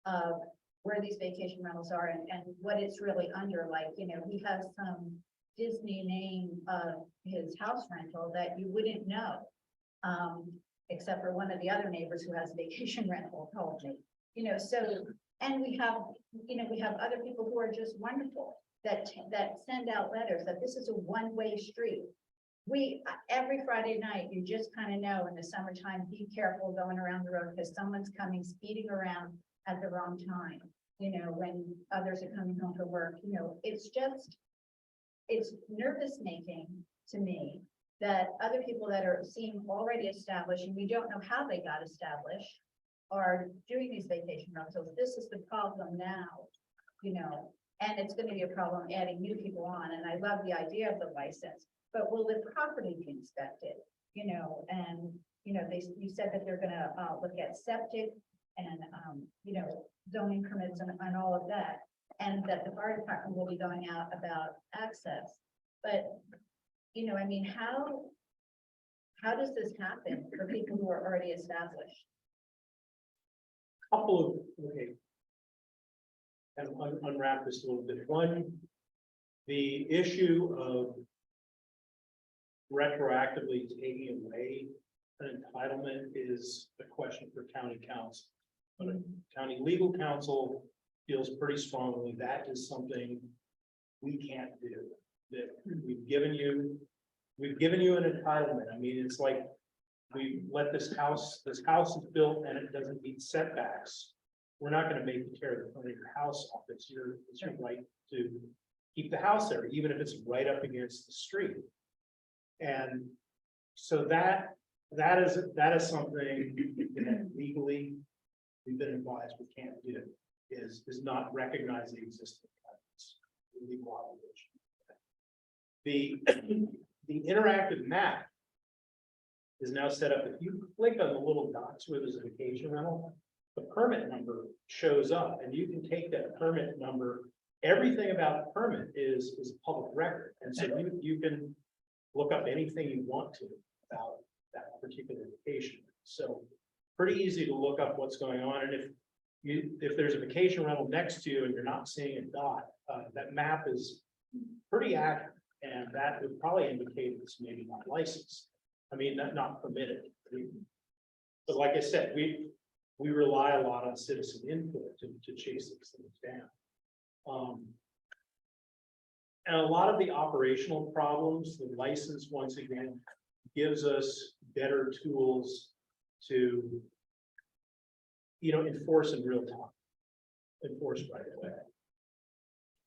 of where these vacation rentals are and what it's really under, like, he has some Disney name of his house rental that you wouldn't know. Except for one of the other neighbors who has a vacation rental told me, so, and we have other people who are just wonderful that send out letters that this is a one-way street. Every Friday night, you just kind of know in the summertime, be careful going around the road because someone's coming speeding around at the wrong time, when others are coming home from work, it's nervous making to me that other people that seem already established, and we don't know how they got established, are doing these vacation rentals. This is the problem now, and it's going to be a problem adding new people on. And I love the idea of the license, but will the property be inspected? And you said that they're going to look at septic and zoning permits and all of that, and that the fire department will be going out about access. But how does this happen for people who are already established? Okay. And unwrap this a little bit. One, the issue of retroactively taking away an entitlement is a question for county council. But county legal counsel feels pretty strongly that is something we can't do. That we've given you an entitlement. I mean, it's like we let this house is built and it doesn't meet setbacks. We're not gonna make you tear the front of your house off. It's your right to keep the house there, even if it's right up against the street. And so that is something that legally we've been advised we can't do, is not recognize the existing covenants, the legal obligation. The interactive map is now set up. If you click on the little dots where there's a vacation rental, the permit number shows up, and you can take that permit number. Everything about the permit is a public record, and so you can look up anything you want to about that particular vacation. So pretty easy to look up what's going on, and if there's a vacation rental next to you and you're not seeing a dot, that map is pretty accurate, and that would probably indicate it's maybe not licensed. I mean, not permitted. But like I said, we rely a lot on citizen input to chase these things down. And a lot of the operational problems, the license, once again, gives us better tools to, enforce in real time, enforce right away.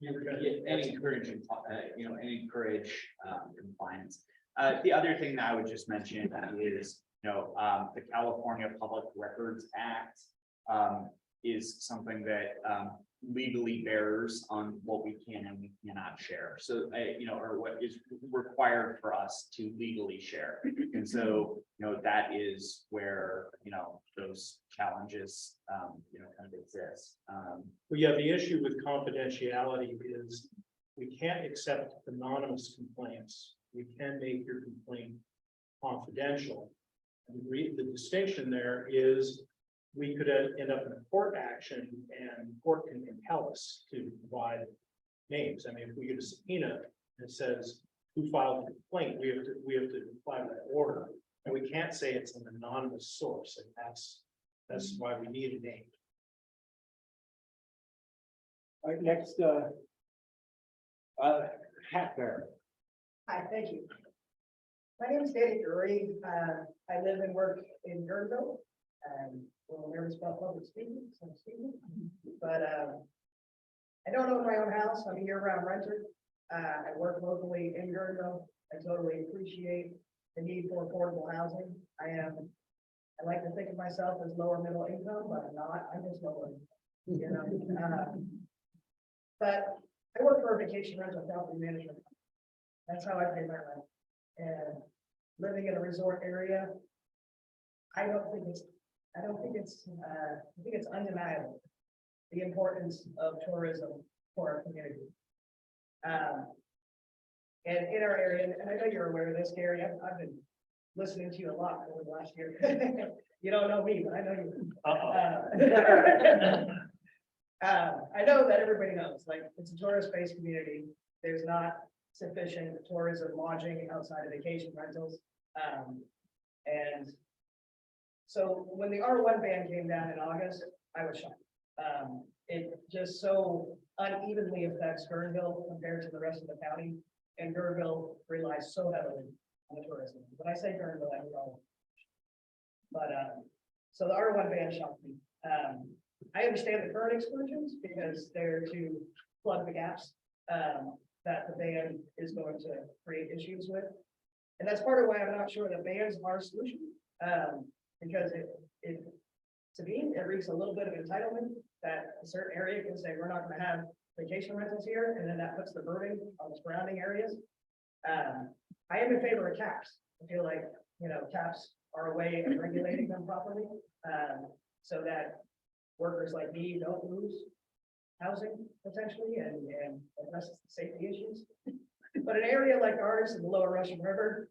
And encourage, encourage compliance. The other thing that I would just mention is, the California Public Records Act is something that legally bears on what we can and we cannot share. So, or what is required for us to legally share. And so, that is where, those challenges, kind of exist. Well, yeah, the issue with confidentiality is we can't accept anonymous complaints. We can make your complaint confidential. And the distinction there is we could end up in a court action and court can compel us to provide names. I mean, if we get a subpoena that says who filed the complaint, we have to apply that order. And we can't say it's an anonymous source, and that's why we need a name. All right, next, hat bearer. Hi, thank you. My name is Danny Drury. I live and work in Guerneville. I'm a little nervous about public speaking, so I'm speaking. But I don't own my own house. I'm a year-round renter. I work locally in Guerneville. I totally appreciate the need for affordable housing. I like to think of myself as lower middle income, but I'm not. I'm just lower income, But I work for a vacation rental property management. That's how I pay my rent. And living in a resort area, I think it's undeniable the importance of tourism for our community. And in our area, and I know you're aware of this, Gary, I've been listening to you a lot over the last year. You don't know me, but I know you. I know that everybody knows, like, it's a tourist-based community. There's not sufficient tourism lodging outside of vacation rentals. And so when the R1 ban came down in August, I was shocked. It just so unevenly affects Guerneville compared to the rest of the county. And Guerneville relies so heavily on the tourism. When I say Guerneville, I mean all. But so the R1 ban shocked me. I understand the current exclusions because they're to plug the gaps that the ban is going to create issues with. And that's part of why I'm not sure that bans are a solution. Because to me, it reaches a little bit of entitlement that a certain area can say, we're not going to have vacation rentals here, and then that puts the burden on the surrounding areas. I am in favor of caps. I feel like, caps are a way of regulating them properly, so that workers like me don't lose housing potentially and address the safety issues. But an area like ours in the Lower Russian River,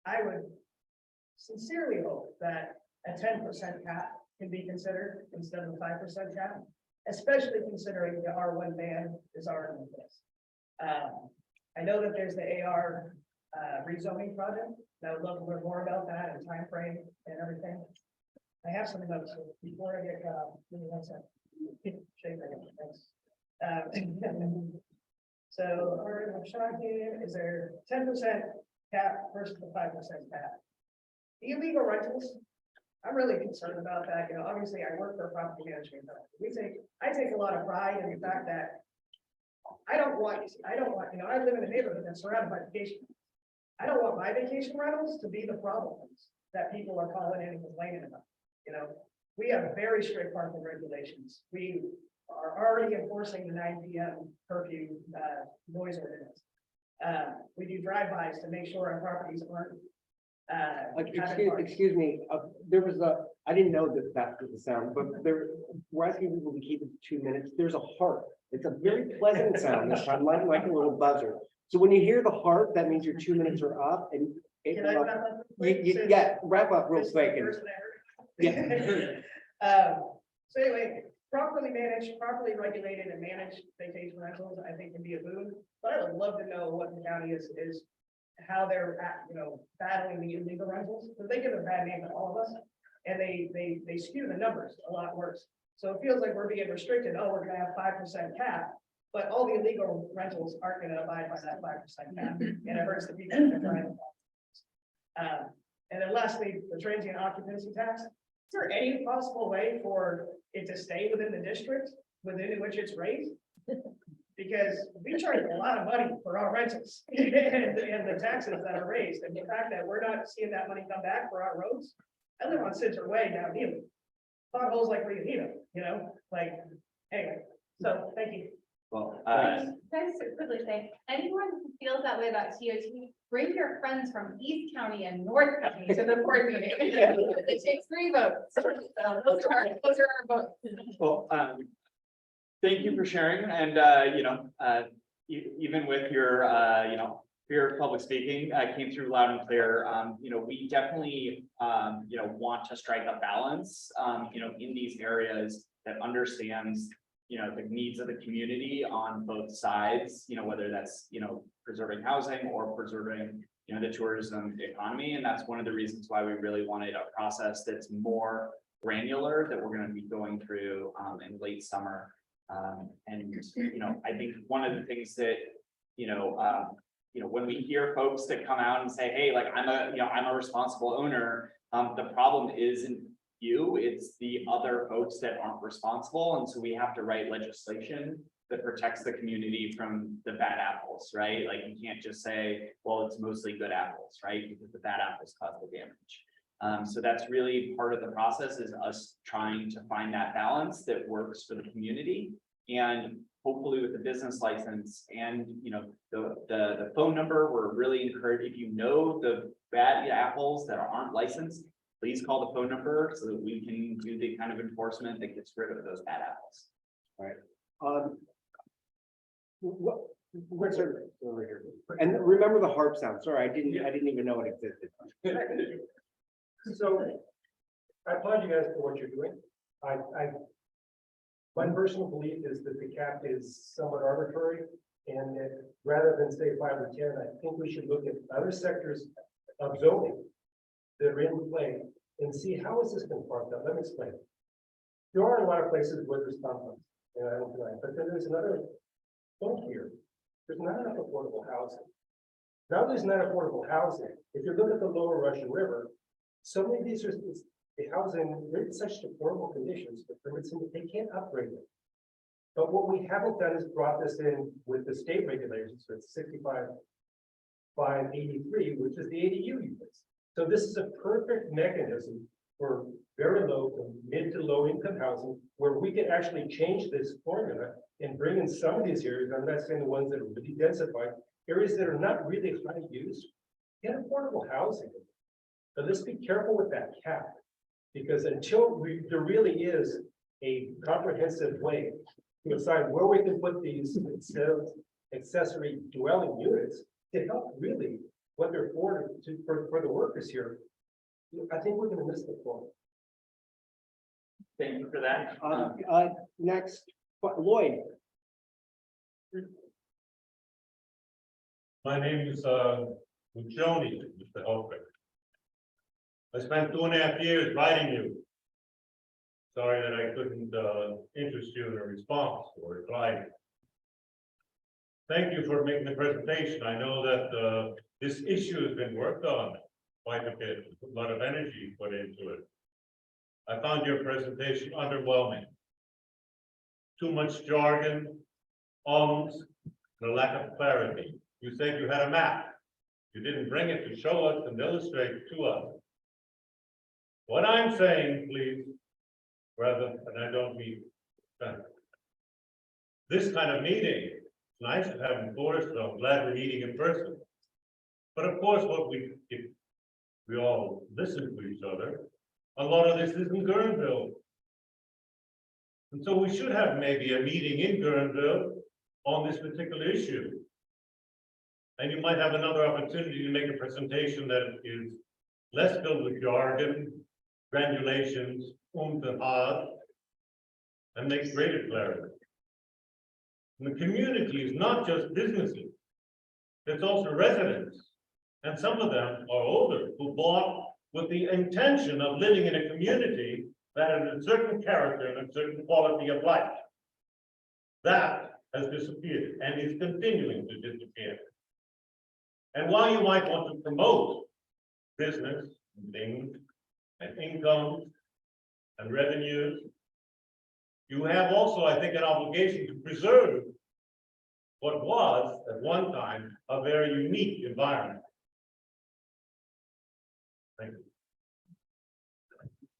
I would sincerely hope that a 10% cap can be considered instead of a 5% cap, especially considering the R1 ban is already in place. I know that there's the AR rezoning project. I would love to learn more about that and time frame and everything. I have some notes, so before I get cut off, give me 1 second. Shake my head, thanks. So, Art, I'm shocking, is there 10% cap versus the 5% cap? Illegal rentals, I'm really concerned about that, you know, obviously I work for a property management company. I take a lot of pride in the fact that I don't want, you know, I live in a neighborhood that's surrounded by vacation. I don't want my vacation rentals to be the problems that people are calling in and complaining about, you know? We have very strict parking regulations. We are already enforcing the 9 p.m. curfew noise ordinance. We do drive-bys to make sure our properties aren't. Excuse me, there was I didn't know that that was the sound, but we're asking people to keep it to 2 minutes. There's a harp. It's a very pleasant sound. It's kind of like a little buzzer. So when you hear the harp, that means your 2 minutes are up and. Can I wrap up real quick? Yeah, wrap up real quick. So anyway, properly managed, properly regulated and managed vacation rentals, I think can be a boon. But I would love to know what the county is how they're battling the illegal rentals, because they give a bad name to all of us. And they skew the numbers a lot worse. So it feels like we're being restricted. Oh, we're gonna have 5% cap, but all the illegal rentals aren't gonna abide by that 5% cap. And it hurts the people that are trying to. And then lastly, the transient occupancy tax. Is there any possible way for it to stay within the district within which it's raised? Because we charge a lot of money for our rentals and the taxes that are raised, and the fact that we're not seeing that money come back for our roads. I live on Cinder Way down here. Potholes like where you need them, you know, like, anyway, so thank you. Well, Can I just quickly say, anyone who feels that way about TOT, bring your friends from East County and North County to the board meeting. It takes 3 votes. So those are our votes. well, thank you for sharing, and even with your fear of public speaking, came through loud and clear. We definitely want to strike a balance in these areas that understands the needs of the community on both sides, whether that's preserving housing or preserving the tourism economy. And that's one of the reasons why we really wanted a process that's more granular that we're going to be going through in late summer. I think one of the things that, when we hear folks that come out and say, hey, like I'm a responsible owner, the problem isn't you, it's the other folks that aren't responsible. And so we have to write legislation that protects the community from the bad apples, right? Like you can't just say, well, it's mostly good apples, right? Because the bad apples cause the damage. So that's really part of the process, is us trying to find that balance that works for the community. And hopefully with the business license and the phone number, we're really encouraged, if you know the bad apples that aren't licensed, please call the phone number so that we can do the kind of enforcement that gets rid of those bad apples. All right. What's over here? And remember the harp sound. Sorry, I didn't even know it existed. So I applaud you guys for what you're doing. My personal belief is that the cap is somewhat arbitrary, and that rather than say 5 or 10, I think we should look at other sectors of zoning that are in play and see how is this been carved out. Let me explain. There are a lot of places where there's conflict, and I don't deny it, but then there's another point here. There's not enough affordable housing. Now there's not affordable housing. If you look at the lower Russian River, so many of these are the housing, they're in such deplorable conditions, but they can't upgrade them. But what we haven't done is brought this in with the state regulations, so it's 65,583, which is the ADU units. So this is a perfect mechanism for very low to mid to low income housing, where we can actually change this formula and bring in some of these areas. I'm not saying the ones that are really densified, areas that are not really high use, get affordable housing. But let's be careful with that cap, because until there really is a comprehensive way to decide where we can put these accessory dwelling units to help really what they're for the workers here, I think we're going to miss the point. Thank you for that. Next, Lloyd. My name is Joni, Mr. Hofer. I spent 2.5 years writing you Sorry that I couldn't interest you in a response or reply. Thank you for making the presentation. I know that this issue has been worked on quite a bit, a lot of energy put into it. I found your presentation underwhelming. Too much jargon, and a lack of clarity. You said you had a map. You didn't bring it to show us and illustrate to us. What I'm saying, please, rather, and I don't mean this kind of meeting, it's nice to have in force, so I'm glad we're meeting in person. But of course, if we all listen to each other, a lot of this is in Guerneville. And so we should have maybe a meeting in Guerneville on this particular issue. And you might have another opportunity to make a presentation that is less filled with jargon, granulations, and hard, and make greater clarity. And the community is not just businesses, it's also residents. And some of them are older, who bought with the intention of living in a community that has a certain character and a certain quality of life. That has disappeared and is continuing to disappear. And while you might want to promote business and things and income and revenues, you have also, I think, an obligation to preserve what was at one time a very unique environment. Thank you.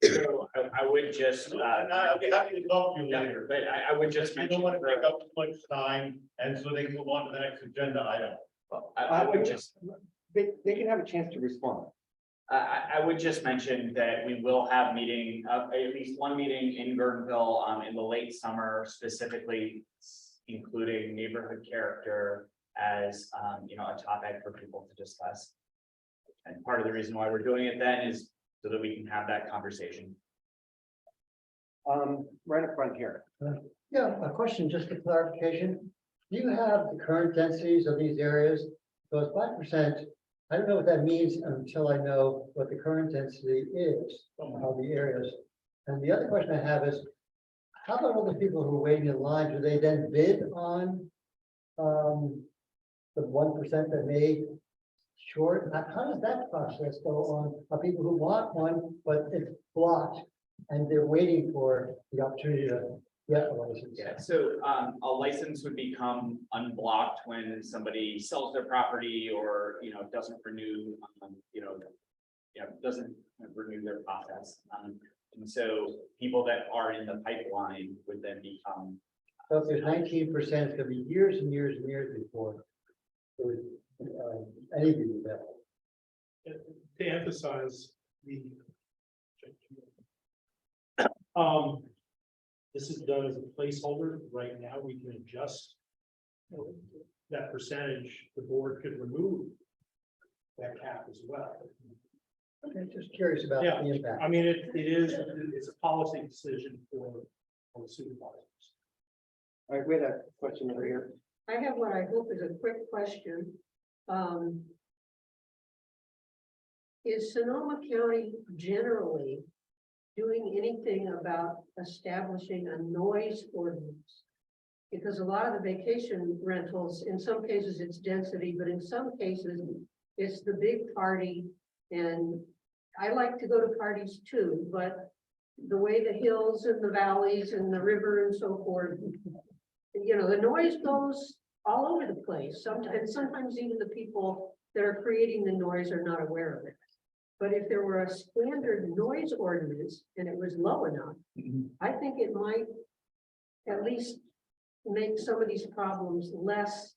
So I would just, I'll be happy to talk to you later. but I would just I mention. don't want to take up too much time, and so they can move on to the next agenda item. I would just, They can have a chance to respond. I would just mention that we will have meeting, at least one meeting in Guerneville, in the late summer, specifically including neighborhood character as, you know, a topic for people to discuss. And part of the reason why we're doing it then is so that we can have that conversation. Right up front here. Yeah, a question, just a clarification. Do you have the current densities of these areas? Because 5%, I don't know what that means until I know what the current density is of the areas. And the other question I have is, how about all the people who are waiting in line? Do they then bid on the 1% that may short? How does that process go on? Are people who want one, but it's blocked and they're waiting for the opportunity to get a license? Yeah, so a license would become unblocked when somebody sells their property or, you know, doesn't renew, doesn't renew their process. And so people that are in the pipeline would then become. So if there's 19%, it's gonna be years and years and years before anything with that. To emphasize the. This is done as a placeholder. Right now, we can adjust that percentage. The board could remove that cap as well. Okay, just curious about Yeah, the impact. I mean, it's a policy decision for the supervisors. All right, we had a question over here. I have what I hope is a quick question. Is Sonoma County generally doing anything about establishing a noise ordinance? Because a lot of the vacation rentals, in some cases it's density, but in some cases it's the big party. And I like to go to parties too, but the way the hills and the valleys and the river and so forth, you know, the noise goes all over the place. Sometimes even the people that are creating the noise are not aware of it. But if there were a standard noise ordinance and it was low enough, I think it might at least make some of these problems less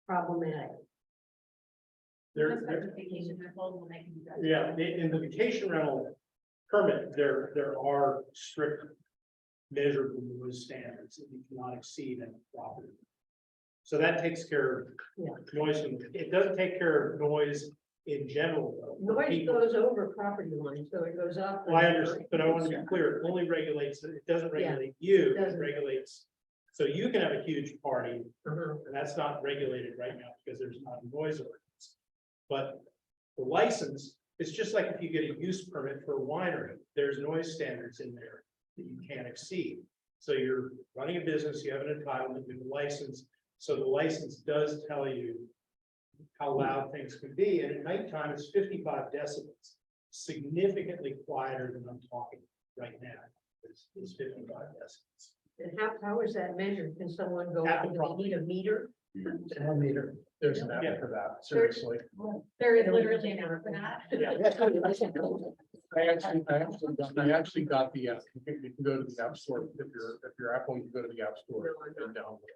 problematic. Yeah, in the vacation rental permit, there are strict measurable noise standards that you cannot exceed in a property. So that takes care of noise. It doesn't take care of noise in general, though. Noise goes over property lines, so it goes up. Well, I understand, but I want to be clear, it only regulates, it doesn't regulate you, it doesn't. regulates. So you can have a huge party, and that's not regulated right now because there's not a noise ordinance. But the license It's just like if you get a use permit for a winery, there's noise standards in there that you can't exceed. So you're running a business, you have an entitlement, you have a license, so the license does tell you how loud things can be, and at nighttime, it's 55 decibels, significantly quieter than I'm talking right now. It's 55 decibels. And how is that measured? Can someone go, At the do they property. need a meter? There's an app for that, seriously. There is literally an app for that. I actually got the, you can go to the App Store, if you're Apple, you can go to the App Store and download it.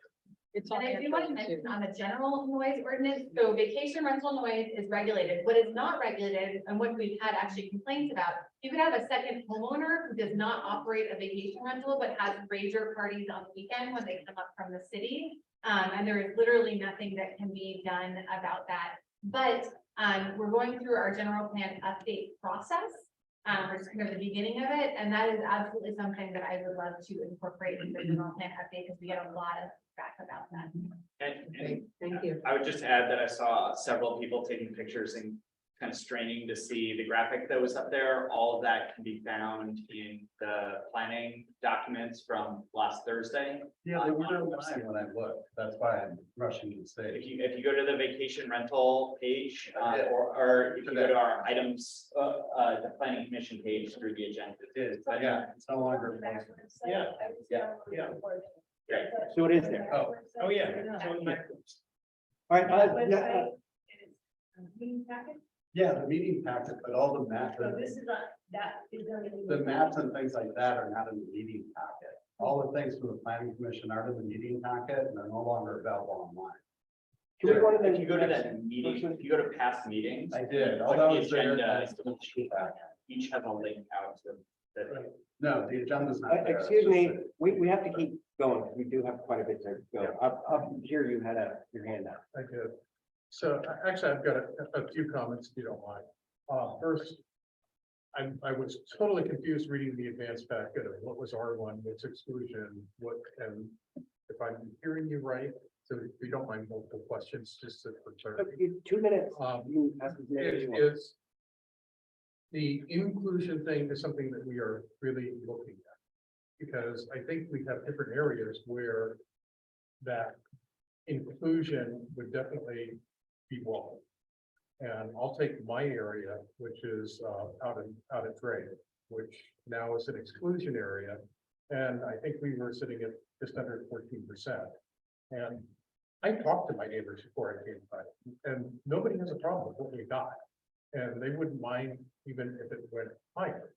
It's And on I the do want to phone, too. mention on the general noise ordinance, so vacation rental noise is regulated. What is not regulated and what we've had actually complaints about, you could have a second homeowner who does not operate a vacation rental, but has rager parties on the weekend when they come up from the city. And there is literally nothing that can be done about that. But we're going through our general plan update process. Which is kind of the beginning of it, and that is absolutely something that I would love to incorporate in the general plan update, because we get a lot of feedback about that. And Thank you. I would just add that I saw several people taking pictures and kind of straining to see the graphic that was up there. All of that can be found in the planning documents from last Thursday. Yeah, they weren't online when I looked. That's why I'm rushing to say. If you go to the vacation rental page, I did. or if you go to our items, the planning commission page through the agenda. It is, but yeah, it's no longer. Yeah, yeah. So it is there. Oh, yeah. It's on the All right, Meeting packet? Yeah, the meeting packet, but all the math, So this is that is going to be. the maps and things like that are not in the meeting packet. All the things from the planning commission are in the meeting packet and they're no longer available online. Can we go to the- If you go to that meeting, if you go to past meetings. I did, like all that the was there. agenda, that's the sheet packet. each have a link out to the. No, the agenda's not there. excuse It's me, just that- we have to keep going. We do have quite a bit to go. Up here, you had your hand up. I did. So actually, I've got a few comments, if you don't mind. First, I was totally confused reading the advanced packet of what was R1, what's exclusion, what, and if I'm hearing you right, so if you don't mind multiple questions, just for clarity. 2 minutes. You can ask as many as you want. Is the inclusion thing is something that we are really looking at. Because I think we have different areas where that inclusion would definitely be welcome. And I'll take my area, which is out at Drake, which now is an exclusion area. And I think we were sitting at just under 14%. And I talked to my neighbors before I came by, and nobody has a problem with what we got. And they wouldn't mind even if it went higher.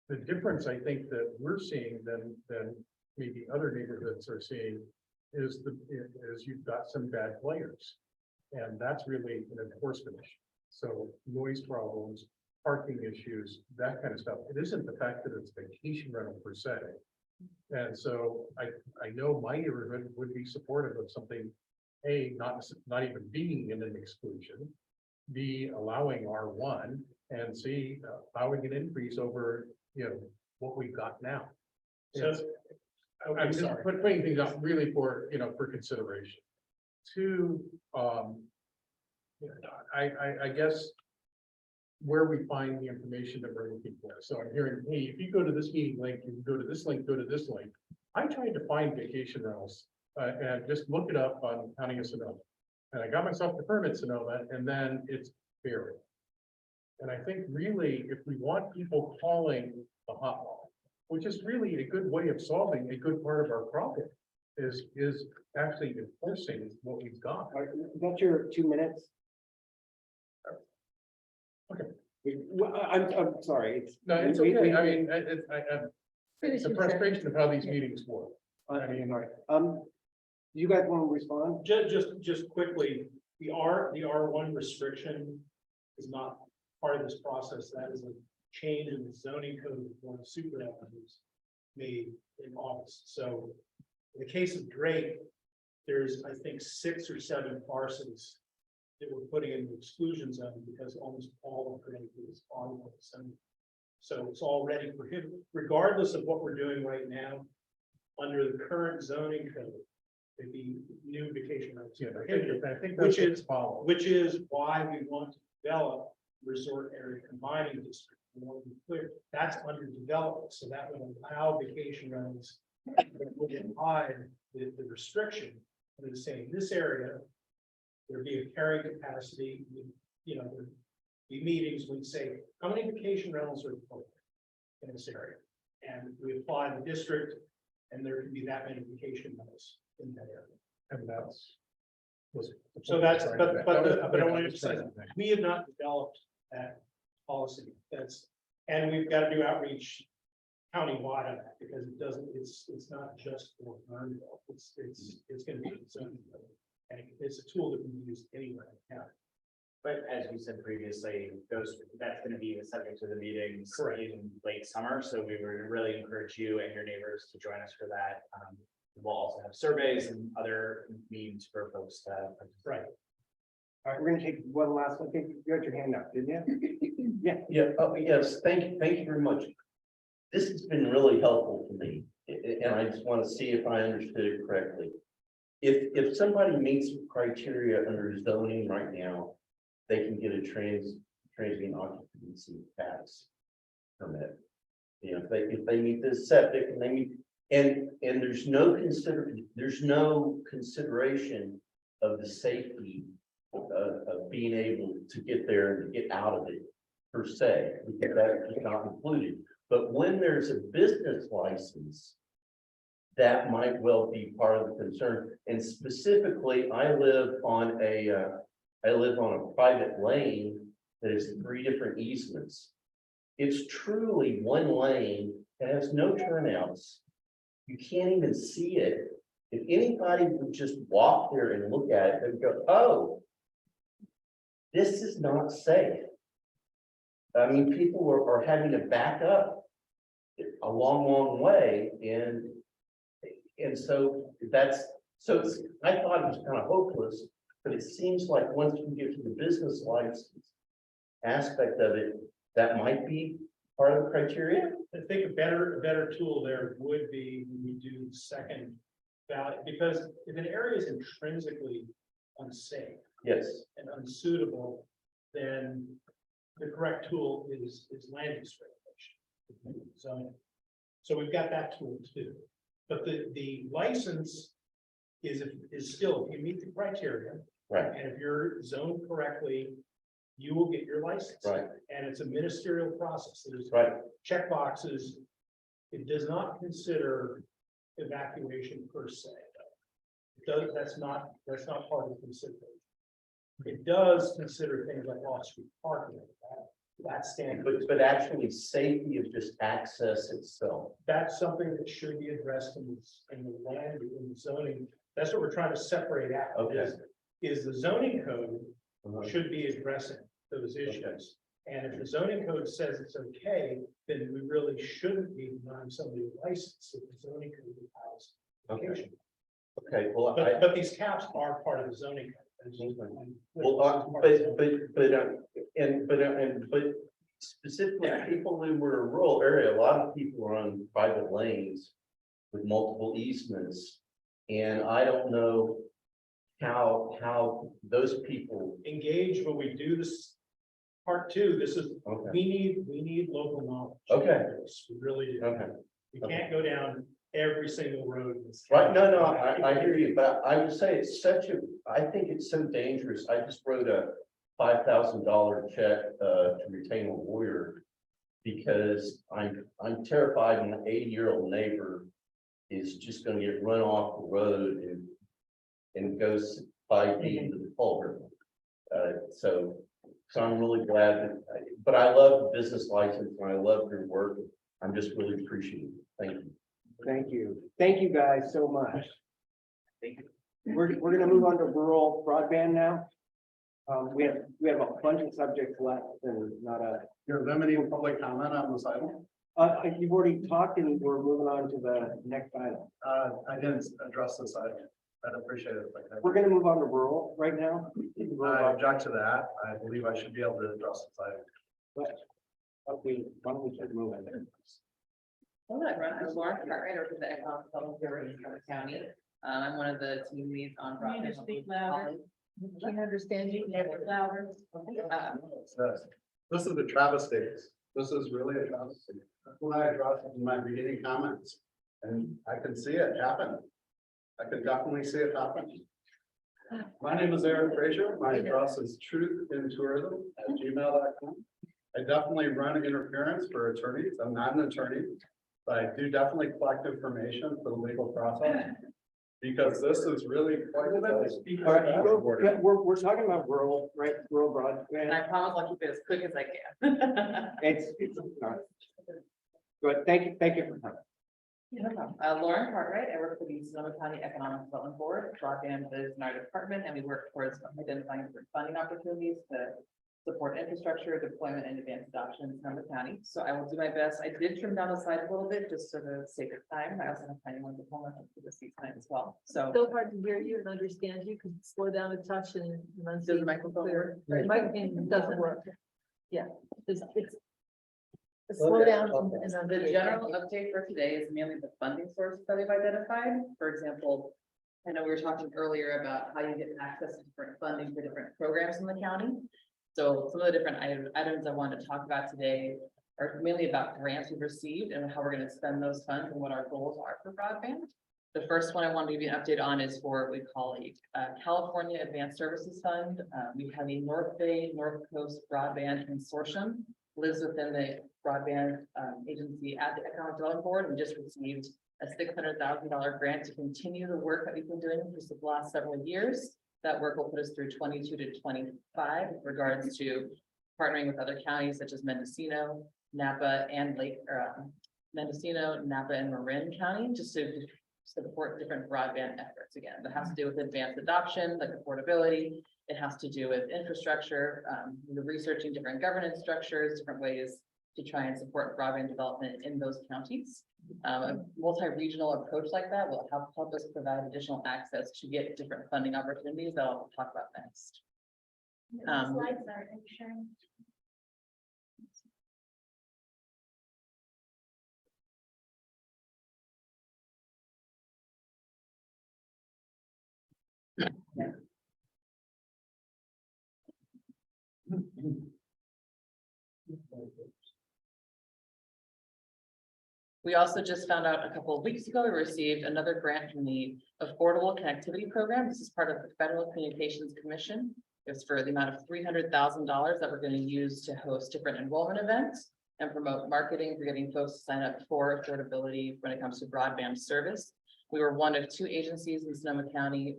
The difference I think that we're seeing than maybe other neighborhoods are seeing is you've got some bad players. And that's really an enforcement issue. So noise problems, parking issues, that kind of stuff. It isn't the fact that it's vacation rental per se. And so I know my neighborhood would be supportive of something, A, not even being in an exclusion, B, allowing R1, and C, allowing an increase over, what we've got now. So- I'm just putting things out really for consideration. Two, I guess where we find the information that we're looking for. So I'm hearing, hey, if you go to this meeting link, you can go to this link, go to this link. I tried to find vacation rentals and just look it up on County of Sonoma. And I got myself the permit Sonoma, and then it's buried. And I think really, if we want people calling the hotline, which is really a good way of solving a good part of our problem, is actually enforcing what we've got. All right, that's your 2 minutes. Okay. Well, I'm sorry. No, it's we- okay. we- I mean, it's a frustration of how these meetings work. I mean, all right. You guys want to respond? Just quickly, the R1 restriction is not part of this process. That is a change in the zoning code for supervisors made in August. So in the case of Drake, there's, I think, 6 or 7 parcels that we're putting in the exclusion zone because almost all of Drake is on the zone. So it's already prohibited, regardless of what we're doing right now, under the current zoning code. It'd be new vacation rentals. I think which is why we want to develop resort area combining district. I want to be clear, that's under development, so that would allow vacation rentals. That would imply the restriction of saying this area, there'd be a carrying capacity, you know, there'd be meetings, we'd say, how many vacation rentals are appropriate in this area? And we apply the district, and there could be that many vacation rentals in that area. And that's. So that's, but I want to say, we have not developed that policy. And we've got to do outreach countywide on that, because it doesn't, it's not just for Vernville. It's going to be its own, and it's a tool that can be used anywhere in the county. But as we said previously, that's going to be the subject of the meetings Correct. in late summer. So we would really encourage you and your neighbors to join us for that. We'll also have surveys and other means for folks to. Right. All right, we're gonna take one last one. You had your hand up, didn't you? Yeah. Yeah, yes, thank you very much. This has been really helpful to me, and I just want to see if I understood it correctly. If somebody meets the criteria under zoning right now, they can get a transient occupancy tax permit. You know, if they meet this septic and they meet, and there's no consideration of the safety of being able to get there and to get out of it per se, because that is not included. But when there's a business license, that might well be part of the concern. And specifically, I live on a private lane that has 3 different easements. It's truly one lane that has no turnouts. You can't even see it. If anybody would just walk there and look at it, they'd go, oh, this is not safe. I mean, people are having to back up a long way, and so I thought it was kind of hopeless, but it seems like once we get to the business license aspect of it, that might be part of the criteria. I think a better tool there would be when we do second ballot, because if an area is intrinsically unsafe. Yes. And unsuitable, then the correct tool is land use regulation. So we've got that tool too. But the license is still, if you meet the criteria. Right. And if you're zoned correctly, you will get your license. Right. And it's a ministerial process. There's right. Check boxes. It does not consider evacuation per se. That's not part of the consideration. It does consider things like off-street parking. That's standard. But actually safety of just access itself. That's something that should be addressed in the land, in the zoning. That's what we're trying to separate out. Okay. Is the zoning code should be addressing those issues. Okay. And if the zoning code says it's okay, then we really shouldn't be denying somebody a license if the zoning code allows vacation. Okay, well, But these caps are part of the zoning code. well, but specifically, people who were in a rural area, a lot of people are on private lanes with multiple easements. And I don't know how those people engage when we do this. Part 2, this is, okay. we need local knowledge. Okay. We really do. Okay. We can't go down every single road. Right, no, I hear you, but I would say I think it's so dangerous. I just wrote a $5,000 check to retain a lawyer because I'm terrified an 80-year-old neighbor is just gonna get run off the road and goes 5 feet into the culvert. So I'm really glad that, but I love the business license and I love your work. I'm just really appreciative. Thank you. Thank you. Thank you guys so much. Thank you. We're gonna move on to rural broadband now. We have a bunch of subjects left and not a. You're limiting public comment on this item? You've already talked and we're moving on to the next item. I didn't address this item. I'd appreciate it. We're gonna move on to rural right now. I object to that. I believe I should be able to address this item. Okay, why don't we keep moving? I'm Lauren Cartwright over the Economic Development Bureau in Summit County. I'm one of the team leads on. Can you speak louder? Can't understand you. Louder. This is a travesty. This is really a travesty. That's what I addressed in my beginning comments. And I can see it happen. I can definitely see it happen. My name is Aaron Frazier. My address is truthinTourism@gmail.com. I definitely run interference for attorneys. I'm not an attorney, but I do definitely collect information for the legal process. Because this is really quite. All right, we're talking about rural, right, rural broadband. I promise I'll keep it as quick as I can. It's, all right. Good, thank you for coming. Lauren Cartwright, I work for the Sonoma County Economic Development Board. Broadband is in our department, and we work towards identifying different funding opportunities to support infrastructure deployment and advanced adoption in Sonoma County. So I will do my best. I did trim down the slides a little bit just for the sake of time. I also have planning on the homework for the seat tonight as well. So So hard to hear you and understand you. Could you slow down a touch and does the microphone work? The microphone doesn't work. Yeah, it's slow down and The general update for today is mainly the funding sources that we've identified. For example, I know we were talking earlier about how you get access to different funding for different programs in the county. So some of the different items I wanted to talk about today are mainly about grants we've received and how we're going to spend those funds and what our goals are for broadband. The first one I want to give you an update on is for what we call a California Advanced Services Fund. We have a North Bay North Coast Broadband Consortium, lives within the broadband agency at the Economic Development Board. We just received a $600,000 grant to continue the work that we've been doing for the last several years. That work will put us through 22 to 25 with regards to partnering with other counties such as Mendocino, Napa, and Mendocino, Napa, and Marin County, just to support different broadband efforts. Again, that has to do with advanced adoption, like affordability. It has to do with infrastructure, researching different governance structures, different ways to try and support broadband development in those counties. A multi-regional approach like that will help us provide additional access to get different funding opportunities that I'll talk about next. Slides are sharing. We also just found out a couple of weeks ago, we received another grant from the Affordable Connectivity Program. This is part of the Federal Communications Commission. It's for the amount of $300,000 that we're going to use to host different enrollment events and promote marketing for getting folks to sign up for affordability when it comes to broadband service. We were one of 2 agencies in Sonoma County,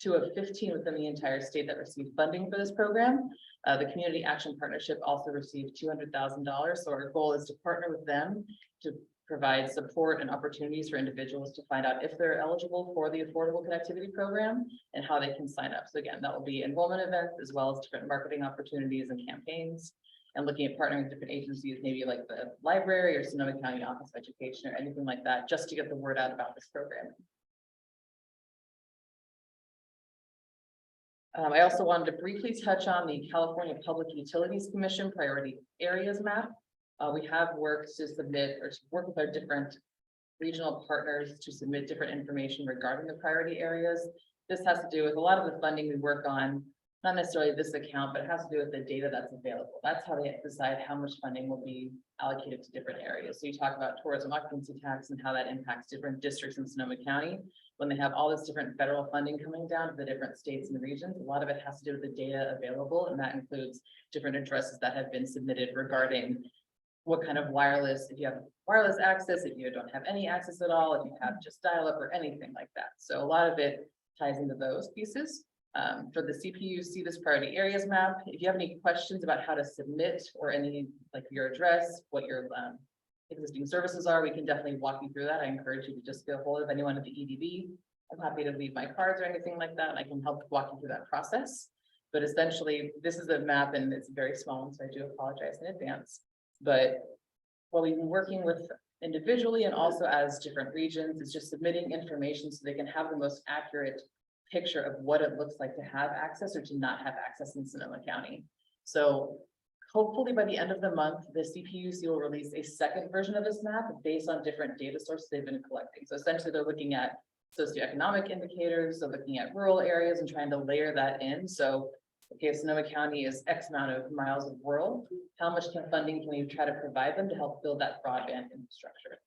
2 of 15 within the entire state that received funding for this program. The Community Action Partnership also received $200,000. So our goal is to partner with them to provide support and opportunities for individuals to find out if they're eligible for the Affordable Connectivity Program and how they can sign up. So again, that will be enrollment events as well as different marketing opportunities and campaigns, and looking at partnering with different agencies, maybe like the library or Sonoma County Office of Education or anything like that, just to get the word out about this program. I also wanted to briefly touch on the California Public Utilities Commission Priority Areas Map. We have worked to submit or to work with our different regional partners to submit different information regarding the priority areas. This has to do with a lot of the funding we work on, not necessarily this account, but it has to do with the data that's available. That's how they decide how much funding will be allocated to different areas. So you talk about tourism occupancy tax and how that impacts different districts in Sonoma County. When they have all this different federal funding coming down to the different states and regions, a lot of it has to do with the data available, and that includes different addresses that have been submitted regarding what kind of wireless, if you have wireless access, if you don't have any access at all, if you have just dial-up or anything like that. So a lot of it ties into those pieces. For the CPUC, this priority areas map, if you have any questions about how to submit or any, like your address, what your existing services are, we can definitely walk you through that. I encourage you to just get a hold of anyone at the EDB. I'm happy to leave my cards or anything like that, and I can help walk you through that process. But essentially, this is a map and it's very small, so I do apologize in advance. But what we've been working with individually and also as different regions is just submitting information so they can have the most accurate picture of what it looks like to have access or to not have access in Sonoma County. So hopefully by the end of the month, the CPUC will release a second version of this map based on different data sources they've been collecting. So essentially they're looking at socioeconomic indicators, so looking at rural areas and trying to layer that in. So okay, if Sonoma County is X amount of miles of rural, how much funding can we try to provide them to help build that broadband infrastructure?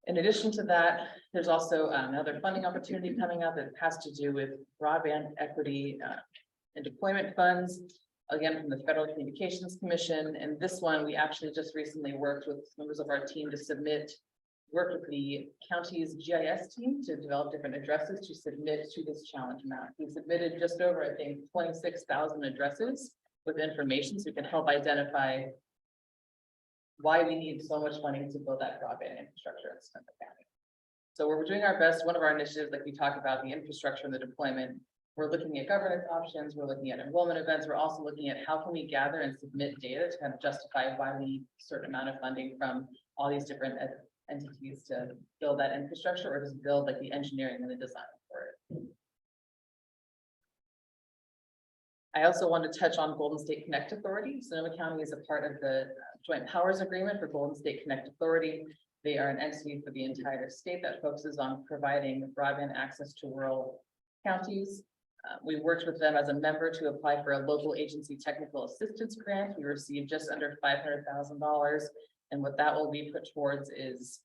In addition to that, there's also another funding opportunity coming up that has to do with broadband equity and deployment funds. Again, from the Federal Communications Commission, and this one, we actually just recently worked with members of our team to work with the county's GIS team to develop different addresses to submit to this challenge map. We submitted just over, I think, 26,000 addresses with information, so we can help identify why we need so much funding to build that broadband infrastructure in Sonoma County. So we're doing our best. One of our initiatives, like we talked about, the infrastructure and the deployment, we're looking at governance options, we're looking at enrollment events, we're also looking at how can we gather and submit data to kind of justify why we need a certain amount of funding from all these different entities to build that infrastructure, or just build like the engineering and the design for it. I also want to touch on Golden State Connect Authority. Sonoma County is a part of the Joint Powers Agreement for Golden State Connect Authority. They are an entity for the entire state that focuses on providing broadband access to rural counties. We worked with them as a member to apply for a local agency technical assistance grant. We received just under $500,000. And what that will be put towards is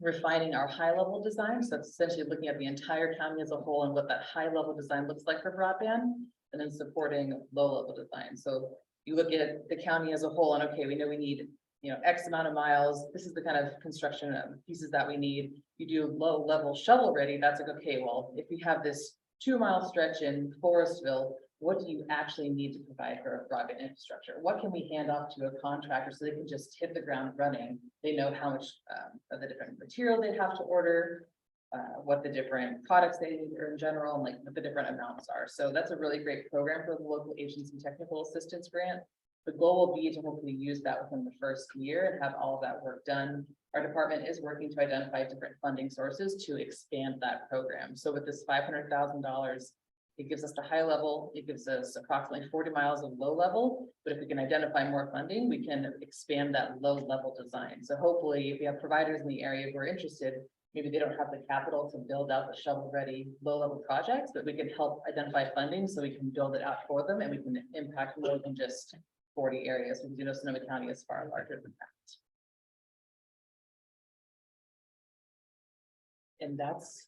refining our high level design. So that's essentially looking at the entire county as a whole and what that high level design looks like for broadband, and then supporting low level design. So you look at the county as a whole and okay, we know we need, X amount of miles. This is the kind of construction pieces that we need. You do low level shovel ready. That's like, okay, well, if we have this 2-mile stretch in Forestville, what do you actually need to provide for a broadband infrastructure? What can we hand off to a contractor so they can just hit the ground running? They know how much of the different material they have to order, what the different products they need in general, and like what the different amounts are. So that's a really great program for the local agency technical assistance grant. The goal will be to hopefully use that within the first year and have all of that work done. Our department is working to identify different funding sources to expand that program. So with this $500,000, it gives us the high level, it gives us approximately 40 miles of low level, but if we can identify more funding, we can expand that low level design. So hopefully if we have providers in the area who are interested, maybe they don't have the capital to build out the shovel ready low level projects, but we can help identify funding so we can build it out for them and we can impact more than just 40 areas, because Sonoma County is far larger than that. And that's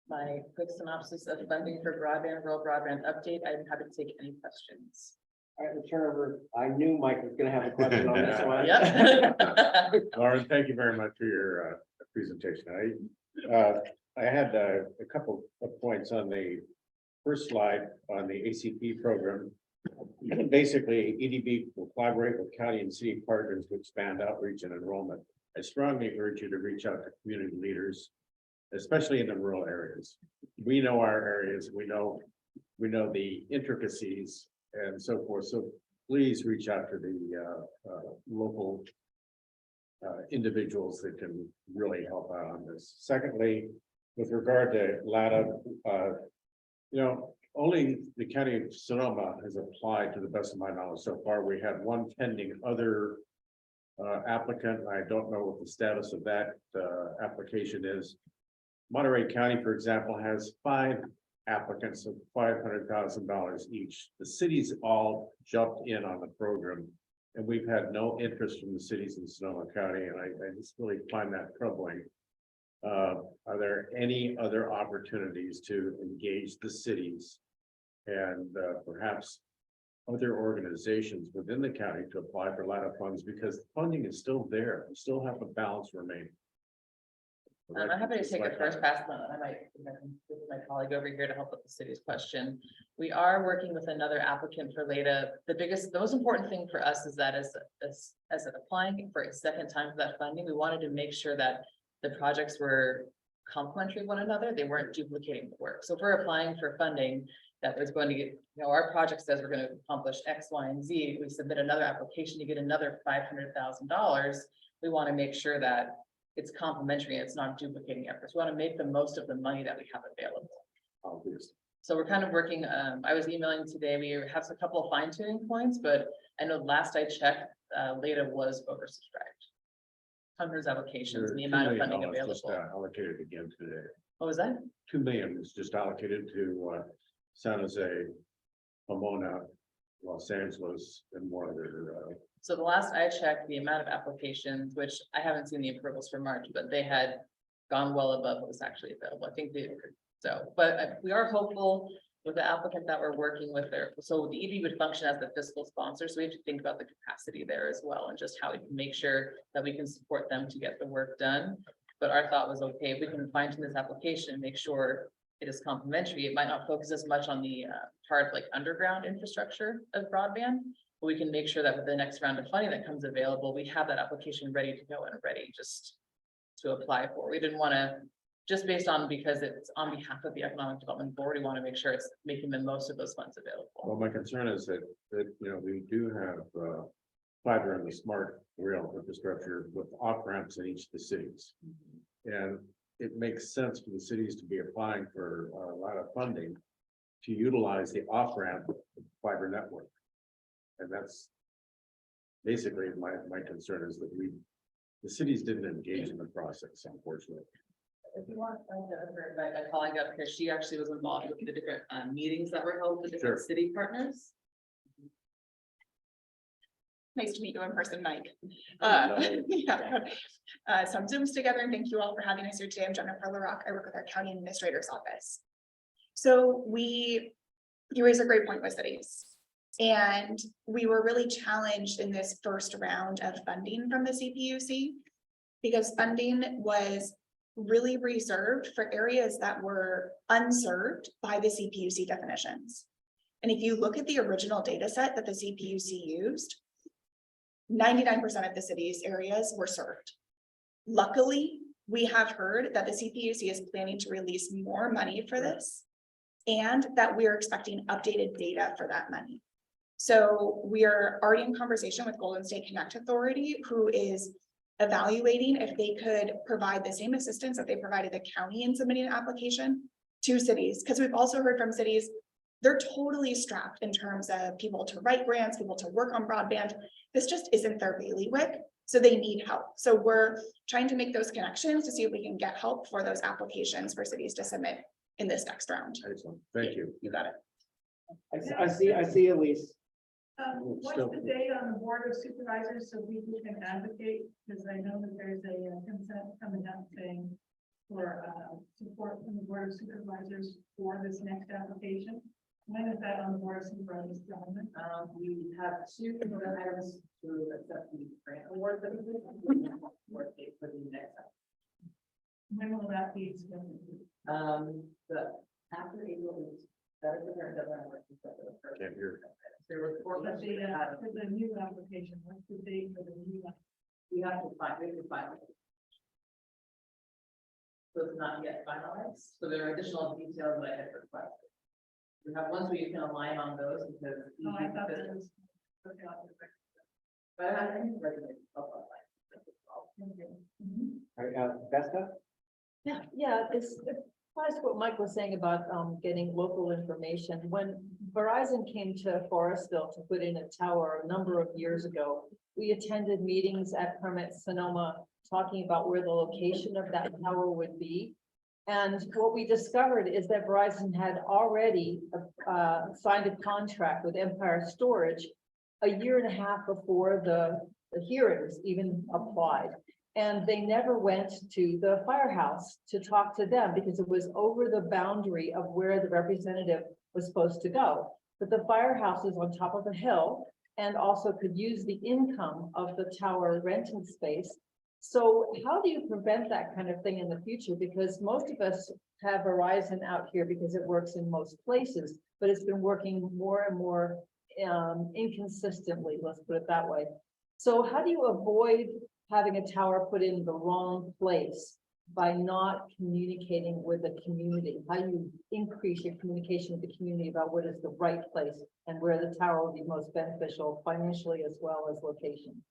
my quick synopsis of funding for rural broadband update. I'm happy to take any questions. All right, we'll turn over. I knew Mike was gonna have a question on this one. Yep. Lauren, thank you very much for your presentation. I had a couple of points on the first slide on the ACP program. Basically, EDB will collaborate with county and city partners to expand outreach and enrollment. I strongly urge you to reach out to community leaders, especially in the rural areas. We know our areas, we know the intricacies and so forth. So please reach out to the local individuals that can really help out on this. Secondly, with regard to LATA, only the county of Sonoma has applied to the best of my knowledge so far. We have one pending other applicant. I don't know what the status of that application is. Monterey County, for example, has 5 applicants of $500,000 each. The cities all jumped in on the program, and we've had no interest from the cities in Sonoma County, and I just really find that troubling. Are there any other opportunities to engage the cities and perhaps other organizations within the county to apply for LATA funds, because funding is still there. We still have a balance remaining. I'm happy to take a first pass on it. I might get my colleague over here to help with the city's question. We are working with another applicant for LATA. The most important thing for us is that as applying for a second time for that funding, we wanted to make sure that the projects were complementary of one another. They weren't duplicating the work. So if we're applying for funding that was going to get, our project says we're going to accomplish X, Y, and Z. We submit another application to get another $500,000. We want to make sure that it's complementary and it's not duplicating efforts. We want to make the most of the money that we have available. Obviously. So we're kind of working, I was emailing today, we have a couple of fine tuning points, but I know last I checked, LATA was oversubscribed. hundreds of applications, and the $2 amount of million funding just, available. Allocated again today. What was that? 2 million is just allocated to San Jose, Pomona, Los Angeles, and one other. So the last I checked, the amount of applications, which I haven't seen the approvals for March, but they had gone well above what was actually available. I think they, so, but we are hopeful with the applicant that we're working with there. So the ED would function as the fiscal sponsor, so we have to think about the capacity there as well, and just how we can make sure that we can support them to get the work done. But our thought was, okay, if we can fine tune this application, make sure it is complementary, it might not focus as much on the part like underground infrastructure of broadband. But we can make sure that with the next round of funding that comes available, we have that application ready to go and ready just to apply for. We didn't want to, just based on, because it's on behalf of the Economic Development Board, we want to make sure it's making the most of those funds available. Well, my concern is that, you know, we do have fiber in the smart rail infrastructure with off ramps in each of the cities. And it makes sense for the cities to be applying for a lot of funding to utilize the off ramp fiber network. And that's basically my concern is that the cities didn't engage in the process, unfortunately. If you want, my colleague up here, she actually was involved with the different meetings that were held with different Sure. city partners. Nice to meet you in person, Mike. Hello. Some Zooms together, and thank you all for having us here today. I'm Jennifer LaRock. I work with our county administrator's office. So you raise a great point with cities. And we were really challenged in this first round of funding from the CPUC because funding was really reserved for areas that were unserved by the CPUC definitions. And if you look at the original data set that the CPUC used, 99% of the city's areas were served. Luckily, we have heard that the CPUC is planning to release more money for this and that we are expecting updated data for that money. So we are already in conversation with Golden State Connect Authority, who is evaluating if they could provide the same assistance that they provided the county in submitting an application to cities. Because we've also heard from cities, they're totally strapped in terms of people to write grants, people to work on broadband. This just isn't their bailiwick, so they need help. So we're trying to make those connections to see if we can get help for those applications for cities to submit in this next round. Excellent. Thank you. You got it. I see Elise. What's the date on the Board of Supervisors so we can advocate? Because I know that there's a consent coming up saying for support from the Board of Supervisors for this next application. When is that on the Board of Supervisors? We have two items to accept the grant award for the date for the next. When will that be? The after April is that is the current deadline. Can't hear. There were four. For the new application, what's the date for the new one? We have to find it. So it's not yet finalized, so there are additional details that I had requested. We have ones where you can align on those because. Oh, I thought that was. Okay, But I think it's ready to help Vesta? Yeah, it's applies to what Mike was saying about getting local information. When Verizon came to Forestville to put in a tower a number of years ago, we attended meetings at Permit Sonoma talking about where the location of that tower would be. And what we discovered is that Verizon had already signed a contract with Empire Storage a year and a half before the hearings even applied. And they never went to the firehouse to talk to them because it was over the boundary of where the representative was supposed to go. But the firehouse is on top of a hill and also could use the income of the tower renting space. So how do you prevent that kind of thing in the future? Because most of us have Verizon out here because it works in most places, but it's been working more and more inconsistently, let's put it that way. So how do you avoid having a tower put in the wrong place by not communicating with the community? How do you increase your communication with the community about what is the right place and where the tower will be most beneficial financially as well as location?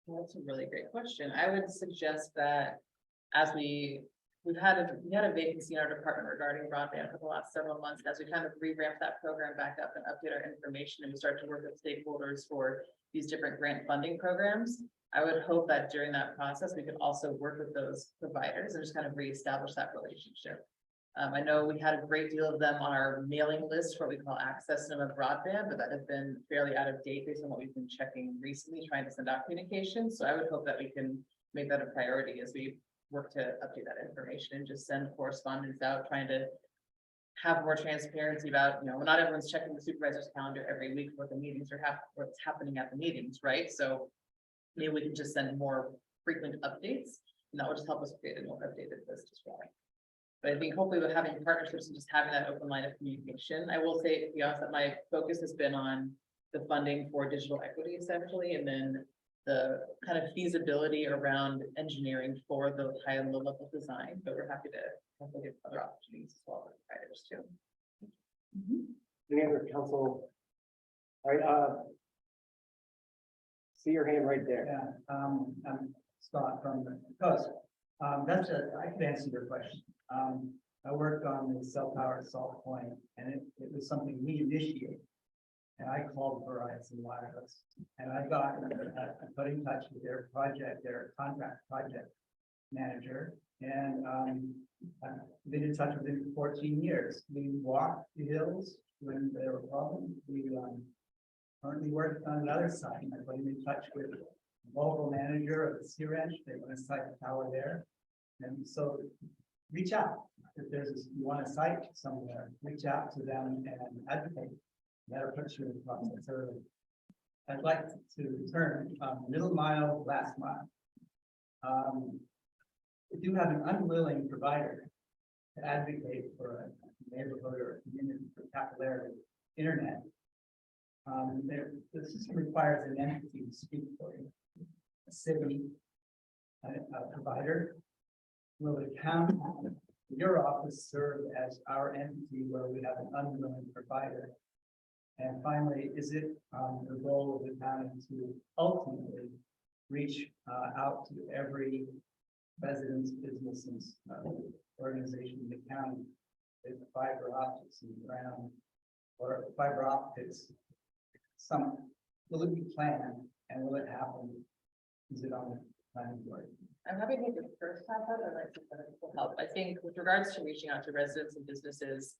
Well, that's a really great question. I would suggest that as we we had a vacancy in our department regarding broadband for the last several months as we kind of revamp that program back up and update our information and we start to work with stakeholders for these different grant funding programs. I would hope that during that process, we could also work with those providers and just kind of reestablish that relationship. I know we had a great deal of them on our mailing list for what we call Access Cinema Broadband, but that has been fairly out of date based on what we've been checking recently, trying to send out communications. So I would hope that we can make that a priority as we work to update that information and just send correspondence out, trying to have more transparency about, not everyone's checking the supervisor's calendar every week for what the meetings are what's happening at the meetings, right? So maybe we can just send more frequent updates and that will just help us create a more updated list as well. But I think hopefully with having partnerships and just having that open line of communication, I will say, to be honest, that my focus has been on the funding for digital equity essentially, and then the kind of feasibility around engineering for the high and low level design, but we're happy to look at other opportunities as well for providers too. Any other council? All right, see your hand right there. Yeah, I'm Scott from the coast. I could answer your question. I worked on the self-powered salt point, and it was something we initiated. And I called Verizon Wireless, and I put in touch with their contract project manager, and I've been in touch with them for 14 years. We walked the hills when there were problems. We currently working on another site. I put him in touch with the local manager of the Sea Ranch. They want to site the tower there, and so reach out if you want a site somewhere. Reach out to them and advocate. That'll put you in the process early. I'd like to return middle mile, last mile. If you have an unwilling provider to advocate for a neighborhood or a community for capillary internet, the system requires an entity to speak for you. A city, a provider. Will the county, your office, serve as our entity where we have an unwilling provider? And finally, is it the goal of the county to ultimately reach out to every residence, businesses, organization in the county with fiber optics in the ground or fiber optics? Will it be planned and will it happen? Is it on the planning board? I'm happy to take the first half of it. I'd like to help. I think with regards to reaching out to residents and businesses,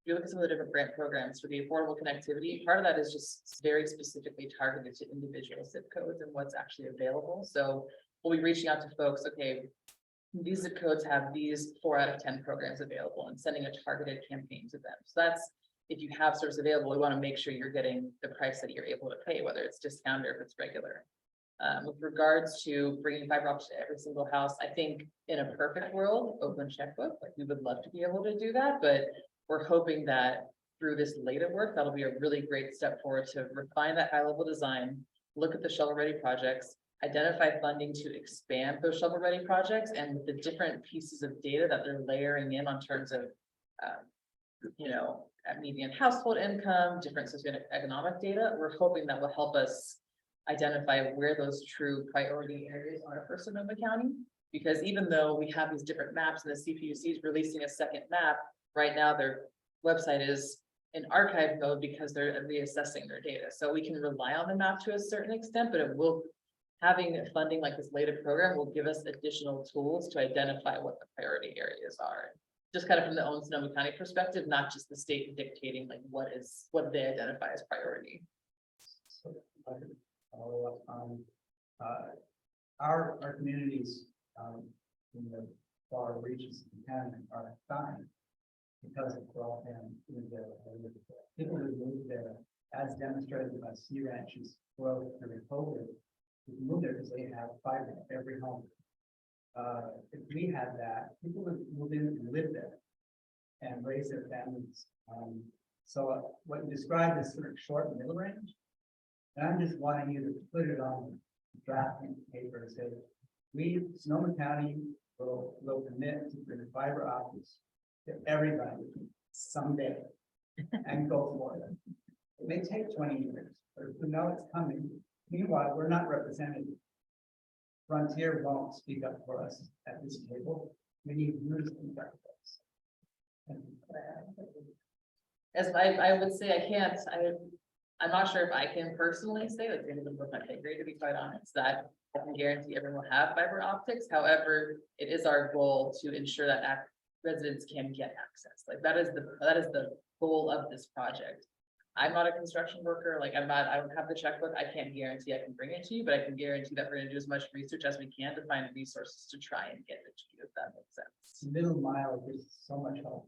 if you look at some of the different grant programs for the affordable connectivity, part of that is just very specifically targeted to individual zip codes and what's actually available. So we'll be reaching out to folks, okay, these zip codes have these 4 out of 10 programs available and sending a targeted campaign to them. So that's, if you have service available, we want to make sure you're getting the price that you're able to pay, whether it's discounted or if it's regular. With regards to bringing fiber optics to every single house, I think in a perfect world, open checkbook, like we would love to be able to do that, but we're hoping that through this later work, that'll be a really great step forward to refine that high level design, look at the shovel ready projects, identify funding to expand those shovel ready projects, and with the different pieces of data that they're layering in on terms of, median household income, different socioeconomic data, we're hoping that will help us identify where those true priority areas are for Sonoma County. Because even though we have these different maps and the CPUC is releasing a second map, right now their website is in archive mode because they're reassessing their data. So we can rely on the map to a certain extent, but having funding like this later program will give us additional tools to identify what the priority areas are. Just kind of from the own Sonoma County perspective, not just the state dictating like what they identify as priority. So, follow up on our communities in the far reaches of the county are dying because of broadband. People who moved there, as demonstrated by Sea Ranch's growth during COVID, who moved there because they have fiber in every home. If we had that, people would move in and live there and raise their families. So what you described is sort of short and middle range. And I'm just wanting you to put it on drafting paper and say, we, Sonoma County, will commit to bring fiber optics to everybody someday and go for it. It may take 20 years, but if we know it's coming. Meanwhile, we're not represented. Frontier won't speak up for us at this table. We need rooms in practice. As I would say, I'm not sure if I can personally say, like, in the book, I agree, to be quite honest, that I can guarantee everyone will have fiber optics. However, it is our goal to ensure that residents can get access. Like, that is the goal of this project. I'm not a construction worker, like, I don't have the checkbook. I can't guarantee I can bring it to you, but I can guarantee that we're gonna do as much research as we can to find resources to try and get it to you, if that makes sense. Middle mile gives so much help.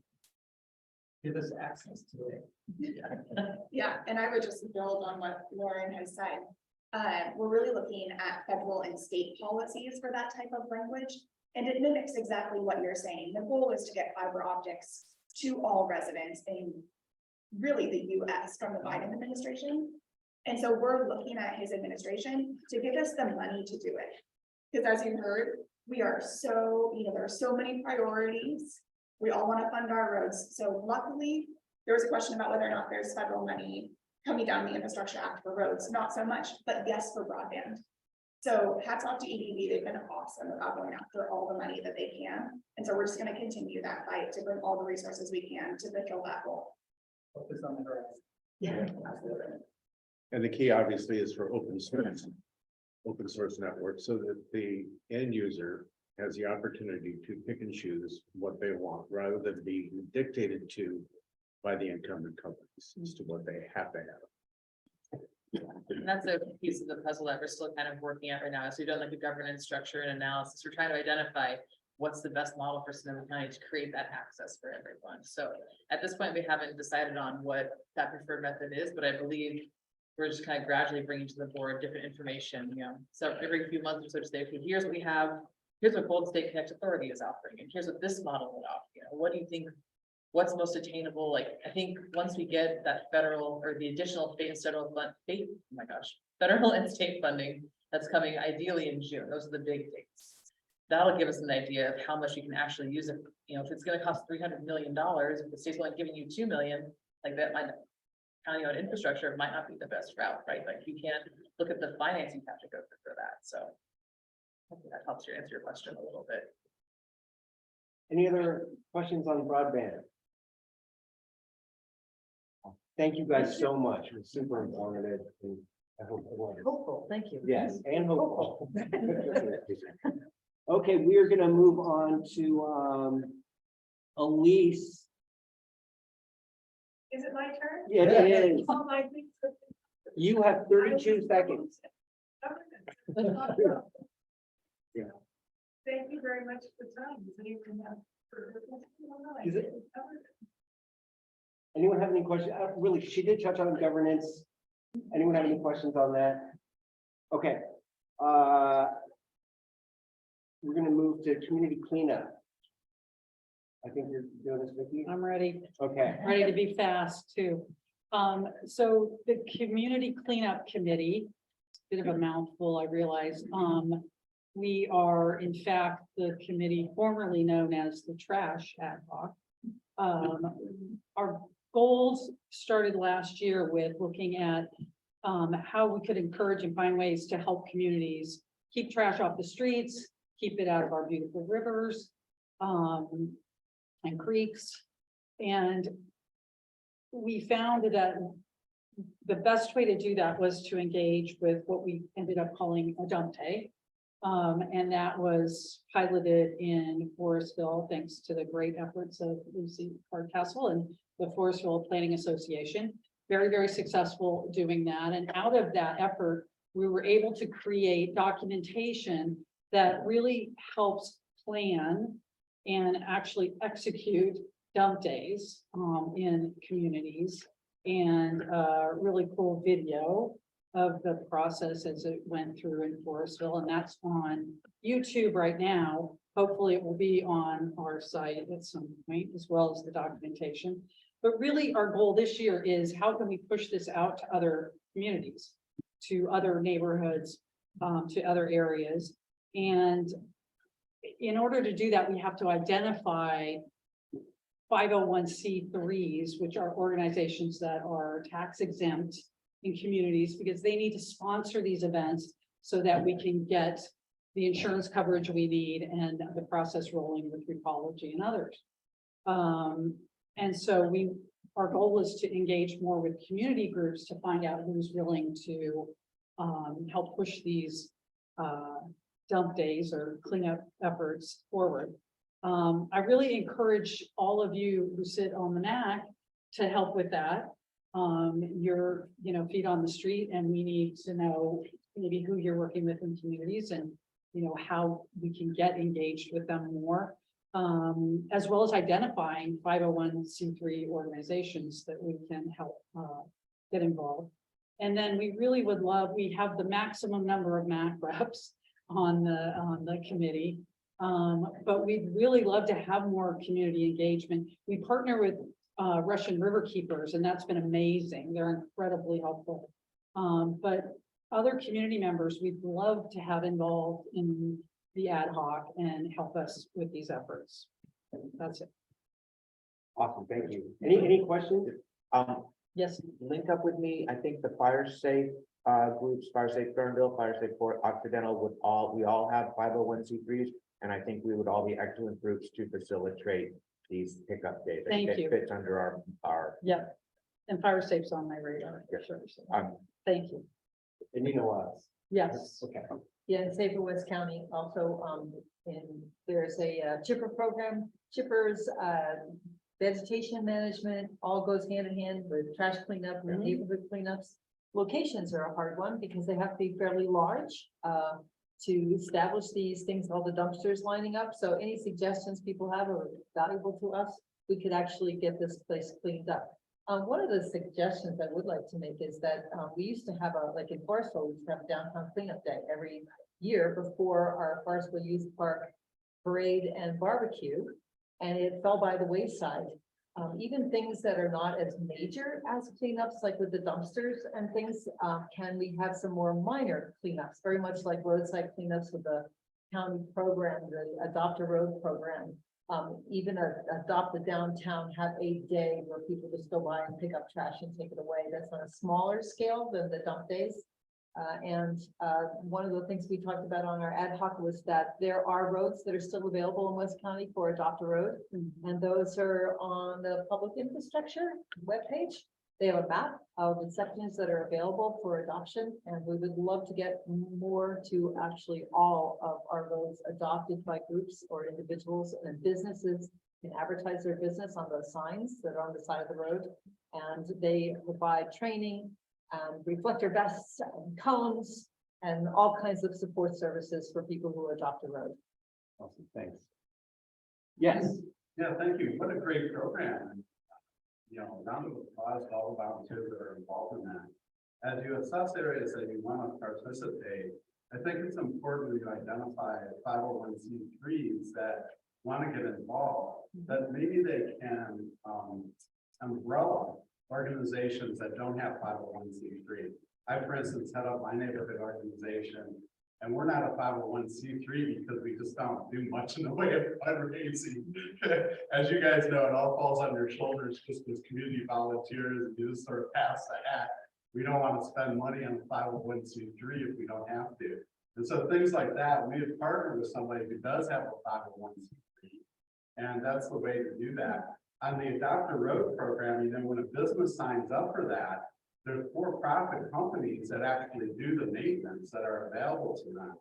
Give us access to it. Yeah, and I would just build on what Lauren has said. We're really looking at federal and state policies for that type of language. And it mimics exactly what you're saying. The goal is to get fiber optics to all residents in really the US from the Biden administration. And so we're looking at his administration to give us the money to do it. Because as you heard, we are so, there are so many priorities. We all want to fund our roads. So luckily, there was a question about whether or not there's federal money coming down the Infrastructure Act for roads. Not so much, but yes, for broadband. So hats off to EDB. They've been awesome about going after all the money that they can. And so we're just going to continue that fight to bring all the resources we can to fulfill that goal. Focus on the horizon. Yeah, absolutely. And the key obviously is for open source network, so that the end user has the opportunity to pick and choose what they want, rather than being dictated to by the incumbent companies as to what they have to have. And that's a piece of the puzzle that we're still kind of working at right now. So we've done like a governance structure and analysis. We're trying to identify what's the best model for Sonoma County to create that access for everyone. So at this point, we haven't decided on what that preferred method is, but I believe we're just kind of gradually bringing to the board different information, So every few months or so to say, okay, here's what we have, here's what Golden State Connect Authority is offering, and here's what this model would offer. What do you think? What's most attainable? Like, I think once we get that federal or the additional state and federal federal and state funding that's coming ideally in June, those are the big dates. That'll give us an idea of how much you can actually use it. If it's going to cost $300 million, if the state's only giving you $2 million, like that might counting on infrastructure might not be the best route, right? Like you can't look at the financing you have to go through for that. So hopefully that helps you answer your question a little bit. Any other questions on broadband? Thank you guys so much. It was super informative. And I hope it was. Hopeful, thank you. Yes, and hopeful. Okay, we are going to move on to Elise. Is it my turn? Yeah, it is. Oh, my things. You have 32 seconds. Yeah. Thank you very much for the time. Does anyone have further questions? Is it- Anyone have any questions? Really, she did touch on governance. Anyone have any questions on that? Okay. We're going to move to community cleanup. I think you're doing this, Vicki. I'm ready. Okay. Ready to be fast too. So the Community Cleanup Committee, bit of a mouthful, I realize. We are in fact the committee formerly known as the Trash Ad Hoc. Our goals started last year with looking at how we could encourage and find ways to help communities keep trash off the streets, keep it out of our beautiful rivers and creeks. And we found that the best way to do that was to engage with what we ended up calling a dump day. And that was piloted in Forestville, thanks to the great efforts of Lucy Hardcastle and the Forestville Planning Association. Very, very successful doing that. And out of that effort, we were able to create documentation that really helps plan and actually execute dump days in communities, and really cool video of the process as it went through in Forestville, and that's on YouTube right now. Hopefully it will be on our site at some point, as well as the documentation. But really our goal this year is how can we push this out to other communities, to other neighborhoods, to other areas. And in order to do that, we have to identify 501c3s, which are organizations that are tax exempt in communities, because they need to sponsor these events so that we can get the insurance coverage we need and the process rolling with Recology and others. And so our goal is to engage more with community groups to find out who's willing to help push these dump days or cleanup efforts forward. I really encourage all of you who sit on the MAC to help with that. You're, feet on the street, and we need to know maybe who you're working with in communities and, how we can get engaged with them more, as well as identifying 501c3 organizations that we can help get involved. And then we really would love, we have the maximum number of MAC reps on the committee. But we'd really love to have more community engagement. We partner with Russian River Keepers, and that's been amazing. They're incredibly helpful. But other community members, we'd love to have involved in the ad hoc and help us with these efforts. That's it. Awesome, thank you. Any questions? Yes. Link up with me. I think the fire safe groups, Fire Safe Guerneville, Fire Safe Fort Occidental we all have 501c3s, and I think we would all be excellent groups to facilitate these pickup days. I think Thank you. it fits under our. Yep. And fire safe's on my radar. Yes. Sure. So, Um, thank you. And you know us. Yes. Okay. Yeah, in Safer West County also, there's a chipper program, chippers, vegetation management, all goes hand in hand with trash cleanup and neighborhood cleanups. Locations are a hard one because they have to be fairly large, to establish these things, all the dumpsters lining up. So any suggestions people have are valuable to us. We could actually get this place cleaned up. One of the suggestions I would like to make is that we used to have like in Forestville, we used to have a downtown cleanup day every year before our Forestville Youth Park parade and barbecue, and it fell by the wayside. Even things that are not as major as cleanups, like with the dumpsters and things, can we have some more minor cleanups, very much like roadside cleanups with the county program, the Adopt a Road program. Even Adopt a Downtown, have a day where people just go by and pick up trash and take it away. That's on a smaller scale than the dump days. One of the things we talked about on our ad hoc was that there are roads that are still available in West County for Adopt a Road. And those are on the public infrastructure webpage. They have a map of the sections that are available for adoption, and we would love to get more to actually all of our roads adopted by groups or individuals, and businesses can advertise their business on those signs that are on the side of the road. And they provide training, reflector vests, and cones, and all kinds of support services for people who adopt a road. Awesome, thanks. Yes. Yeah, thank you. What a great program. Round of applause to all the volunteers that are involved in that. As you assess areas that you want to participate, I think it's important to identify 501c3s that want to get involved, that maybe they can umbrella organizations that don't have 501c3. I, for instance, head up my neighborhood organization, and we're not a 501c3 because we just don't do much in the way of fundraising. As you guys know, it all falls on your shoulders just as community volunteers, and you just sort of pass the hat. We don't want to spend money on a 501c3 if we don't have to. And so things like that, we have partnered with somebody who does have a 501c3, and that's the way to do that. On the Adopt a Road program, when a business signs up for that, there's for-profit companies that actually do the maintenance that are available to them.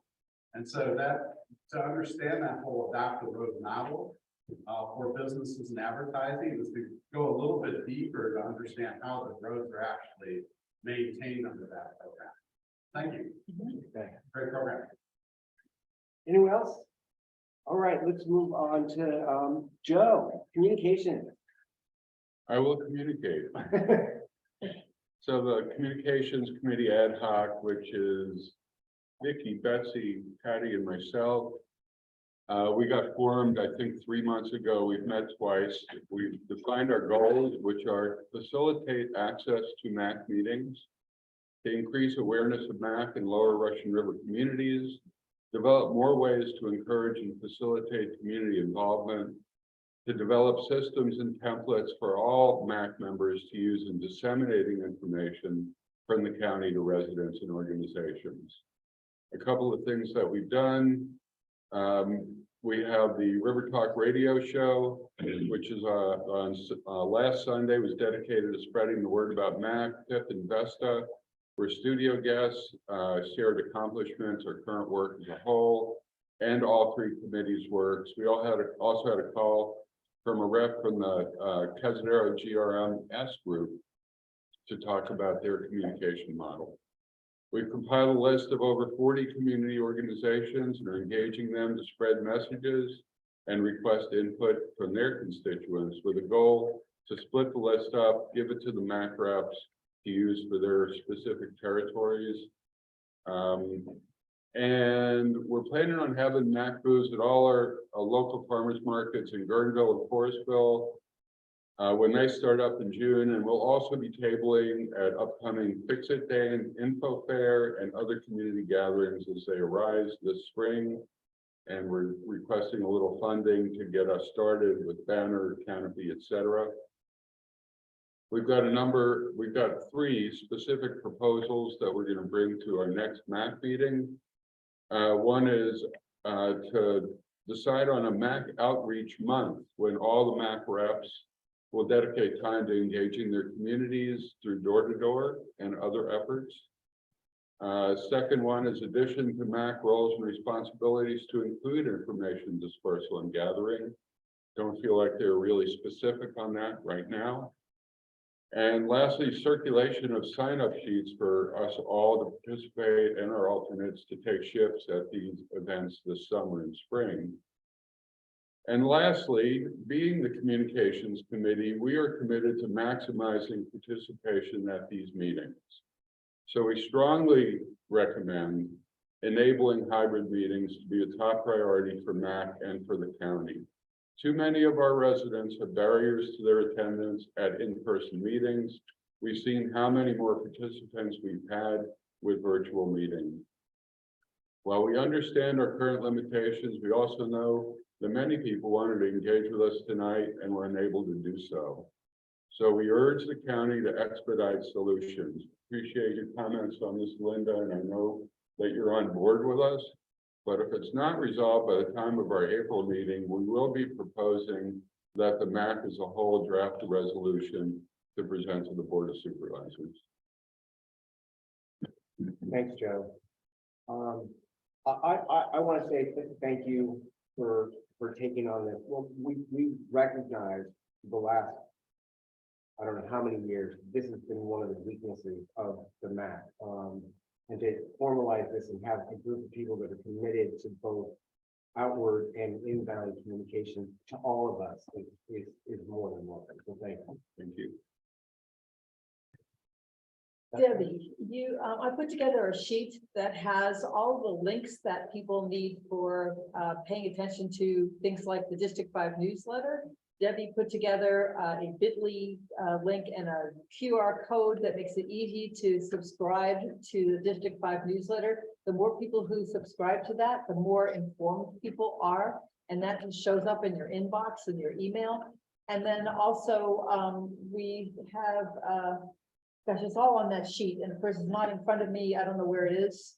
And so to understand that whole Adopt a Road model for businesses and advertising is to go a little bit deeper to understand how the roads are actually maintained under that program. Thank you. Okay. Great program. Anyone else? All right, let's move on to Joe, communication. I will communicate. So the Communications Committee ad hoc, which is Vicky, Betsy, Patty, and myself. We got formed, I think, 3 months ago. We've met twice. We've defined our goals, which are facilitate access to MAC meetings, to increase awareness of MAC in lower Russian River communities, develop more ways to encourage and facilitate community involvement, to develop systems and templates for all MAC members to use in disseminating information from the county to residents and organizations. a couple of things that we've done. We have the River Talk Radio Show, which is on last Sunday, was dedicated to spreading the word about MAC, PIP, and Vesta, where studio guests shared accomplishments or current work as a whole, and all three committees' works. We also had a call from a rep from the Casadero GRMS group to talk about their communication model. We've compiled a list of over 40 community organizations and are engaging them to spread messages and request input from their constituents with a goal to split the list up, give it to the MAC reps to use for their specific territories. And we're planning on having MAC booths at all our local farmers markets in Guerneville and Forestville when they start up in June, and we'll also be tabling at upcoming Fix It Day and Info Fair and other community gatherings as they arise this spring. And we're requesting a little funding to get us started with banner, canopy, etc. We've got 3 specific proposals that we're going to bring to our next MAC meeting. One is to decide on a MAC outreach month when all the MAC reps will dedicate time to engaging their communities through door-to-door and other efforts. Second one is addition to MAC roles and responsibilities to include information dispersal and gathering. Don't feel like they're really specific on that right now. And lastly, circulation of sign-up sheets for us all to participate and our alternates to take shifts at these events this summer and spring. And lastly, being the communications committee, we are committed to maximizing participation at these meetings. So we strongly recommend enabling hybrid meetings to be a top priority for MAC and for the county. Too many of our residents have barriers to their attendance at in-person meetings. We've seen how many more participants we've had with virtual meetings. While we understand our current limitations, we also know that many people wanted to engage with us tonight and were unable to do so. So we urge the county to expedite solutions. Appreciate your comments on this, Linda, and I know that you're on board with us. But if it's not resolved by the time of our April meeting, we will be proposing that the MAC as a whole draft a resolution to present to the Board of Supervisors. Thanks, Joe. I want to say thank you for taking on this. Well, we recognize the last, I don't know how many years, this has been one of the weaknesses of the MAC. And to formalize this and have a group of people that are committed to both outward and inbound communication to all of us is more than welcome. So thank you. Thank you. Debbie, I put together a sheet that has all the links that people need for paying attention to things like the District 5 newsletter. Debbie put together a bit.ly link and a QR code that makes it easy to subscribe to the District 5 newsletter. The more people who subscribe to that, the more informed people are, and that just shows up in your inbox and your email. And then also we have gosh, it's all on that sheet, and of course it's not in front of me. I don't know where it is.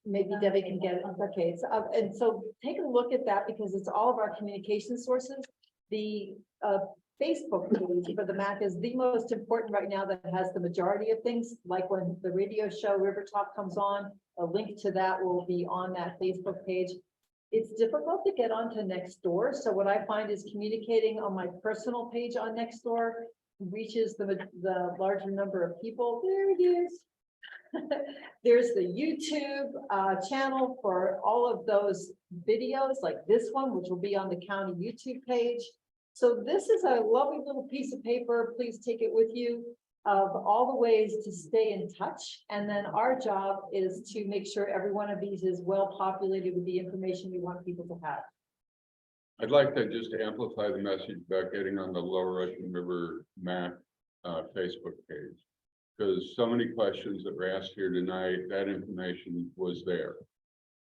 Maybe Debbie can get it. Okay, so and so take a look at that because it's all of our communication sources. The Facebook page for the MAC is the most important right now that has the majority of things, like when the radio show River Talk comes on, a link to that will be on that Facebook page. It's difficult to get onto Nextdoor, so what I find is communicating on my personal page on Nextdoor reaches the larger number of people. There it is. There's the YouTube channel for all of those videos like this one, which will be on the county YouTube page. So this is a lovely little piece of paper. Please take it with you of all the ways to stay in touch. And then our job is to make sure every one of these is well populated with the information you want people to have. I'd like to just amplify the message about getting on the Lower Russian River MAC Facebook page. Because so many questions that were asked here tonight, that information was there.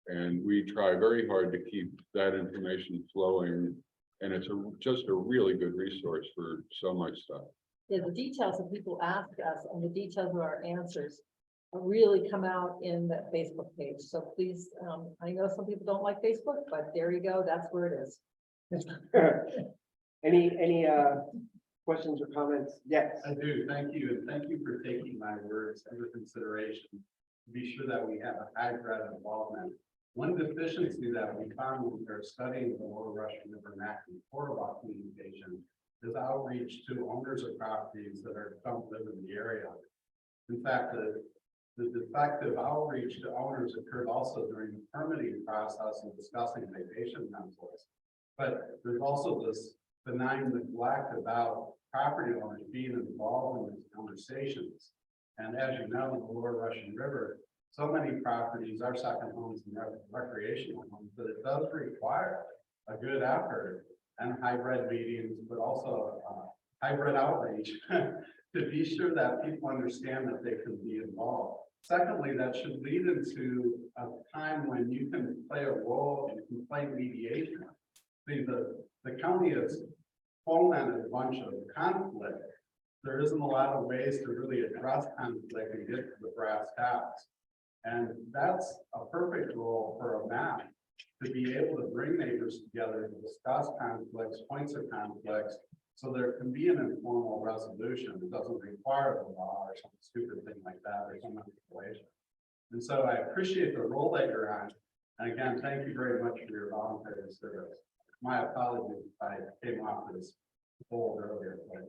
And we try very hard to keep that information flowing. And it's just a really good resource for so much stuff. Yeah, the details that people ask us and the details of our answers really come out in the Facebook page. So please, I know some people don't like Facebook, but there you go. That's where it is. Any questions or comments? Yes. I do, thank you, and thank you for taking my words under consideration. To be sure that we have a high grade involvement. One deficiency that we found when we were studying the Lower Russian River MAC and Correspondence communication is outreach to owners of properties that don't live in the area. In fact, the defective outreach to owners occurred also during the permitting process and discussing vacation rentals. But there's also this benign neglect about property owners being involved in these conversations. And as you know, in the Lower Russian River, so many properties are second homes and recreational homes, but it does require a good effort and hybrid meetings, but also hybrid outreach to be sure that people understand that they can be involved. Secondly, that should lead into a time when you can play a role in complaint mediation. The county has fomented a bunch of conflict. There isn't a lot of ways to really address conflict and get to the brass tacks. And that's a perfect role for a MAC, to be able to bring neighbors together to discuss conflicts, points of conflicts, so there can be an informal resolution. It doesn't require the law or some stupid thing like that or some manipulation. And so I appreciate the role that you're on. And again, thank you very much for your voluntary service. My apologies if I came off as bold earlier, but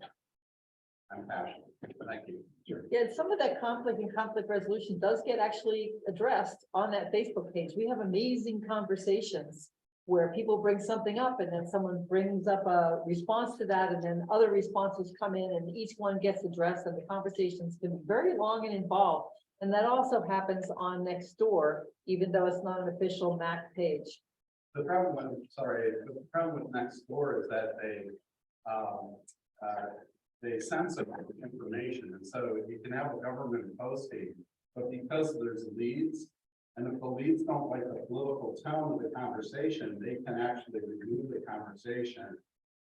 I'm passionate. Thank you. Yeah, some of that conflict and conflict resolution does get actually addressed on that Facebook page. We have amazing conversations where people bring something up and then someone brings up a response to that, and then other responses come in and each one gets addressed, and the conversations can be very long and involved. And that also happens on Nextdoor, even though it's not an official MAC page. The problem with, Nextdoor is that they censor information, and so you can have a government posting, but because there's leads, and if the leads don't like the political tone of the conversation, they can actually remove the conversation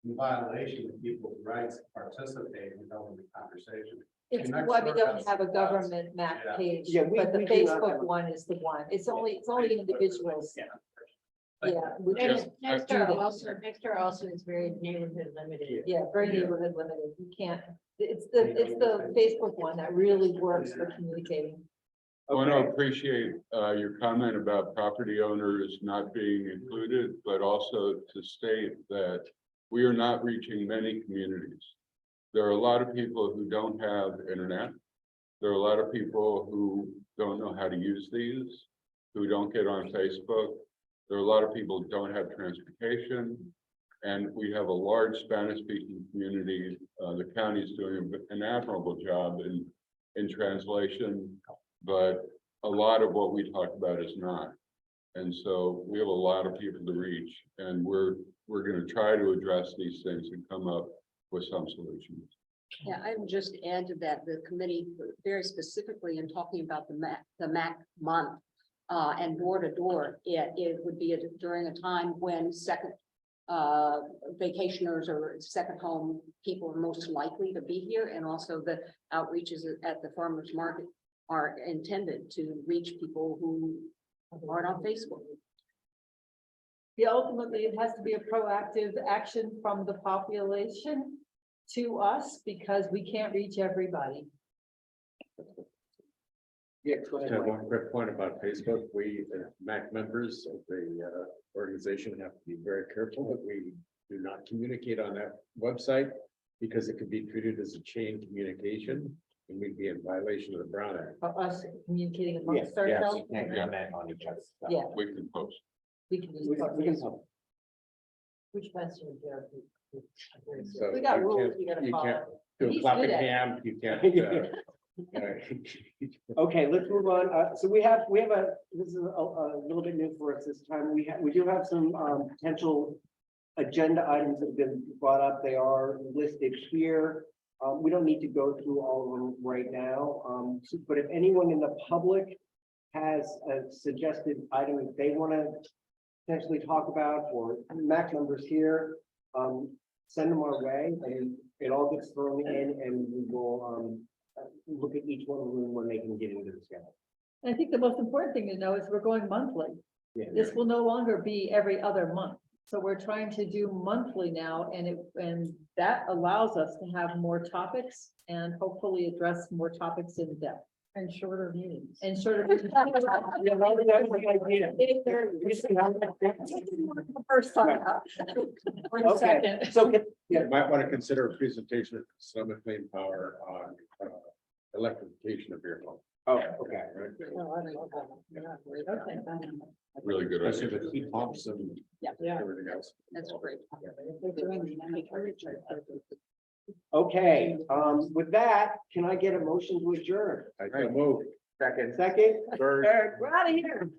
in violation of people's rights to participate in government conversation. It's why we don't have a government MAC page, but the Facebook one is the one. It's only individuals. Yeah. Nextdoor also is very neighborhood limited. Yeah, very neighborhood limited. You can't, it's the Facebook one that really works for communicating. I want to appreciate your comment about property owners not being included, but also to state that we are not reaching many communities. There are a lot of people who don't have internet. There are a lot of people who don't know how to use these, who don't get on Facebook. There are a lot of people who don't have transportation, and we have a large Spanish-speaking community. The county is doing an admirable job in translation, but a lot of what we talk about is not. And so we have a lot of people to reach, and we're going to try to address these things and come up with some solutions. Yeah, I would just add to that, the committee very specifically in talking about the MAC month. And door to door, it would be during a time when second vacationers or second home people are most likely to be here, and also the outreaches at the farmers market are intended to reach people who aren't on Facebook. Yeah, ultimately, it has to be a proactive action from the population to us, because we can't reach everybody. Yeah, go Just ahead. have one quick point about Facebook. We, MAC members of the organization, have to be very careful that we do not communicate on that website, because it could be treated as a chain communication and we'd be in violation of the Brown Act. Of us communicating amongst ourselves. On each other. Yeah, We can post. we can just. Which question is there? So We got you rules can't- we gotta you follow. can't Do a He's clapping good at it. hand, you can't. Okay, let's move on. So we have this is a little bit new for us this time. We do have some potential agenda items that have been brought up. They are listed here. We don't need to go through all of them right now. But if anyone in the public has a suggested item that they want to potentially talk about, or MAC members here, send them our way, and it all gets thrown in, and we will look at each one of them when they can get into the schedule. I think the most important thing to know is we're going monthly. Yeah. This will no longer be every other month. So we're trying to do monthly now, and that allows us to have more topics and hopefully address more topics in depth. And shorter meetings. And sort of. Yeah, well, that's the idea. First time. Okay, so, You might want to consider a presentation of Summit Clean Power on electrification of your home. oh, okay. Really good. Especially idea. the heat pumps and Yeah. everything else. That's great. Okay, with that, can I get a motion to adjourn? I can move. Second, Third. We're out of here.